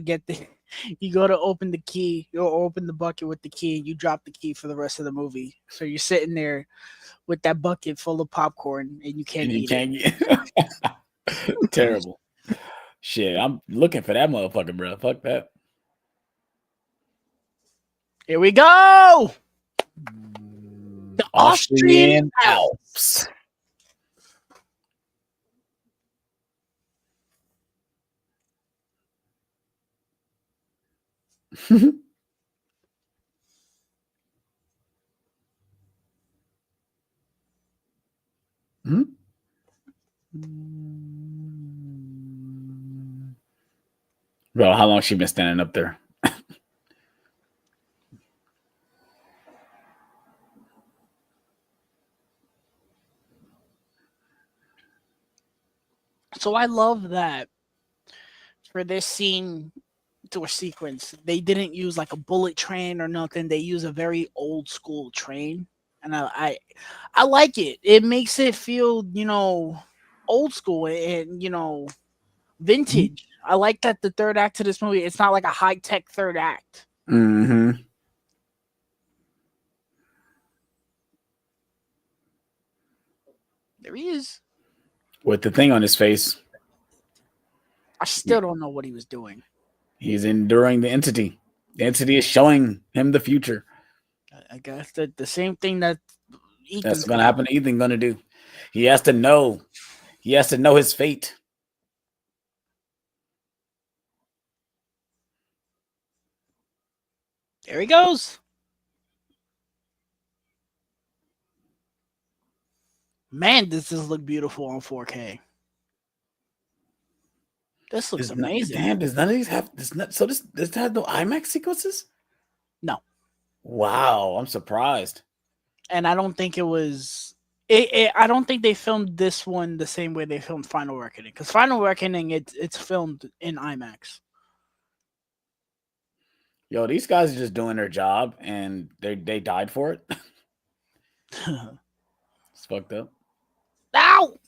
open the key, you open the bucket with the key, and you drop the key for the rest of the movie. So you're sitting there with that bucket full of popcorn and you can't eat it. Terrible. Shit, I'm looking for that motherfucker, bro. Fuck that. Here we go. The Austrian Alps. Bro, how long she been standing up there? So I love that for this scene to a sequence, they didn't use like a bullet train or nothing. They use a very old school train, and I like it. It makes it feel old school and vintage. I like that the third act to this movie, it's not like a high tech third act. Mm-hmm. There he is. With the thing on his face, I still don't know what he was doing. he's enduring the entity. The entity is showing him the future. I guess the same thing that That's Ethan's gonna happen. Ethan gonna do. He has to know. He has to know his fate. There he goes. Man, does this look beautiful on 4K. This looks amazing. Damn, does none of these have this? So this had no IMAX sequences? No. Wow, I'm surprised. And I don't think it was. I don't think they filmed this one the same way they filmed Final Reckoning. Because Final Reckoning, it's filmed in IMAX. Yo, these guys are just doing their job, and they died for it. It's fucked up. Ow!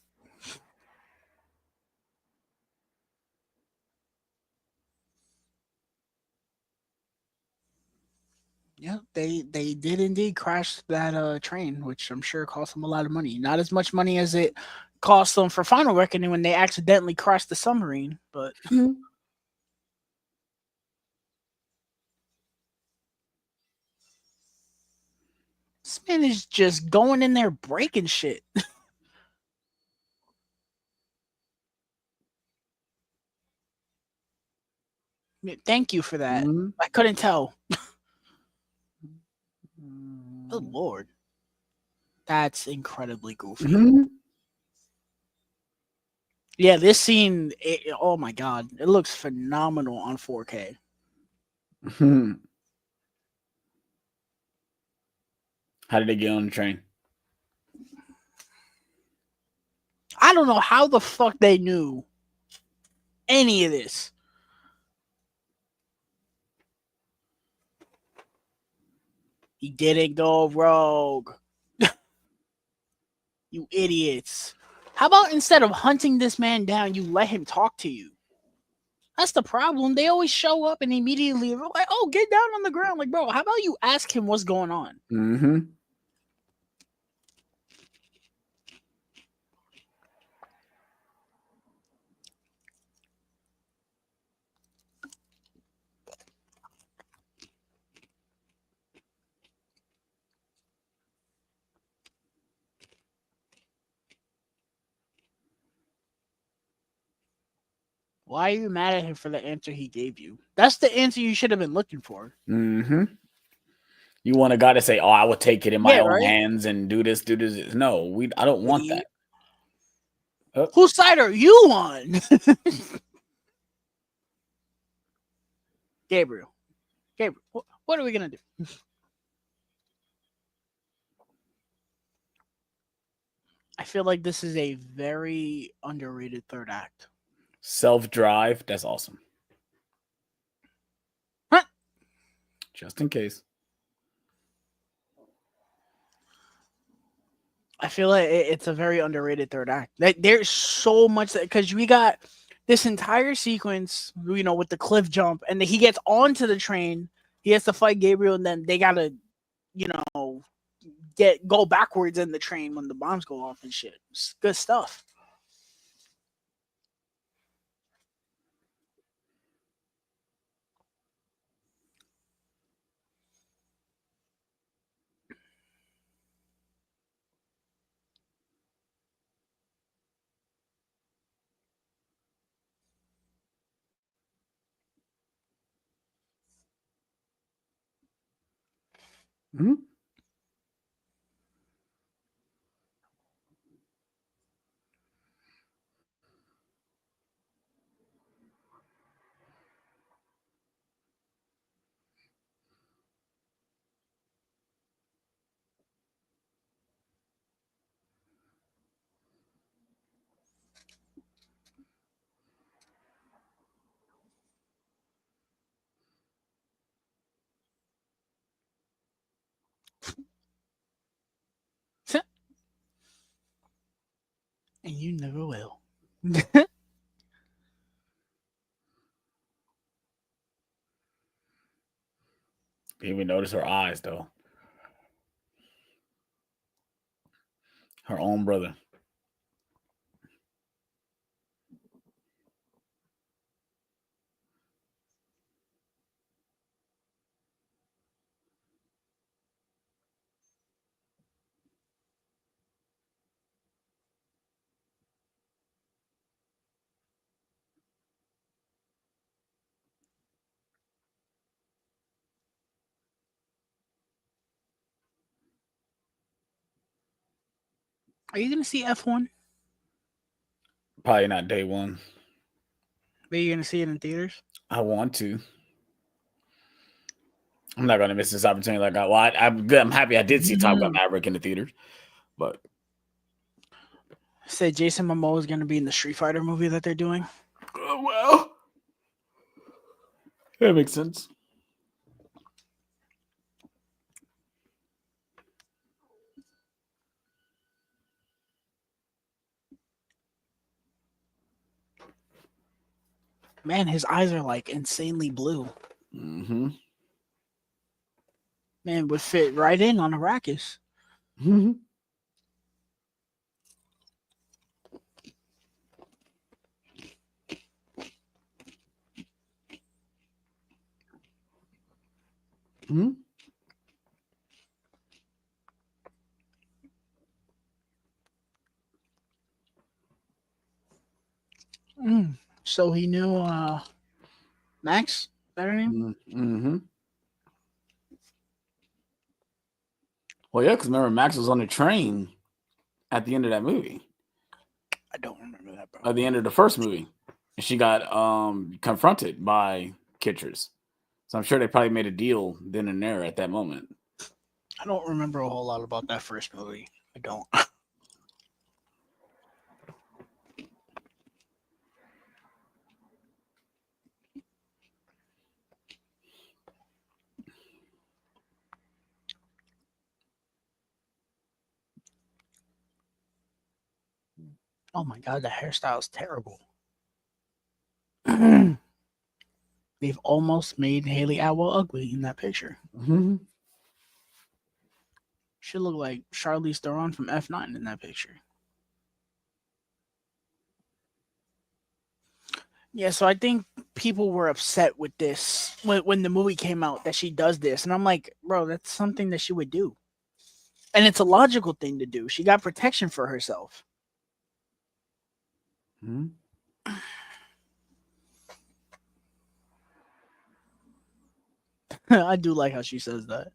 Yeah, they did indeed crash that train, which I'm sure cost them a lot of money. Not as much money as it cost them for Final Reckoning when they accidentally crashed the submarine, but this man is just going in there breaking shit. Thank you for that. Mm-hmm. I couldn't tell. Good lord. That's incredibly goofy. Mm-hmm. Yeah, this scene, oh my god, it looks phenomenal on 4K. Mm-hmm. How did they get on the train? I don't know how the fuck they knew any of this. He didn't go rogue. You idiots. How about instead of hunting this man down, you let him talk to you? That's the problem. They always show up and immediately are like, oh, get down on the ground. Like, bro, how about you ask him what's going on? Mm-hmm. Why are you mad at him for the answer he gave you? That's the answer you should have been looking for. Mm-hmm. You want a guy to say, "Oh, I would take it in my Yeah, own right? hands and do this, do this." No, I don't want that. Whose side are you on? Gabriel. What are we going to do? I feel like this is a very underrated third act. Self-drive. That's awesome. Huh? Just in case. I feel like it's a very underrated third act. There's so much because we got this entire sequence, with the cliff jump, and then he gets onto the train. He has to fight Gabriel, and then they gotta, go backwards in the train when the bombs go off and shit. It's good stuff. Mm-hmm. And you never will. Didn't even notice her eyes though. Her own brother. Are you gonna see F1? Probably not day one. Are you gonna see it in theaters? I want to. I'm not gonna miss this opportunity. Like, I'm good. I'm happy I did see Top Gun Maverick in the theaters, but Said Jason Momoa is gonna be in the Street Fighter movie that they're doing. well, that makes sense. Man, his eyes are like insanely blue. Mm-hmm. Man, would fit right in on Arrakis. Mm-hmm. Mm-hmm. So he knew Max? Is that her name? Mm-hmm. Well, yeah, because remember Max was on the train at the end of that movie. I don't remember that, bro. At the end of the first movie, and she got confronted by Kitchers. So I'm sure they probably made a deal then and there at that moment. I don't remember a whole lot about that first movie. I don't. Oh my god, the hairstyle is terrible. They've almost made Haley Atwell ugly in that picture. Mm-hmm. She looked like Charlize Theron from F9 in that picture. Yeah, so I think people were upset with this when the movie came out that she does this. And I'm like, bro, that's something that she would do. And it's a logical thing to do. She got protection for herself. Mm-hmm. I do like how she says that.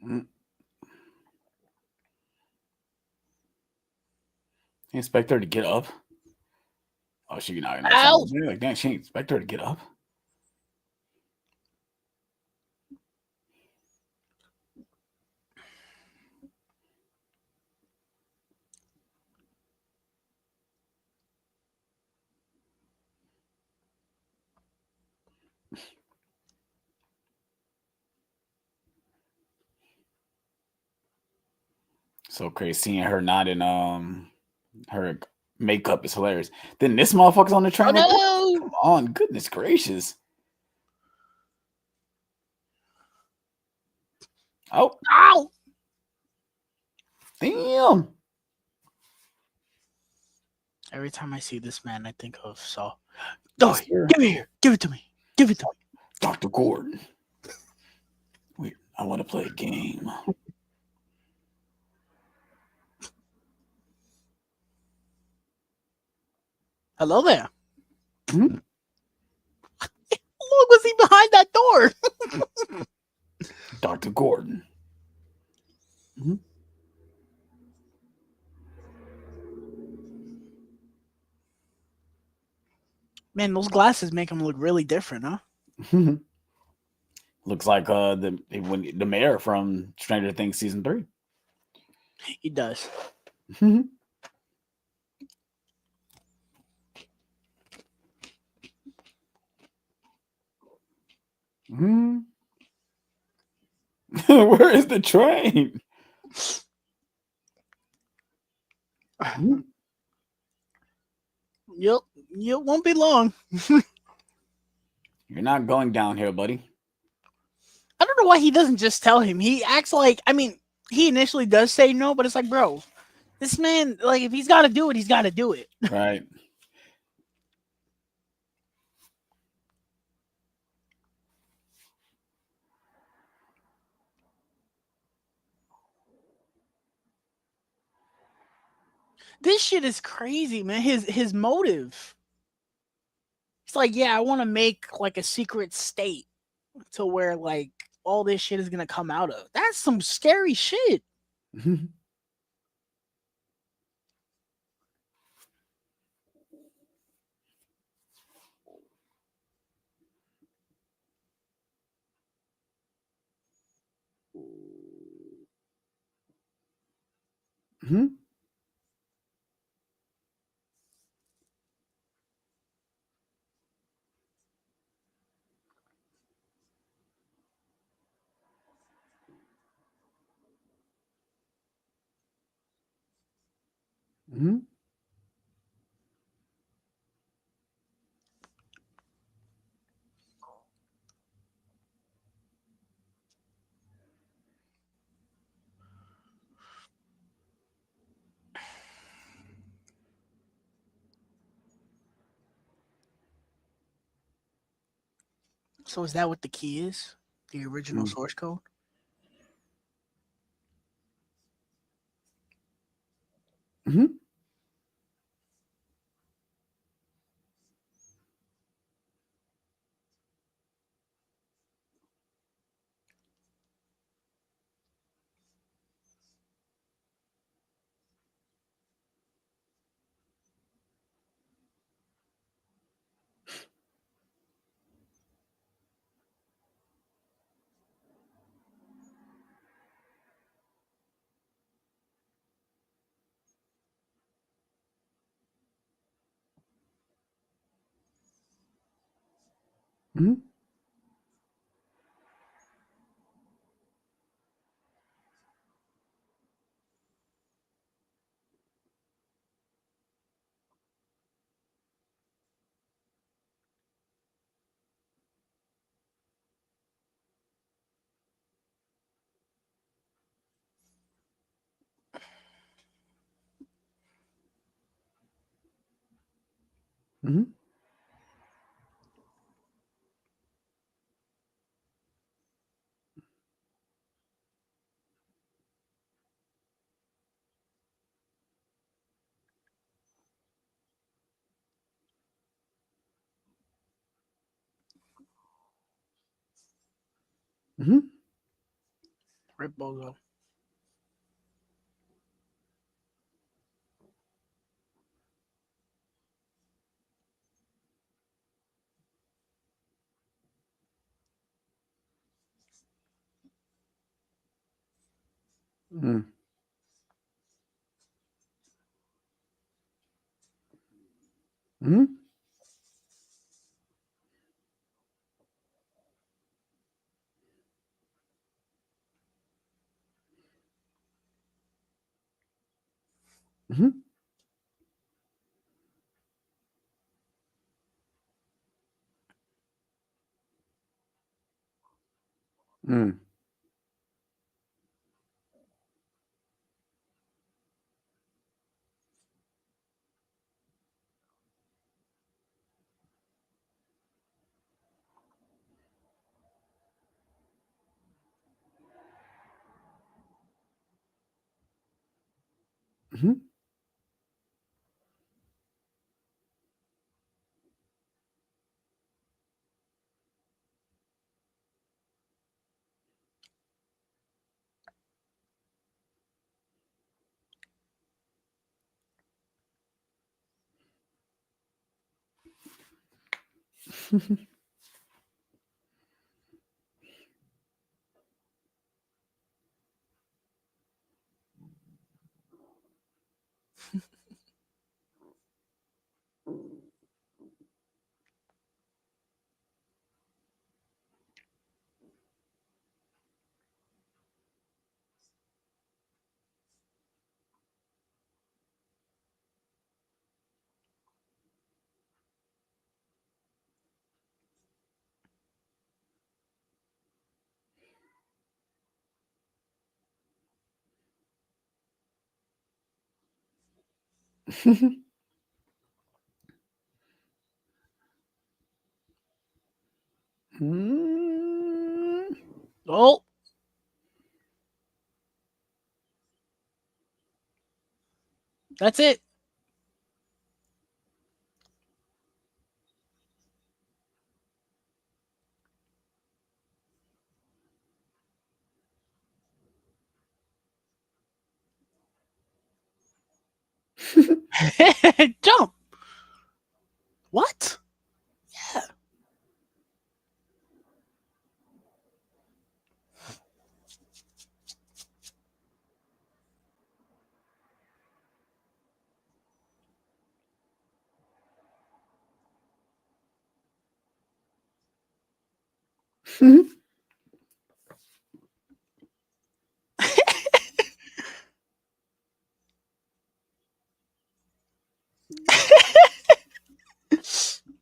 Mm-hmm. Expect her to get up. Oh, she not gonna. Ow! Like, damn, she expect her to get up. So crazy seeing her not in her makeup is hilarious. Then this motherfucker's on the train. Oh, like, no! come on, goodness gracious. Oh, Ow! damn. Every time I see this man, I think of Saw. Yes, Give it here. Give it to me. Give it to me. Dr. Gordon. Wait, I want to play a game. Hello there. Hmm? Look, was he behind that door? Dr. Gordon. Mm-hmm. Man, those glasses make him look really different, huh? Looks like the mayor from Stranger Things season 3. He does. Mm-hmm. Where is the train? Yep. You won't be long. You're not going downhill, buddy. I don't know why he doesn't just tell him. He acts like, I mean, he initially does say no, but it's like, bro, this man, like, if he's got to do it, he's got to do it. Right. This shit is crazy, man. His motive. It's like, yeah, I want to make like a secret state to where like all this shit is gonna come out of. That's some scary shit. Mhm. Mhm. Mhm. So is that what the key is? The original Mm. source code? Mhm. Mhm. Mhm. Mhm. Rip Bozo. Mm. Mhm. Mhm. Mm. Mhm. Oh. That's it. Jump. What? Yeah.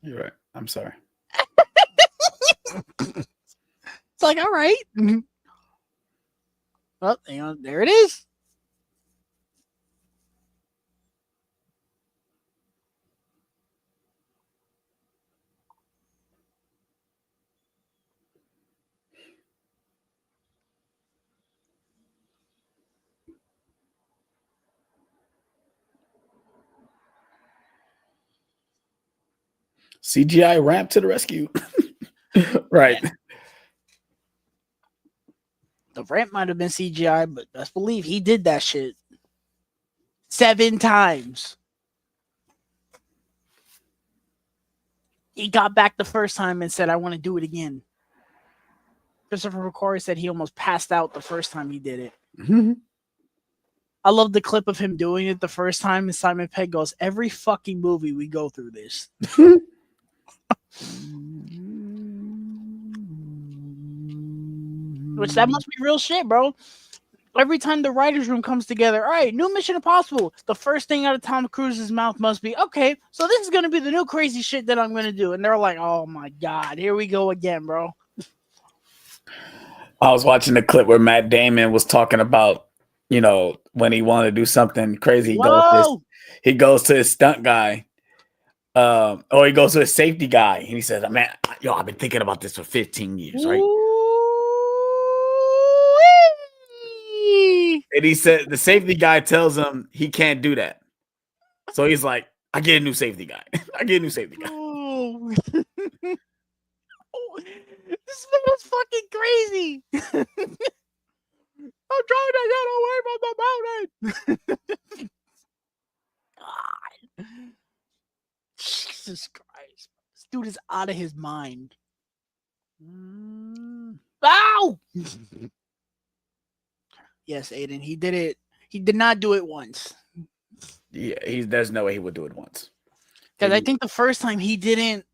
You're right. I'm sorry. It's like, all right. Well, there it is. CGI ramp to the rescue. Right. Yeah. The ramp might have been CGI, but best believe he did that shit 7 times. He got back the first time and said, I want to do it again. Christopher McQuarrie said he almost passed out the first time he did it. I love the clip of him doing it the first time, and Simon Pegg goes, every fucking movie we go through this. Which that must be real shit, bro. Every time the writer's room comes together, all right, new Mission Impossible. The first thing out of Tom Cruise's mouth must be, okay, so this is going to be the new crazy shit that I'm going to do. And they're like, oh my God, here we go again, bro. I was watching the clip where Matt Damon was talking about, when he wanted to do something crazy, he goes to his stunt guy. Or he goes to his safety guy, and he says, man, I've been thinking about this for 15 years, right? And he said the safety guy tells him he can't do that. So he's like, I get a new safety guy. Oh. This man is fucking crazy. I'm trying to get away from the mountain. God. Jesus Christ. This dude is out of his mind. Ow! Yes, Aiden, he did it. He did not do it once. Yeah, there's no way he would do it once. Because I think the first time he didn't.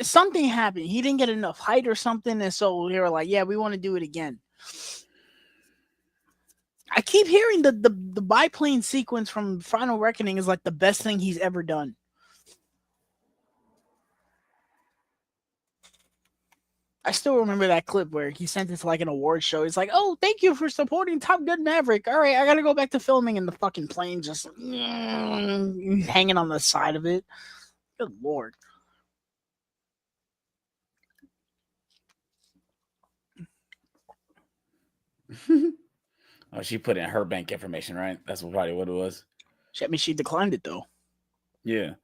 Something happened. He didn't get enough height or something, and so they were like, "Yeah, we want to do it again." I keep hearing the biplane sequence from Final Reckoning is like the best thing he's ever done. I still remember that clip where he sent it to like an award show. He's like, "Oh, thank you for supporting Top Gun Maverick. All right, I gotta go back to filming," and the fucking plane just hanging on the side of it. Good Lord. Oh, she put in her bank information, right? That's probably what it was. I mean, she declined it though. Yeah.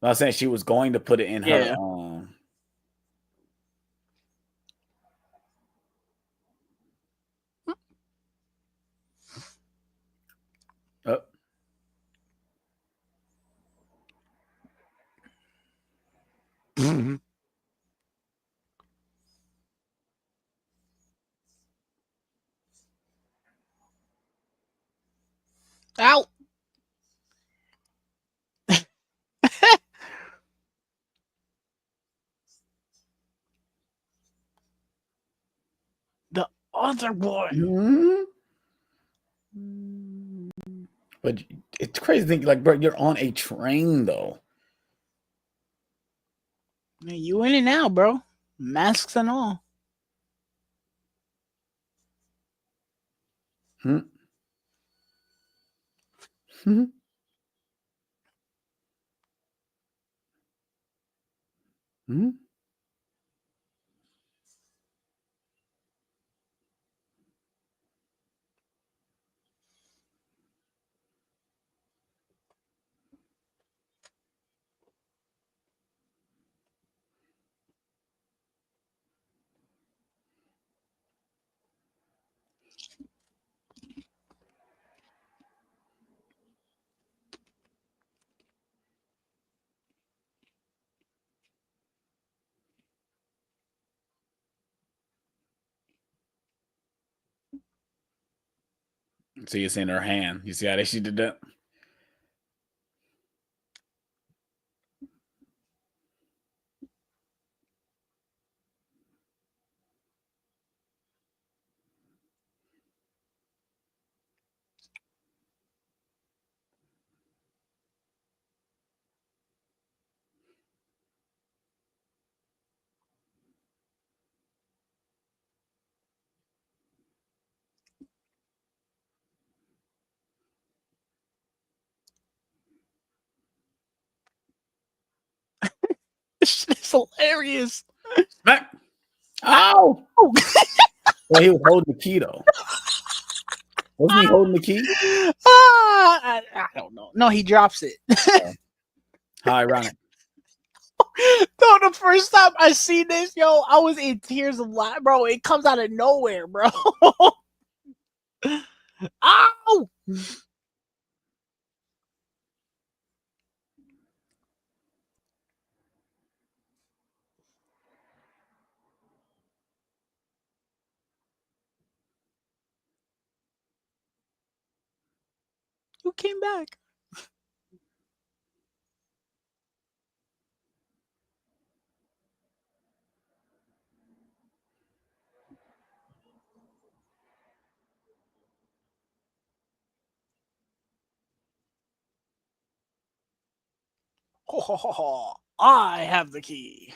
I was saying she was going to put it in her. Oh. Ow! The other one. But it's crazy to think, like, bro, you're on a train, though. You in and out, bro. Masks and all. Hmm? So you see in her hand. You see how she did that? This shit is hilarious. Smack. Ow! Well, he was holding the key though. Wasn't he holding the key? I don't know. No, he drops it. How ironic. No, the first time I seen this, yo, I was in tears of laughter, bro. It comes out of nowhere, bro. Ow! Who came back? Ho, ho, ho, ho. I have the key.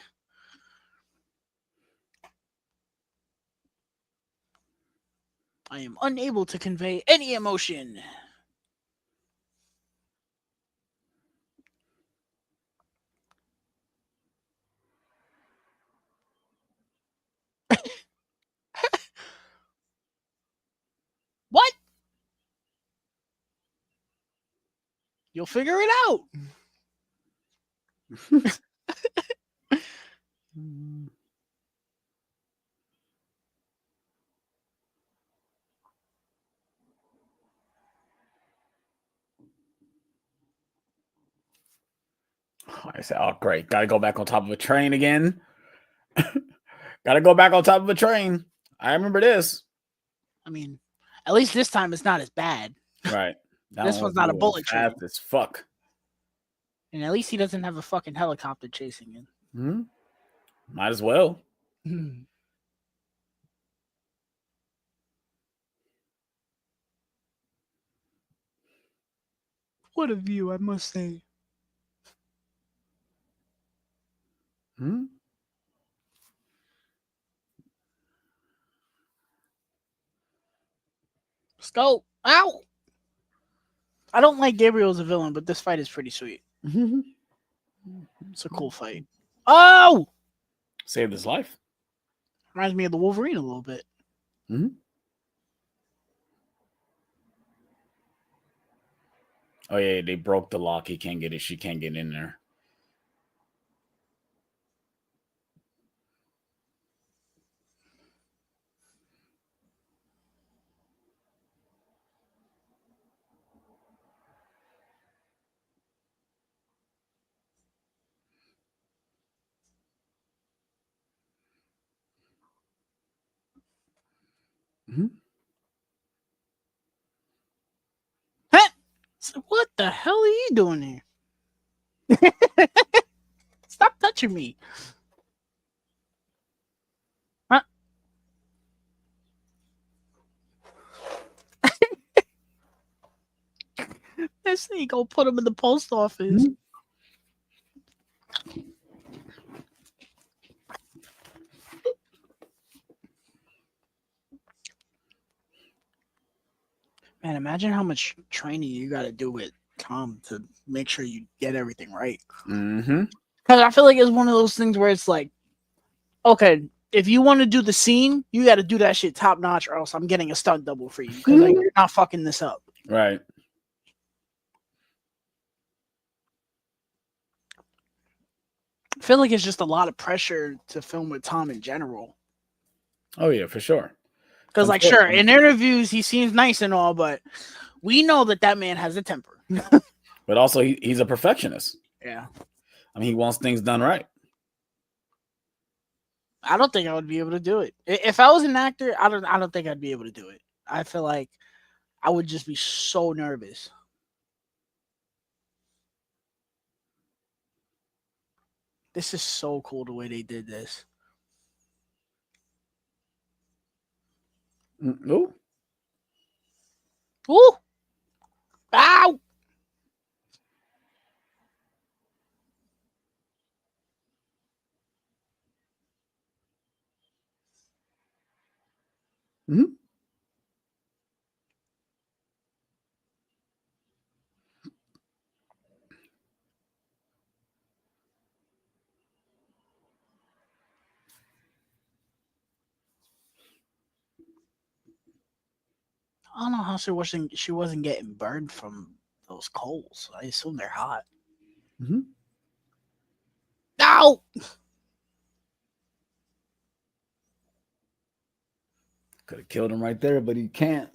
I am unable to convey any emotion. What? You'll figure it out. I said, "Oh, great! Got to go back on top of a train again. Got to go back on top of a train." I remember this. I mean, at least this time it's not as bad. Right. This one's not a bullet train. Fast as fuck. And at least he doesn't have a fucking helicopter chasing him. Hmm? Might as well. What a view, I must say. Hmm? Let's go. Ow! I don't like Gabriel as a villain, but this fight is pretty sweet. It's a cool fight. Oh! Saved his life. Reminds me of the Wolverine a little bit. Hmm? Oh yeah, they broke the lock. He can't get it. She can't get in there. Hmm? Huh? So what the hell are you doing here? Stop touching me. Huh? This thing go put him in the post office. Hmm? Man, imagine how much training you got to do with Tom to make sure you get everything right. Mm-hmm. Because I feel like it's one of those things where it's like, okay, if you want to do the scene, you got to do that shit top notch, or else I'm getting a stunt double for you because like, you're not fucking this up. Right. I feel like it's just a lot of pressure to film with Tom in general. Oh yeah, for sure. Because like, sure, in interviews he seems nice and all, but we know that man has a temper. But also he's a perfectionist. Yeah. I mean, he wants things done right. I don't think I would be able to do it. If I was an actor, I don't think I'd be able to do it. I feel like I would just be so nervous. This is so cool the way they did this. Ooh. Ooh! Ow! Mm-hmm. I don't know how she wasn't getting burned from those coals. I assume they're hot. Mm-hmm. Ow! Could have killed him right there, but he can't.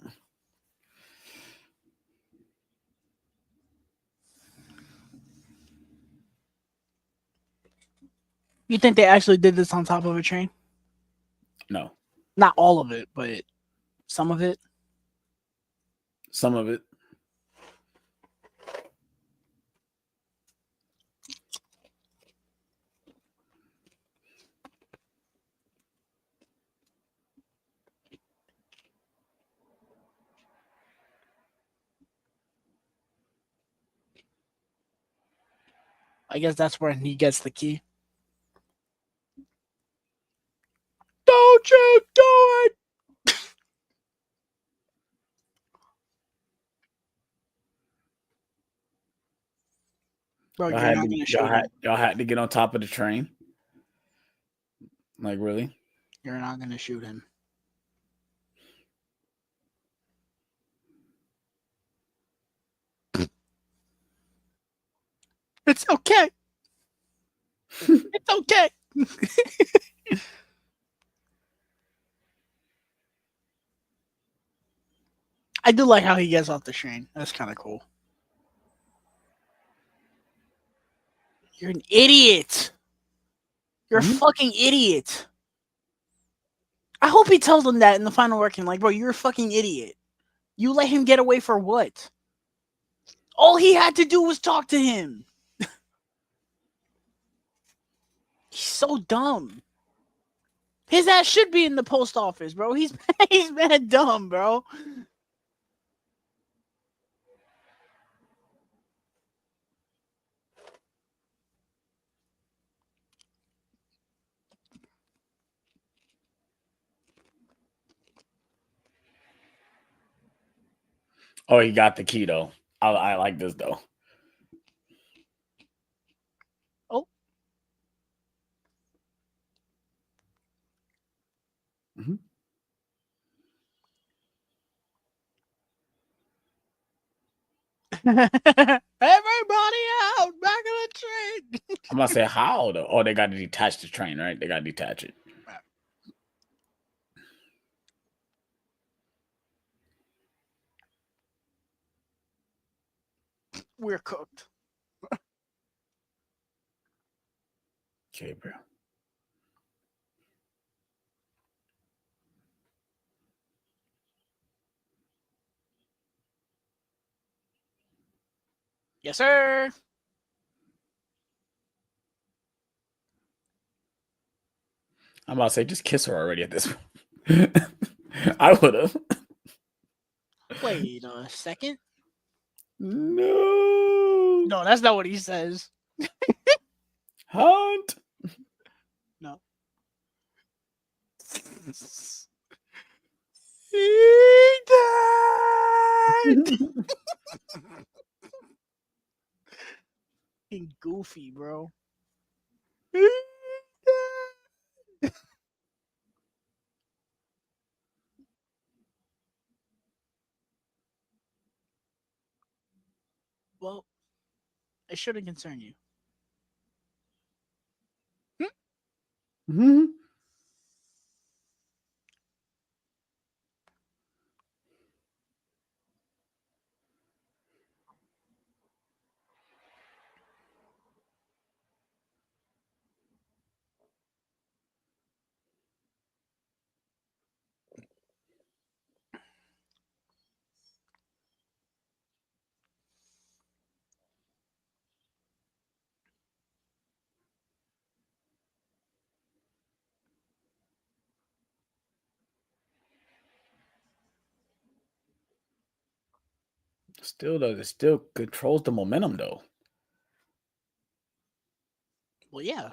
You think they actually did this on top of a train? No. Not all of it, but some of it. Some of it. I guess that's when he gets the key. Don't you do it! Bro, you're not gonna shoot him. Y'all had to get on top of the train. Like, really? You're not gonna shoot him. It's okay. It's okay. I do like how he gets off the train. That's kind of cool. You're an idiot. You're a fucking idiot. I hope he tells them that in the final working. Like, bro, you're a fucking idiot. You let him get away for what? All he had to do was talk to him. He's so dumb. His ass should be in the post office, bro. He's mad dumb, bro. Oh, he got the key though. I like this though. Oh. Mm-hmm. Everybody out! Back of the train! I'm gonna say how though. Oh, they got to detach the train, right? They got to detach it. We're cooked. Okay, bro. Yes, sir. I'm about to say, just kiss her already at this point. I would have. Wait a second. No. No, that's not what he says. Hunt. No. He died. Fucking goofy, bro. Well, it shouldn't concern you. Mm-hmm. Still does. It still controls the momentum though. Well, yeah. I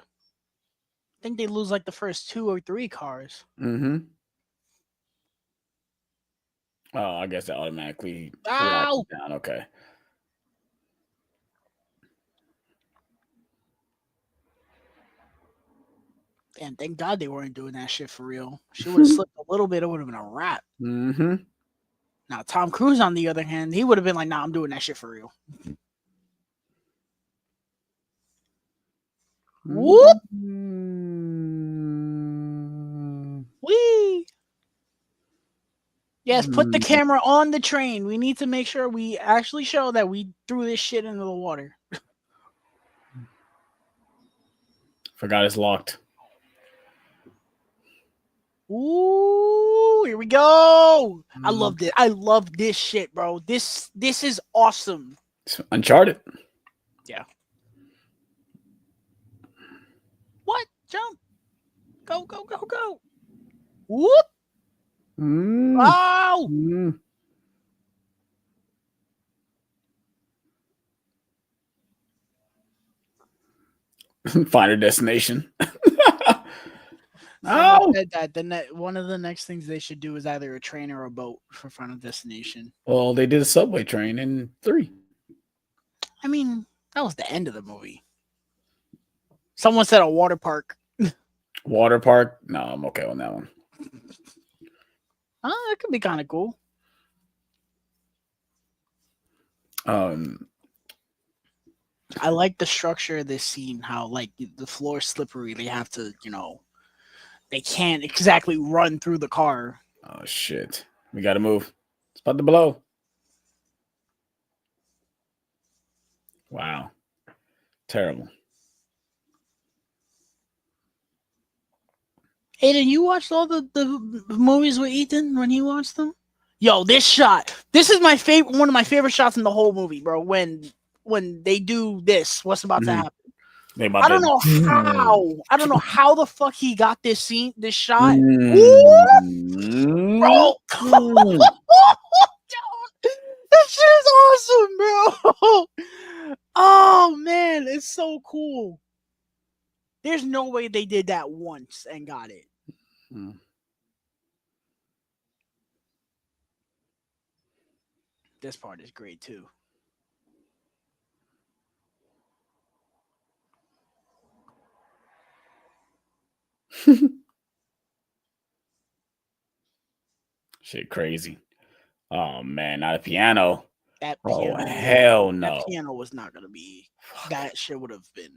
think they lose like the first 2 or 3 cars. Mm-hmm. Oh, I guess that automatically Ow! down. Okay. And thank God they weren't doing that shit for real. She would have slipped a little bit, it would have been a wrap. Mm-hmm. Now, Tom Cruise, on the other hand, he would have been like, nah, I'm doing that shit for real. Whoop! Wee! Yes, put the camera on the train. We need to make sure we actually show that we threw this shit into the water. Forgot it's locked. Ooh, here we go. I love it. I love this shit, bro. This is awesome. It's Uncharted. Yeah. What? Jump. Go, go, go, go. Whoop. Oh. Final destination. Someone said that one of the next things they should do is either a train or a boat for Final Destination. Well, they did a subway train in 3. I mean, that was the end of the movie. Someone said a water park. Water park? No, I'm okay on that one. It could be kind of cool. I like the structure of this scene, how like the floor is slippery. They have to, they can't exactly run through the car. Oh shit. We gotta move. It's about to blow. Wow. Terrible. Aiden, you watched all the movies with Ethan when he watched them? Yo, this shot. This is my favorite, one of my favorite shots in the whole movie, bro. When they do this, what's about to happen? I don't know how. I don't know how the fuck he got this shot. Bro. That shit is awesome, bro. Oh man, it's so cool. There's no way they did that once and got it. This part is great too. Shit crazy. Oh man, not a piano. That piano. Oh hell no. That piano was not gonna be. That shit would have been.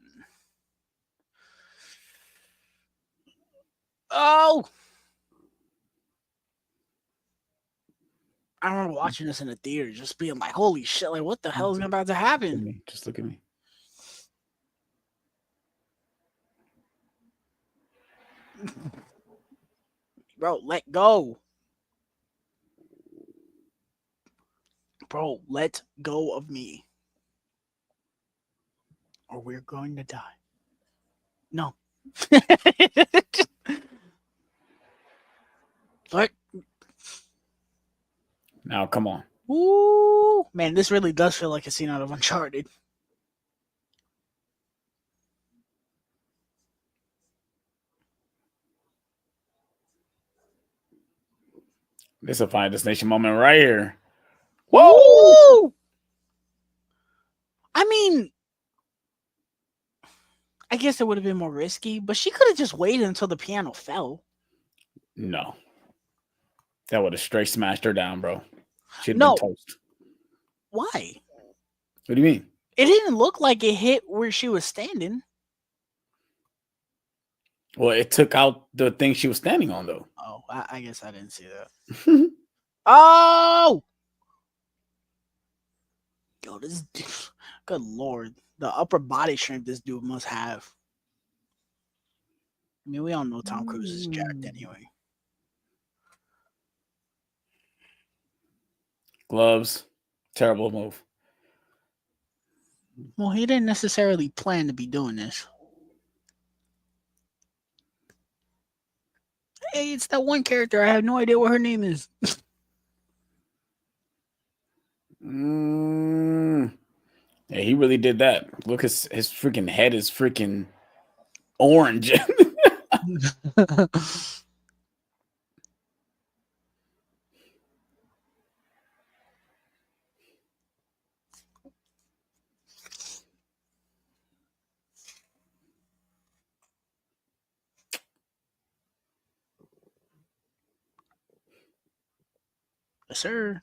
Oh. I remember watching this in the theater, just being like, "Holy shit! Like, what the hell is about to happen?" Just look at me. Bro, let go. Bro, let go of me. Or we're going to die. No. What? Now, come on. Ooh. Man, this really does feel like a scene out of Uncharted. This is a Final Destination moment right here. Whoa! I mean, I guess it would have been more risky, but she could have just waited until the piano fell. No. That would have straight smashed her down, bro. She'd been toast. Why? What do you mean? It didn't look like it hit where she was standing. Well, it took out the thing she was standing on, though. Oh, I guess I didn't see that. Oh! Yo, this good lord. The upper body strength this dude must have. I mean, we all know Tom Cruise is jacked anyway. Gloves. Terrible move. Well, he didn't necessarily plan to be doing this. Hey, it's that one character. I have no idea what her name is. Yeah, he really did that. Look, his freaking head is freaking orange. Yes, sir.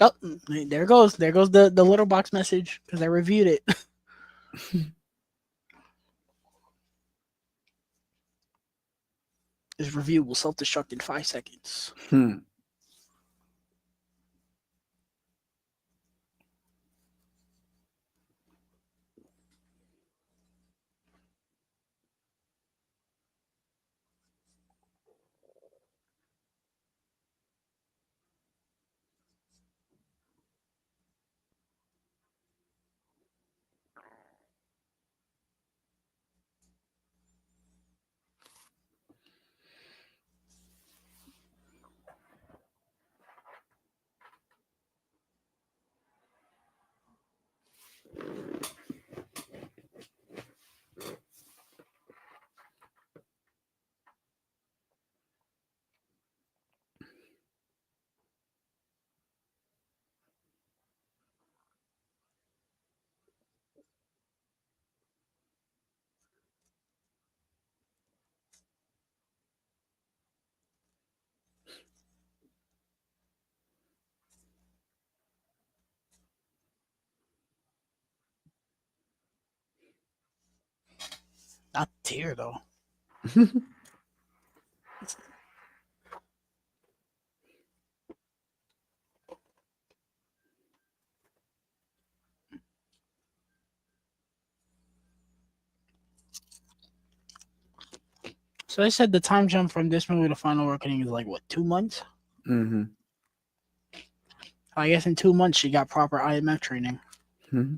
Oh, there goes. There goes the little box message because I reviewed it. This review will self-destruct in 5 seconds. Not tear though. So I said the time jump from this movie to Final Reckoning is like what, 2 months? Mm-hmm. I guess in 2 months she got proper IMF training. Mm-hmm.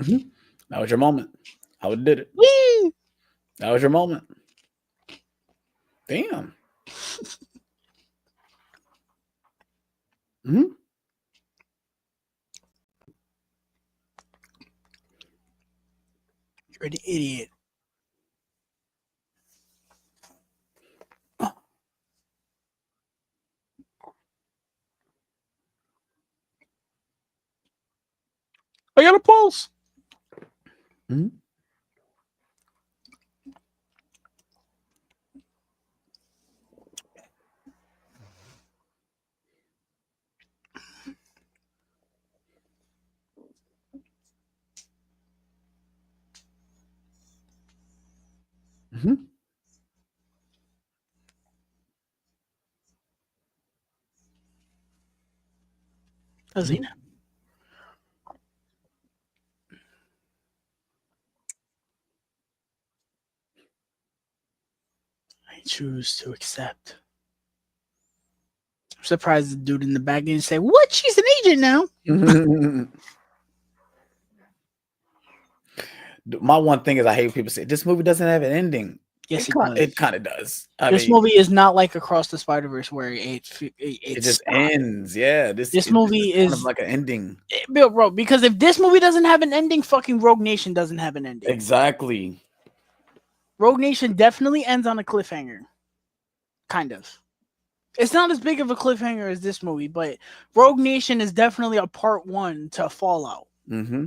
Mm-hmm. That was your moment. I would did it. Whee! That was your moment. Damn. Mm-hmm. You're an idiot. I got a pulse. Mm-hmm. Mm-hmm. Does he now? I choose to accept. I'm surprised the dude in the back didn't say, "What? She's an agent now." My one thing is I hate when people say this movie doesn't have an ending. Yes, it It does. kind of does. This movie is not like Across the Spider-Verse where it just stopped. ends. Yeah, This movie kind is of like an ending. bro. Because if this movie doesn't have an ending, fucking Rogue Nation doesn't have an ending. Exactly. Rogue Nation definitely ends on a cliffhanger. Kind of. It's not as big of a cliffhanger as this movie, but Rogue Nation is definitely a part 1 to Fallout. Mm-hmm.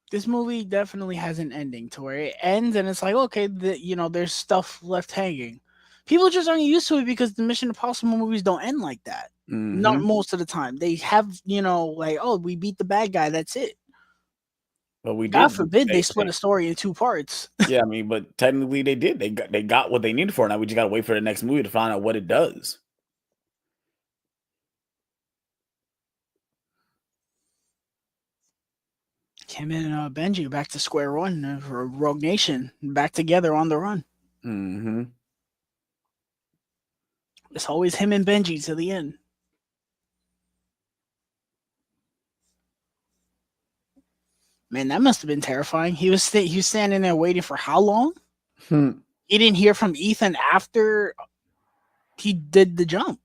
This movie definitely has an ending to where it ends and it's like, okay, there's stuff left hanging. People just aren't used to it because the Mission Impossible movies don't end like that. Mm-hmm. Not most of the time. They have, like, oh, we beat the bad guy, that's it. But we God did. forbid they split a story in 2 parts. Yeah, I mean, but technically they did. They got what they needed for it. Now we just got to wait for the next movie to find out what it does. Kim and Benji back to square one for Rogue Nation, back together on the run. Mm-hmm. It's always him and Benji to the end. Man, that must have been terrifying. He was standing there waiting for how long? He didn't hear from Ethan after he did the jump.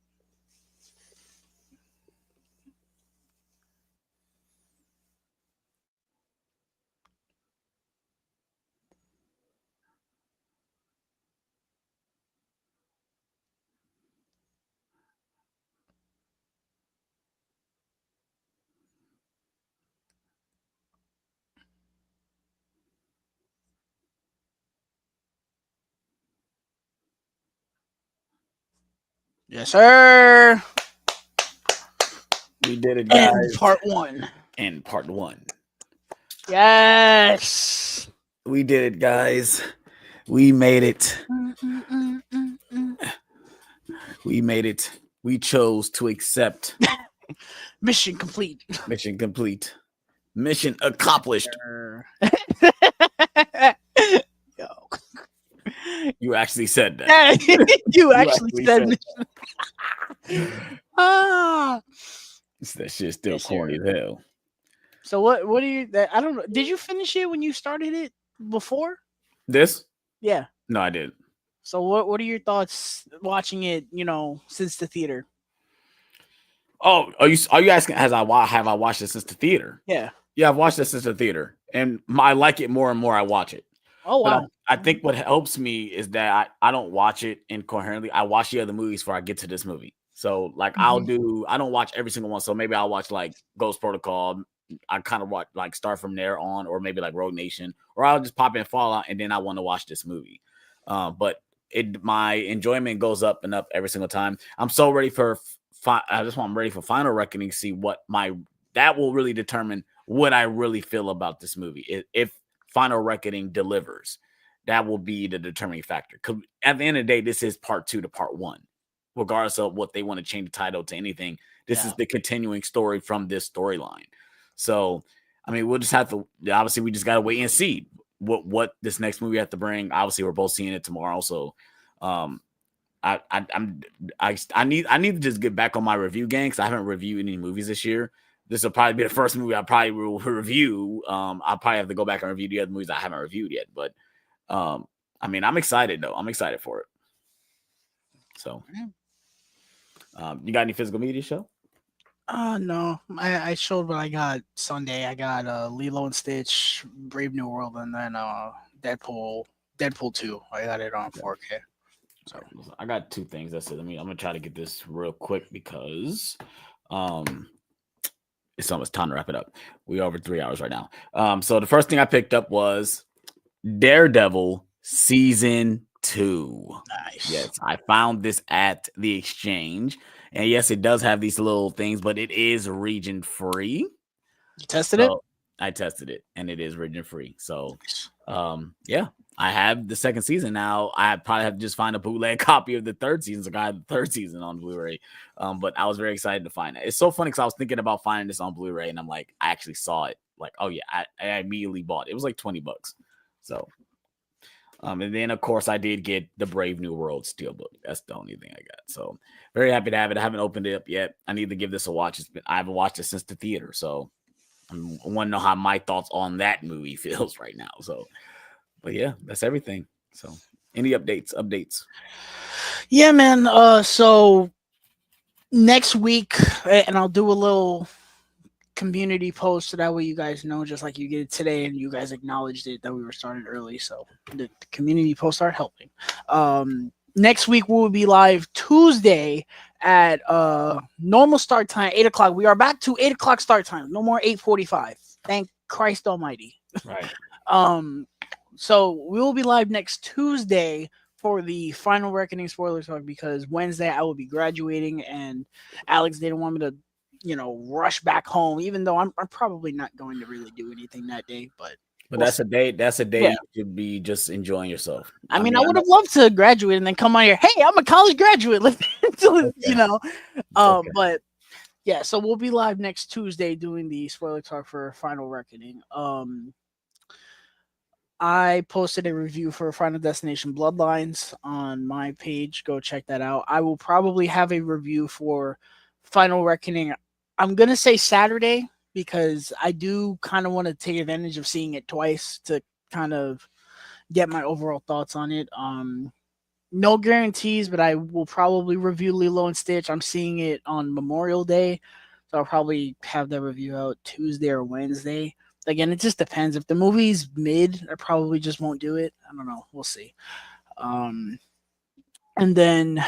Yes, sir. We did it, guys. And part 1. And part 1. Yes. We did it, guys. We made it. We made it. We chose to accept. Mission complete. Mission complete. Mission accomplished. Yo. You actually said that. you actually said ah. That shit's still corny as hell. So what do you I don't know. Did you finish it when you started it before? This? Yeah. No, I didn't. So what are your thoughts watching it, since the theater? Oh, are you asking have I watched it since the theater? Yeah. Yeah, I've watched it since the theater. And I like it more and more I watch it. Oh wow. But I think what helps me is that I don't watch it incoherently. I watch the other movies before I get to this movie. So like I don't watch every single one. So maybe I'll watch like Ghost Protocol. I kind of watch like start from there on, or maybe like Rogue Nation, or I'll just pop in Fallout and then I want to watch this movie. But my enjoyment goes up and up every single time. I'm so ready for I'm ready for Final Reckoning. See what that will really determine what I really feel about this movie. If Final Reckoning delivers, that will be the determining factor. Because at the end of the day, this is part 2 to part 1. Regardless of what they want to change the title to anything, this is the continuing story from this storyline. So, I mean, we'll just have to. Obviously, we just got to wait and see what this next movie have to bring. Obviously, we're both seeing it tomorrow, so I need to just get back on my review game because I haven't reviewed any movies this year. This will probably be the first movie I probably will review. I'll probably have to go back and review the other movies I haven't reviewed yet. But I mean, I'm excited though. I'm excited for it. So, you got any physical media show? No. I showed what I got Sunday. I got Lilo and Stitch, Brave New World, and then Deadpool 2. I got it on 4K. So I got 2 things. That's it. I'm gonna try to get this real quick because it's almost time to wrap it up. We're over 3 hours right now. So the first thing I picked up was Daredevil season 2. Nice. Yes, I found this at the exchange. And yes, it does have these little things, but it is region free. You tested it? I tested it, and it is region free. So, yeah, I have the second season now. I probably have to just find a bootleg copy of the third season. So I have the third season on Blu-ray. But I was very excited to find it. It's so funny because I was thinking about finding this on Blu-ray, and I'm like, I actually saw it. Like, oh yeah, I immediately bought it. It was like $20. So, and then of course I did get the Brave New World Steelbook. That's the only thing I got. So very happy to have it. I haven't opened it up yet. I need to give this a watch. I haven't watched it since the theater, so I want to know how my thoughts on that movie feels right now. So, but yeah, that's everything. So, any updates? Yeah, man. So next week, and I'll do a little community post so that way you guys know, just like you did today, and you guys acknowledged it that we were starting early. So the community posts are helping. Next week we will be live Tuesday at normal start time, 8:00. We are back to 8:00 start time. No more 8:45. Thank Christ Almighty. Right. So we will be live next Tuesday for the Final Reckoning spoiler talk, because Wednesday I will be graduating, and Alex didn't want me to, rush back home, even though I'm probably not going to really do anything that day. But that's a day. That's a day Yeah. you should be just enjoying yourself. I mean, I would have loved to graduate and then come on here. Hey, I'm a college graduate. Okay. But yeah, so we'll be live next Tuesday doing the spoiler talk for Final Reckoning. I posted a review for Final Destination Bloodlines on my page. Go check that out. I will probably have a review for Final Reckoning. I'm going to say Saturday, because I do kind of want to take advantage of seeing it twice to kind of get my overall thoughts on it. No guarantees, but I will probably review Lilo and Stitch. I'm seeing it on Memorial Day, so I'll probably have that review out Tuesday or Wednesday. Again, it just depends. If the movie's mid, I probably just won't do it. I don't know. We'll see. And then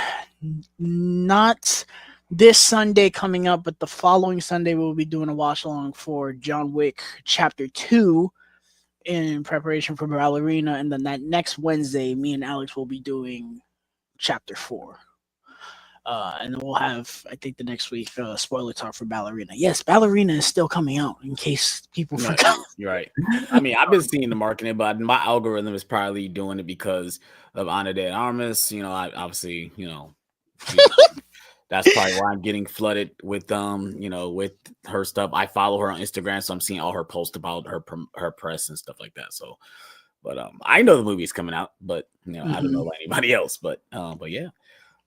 not this Sunday coming up, but the following Sunday we'll be doing a watch along for John Wick Chapter 2 in preparation for Ballerina. And then that next Wednesday, me and Alex will be doing Chapter 4. And then we'll have, I think, the next week spoiler talk for Ballerina. Yes, Ballerina is still coming out, in case people forgot. You're right. I mean, I've been seeing the marketing, but my algorithm is probably doing it because of Ana de Armas. I obviously, that's probably why I'm getting flooded with with her stuff. I follow her on Instagram, so I'm seeing all her posts about her press and stuff like that. So, but I know the movie's coming out, but I don't know about anybody else. But yeah.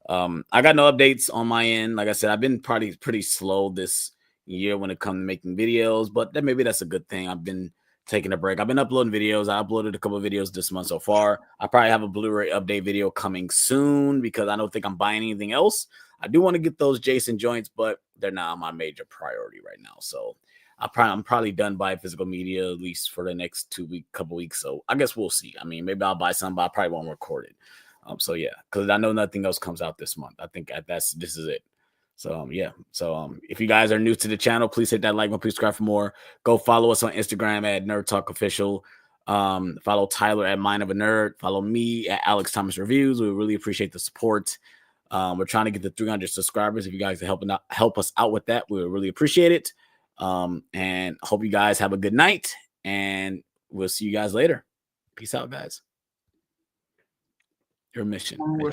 I got no updates on my end. Like I said, I've been probably pretty slow this year when it comes to making videos, but maybe that's a good thing. I've been taking a break. I've been uploading videos. I uploaded a couple of videos this month so far. I probably have a Blu-ray update video coming soon because I don't think I'm buying anything else. I do want to get those Jason joints, but they're not my major priority right now. So I'm probably done buying physical media, at least for the next couple weeks. So I guess we'll see. I mean, maybe I'll buy some, but I probably won't record it. So yeah, because I know nothing else comes out this month. I think this is it. So yeah. So if you guys are new to the channel, please hit that like button. Please subscribe for more. Go follow us on Instagram at NerdTalk.Official. Follow Tyler at Mind of a Nerd. Follow me at Alex Thomas Reviews. We really appreciate the support. We're trying to get to 300 subscribers. If you guys are help us out with that, we would really appreciate it. And hope you guys have a good night. And we'll see you guys later. Peace out, guys. Your mission.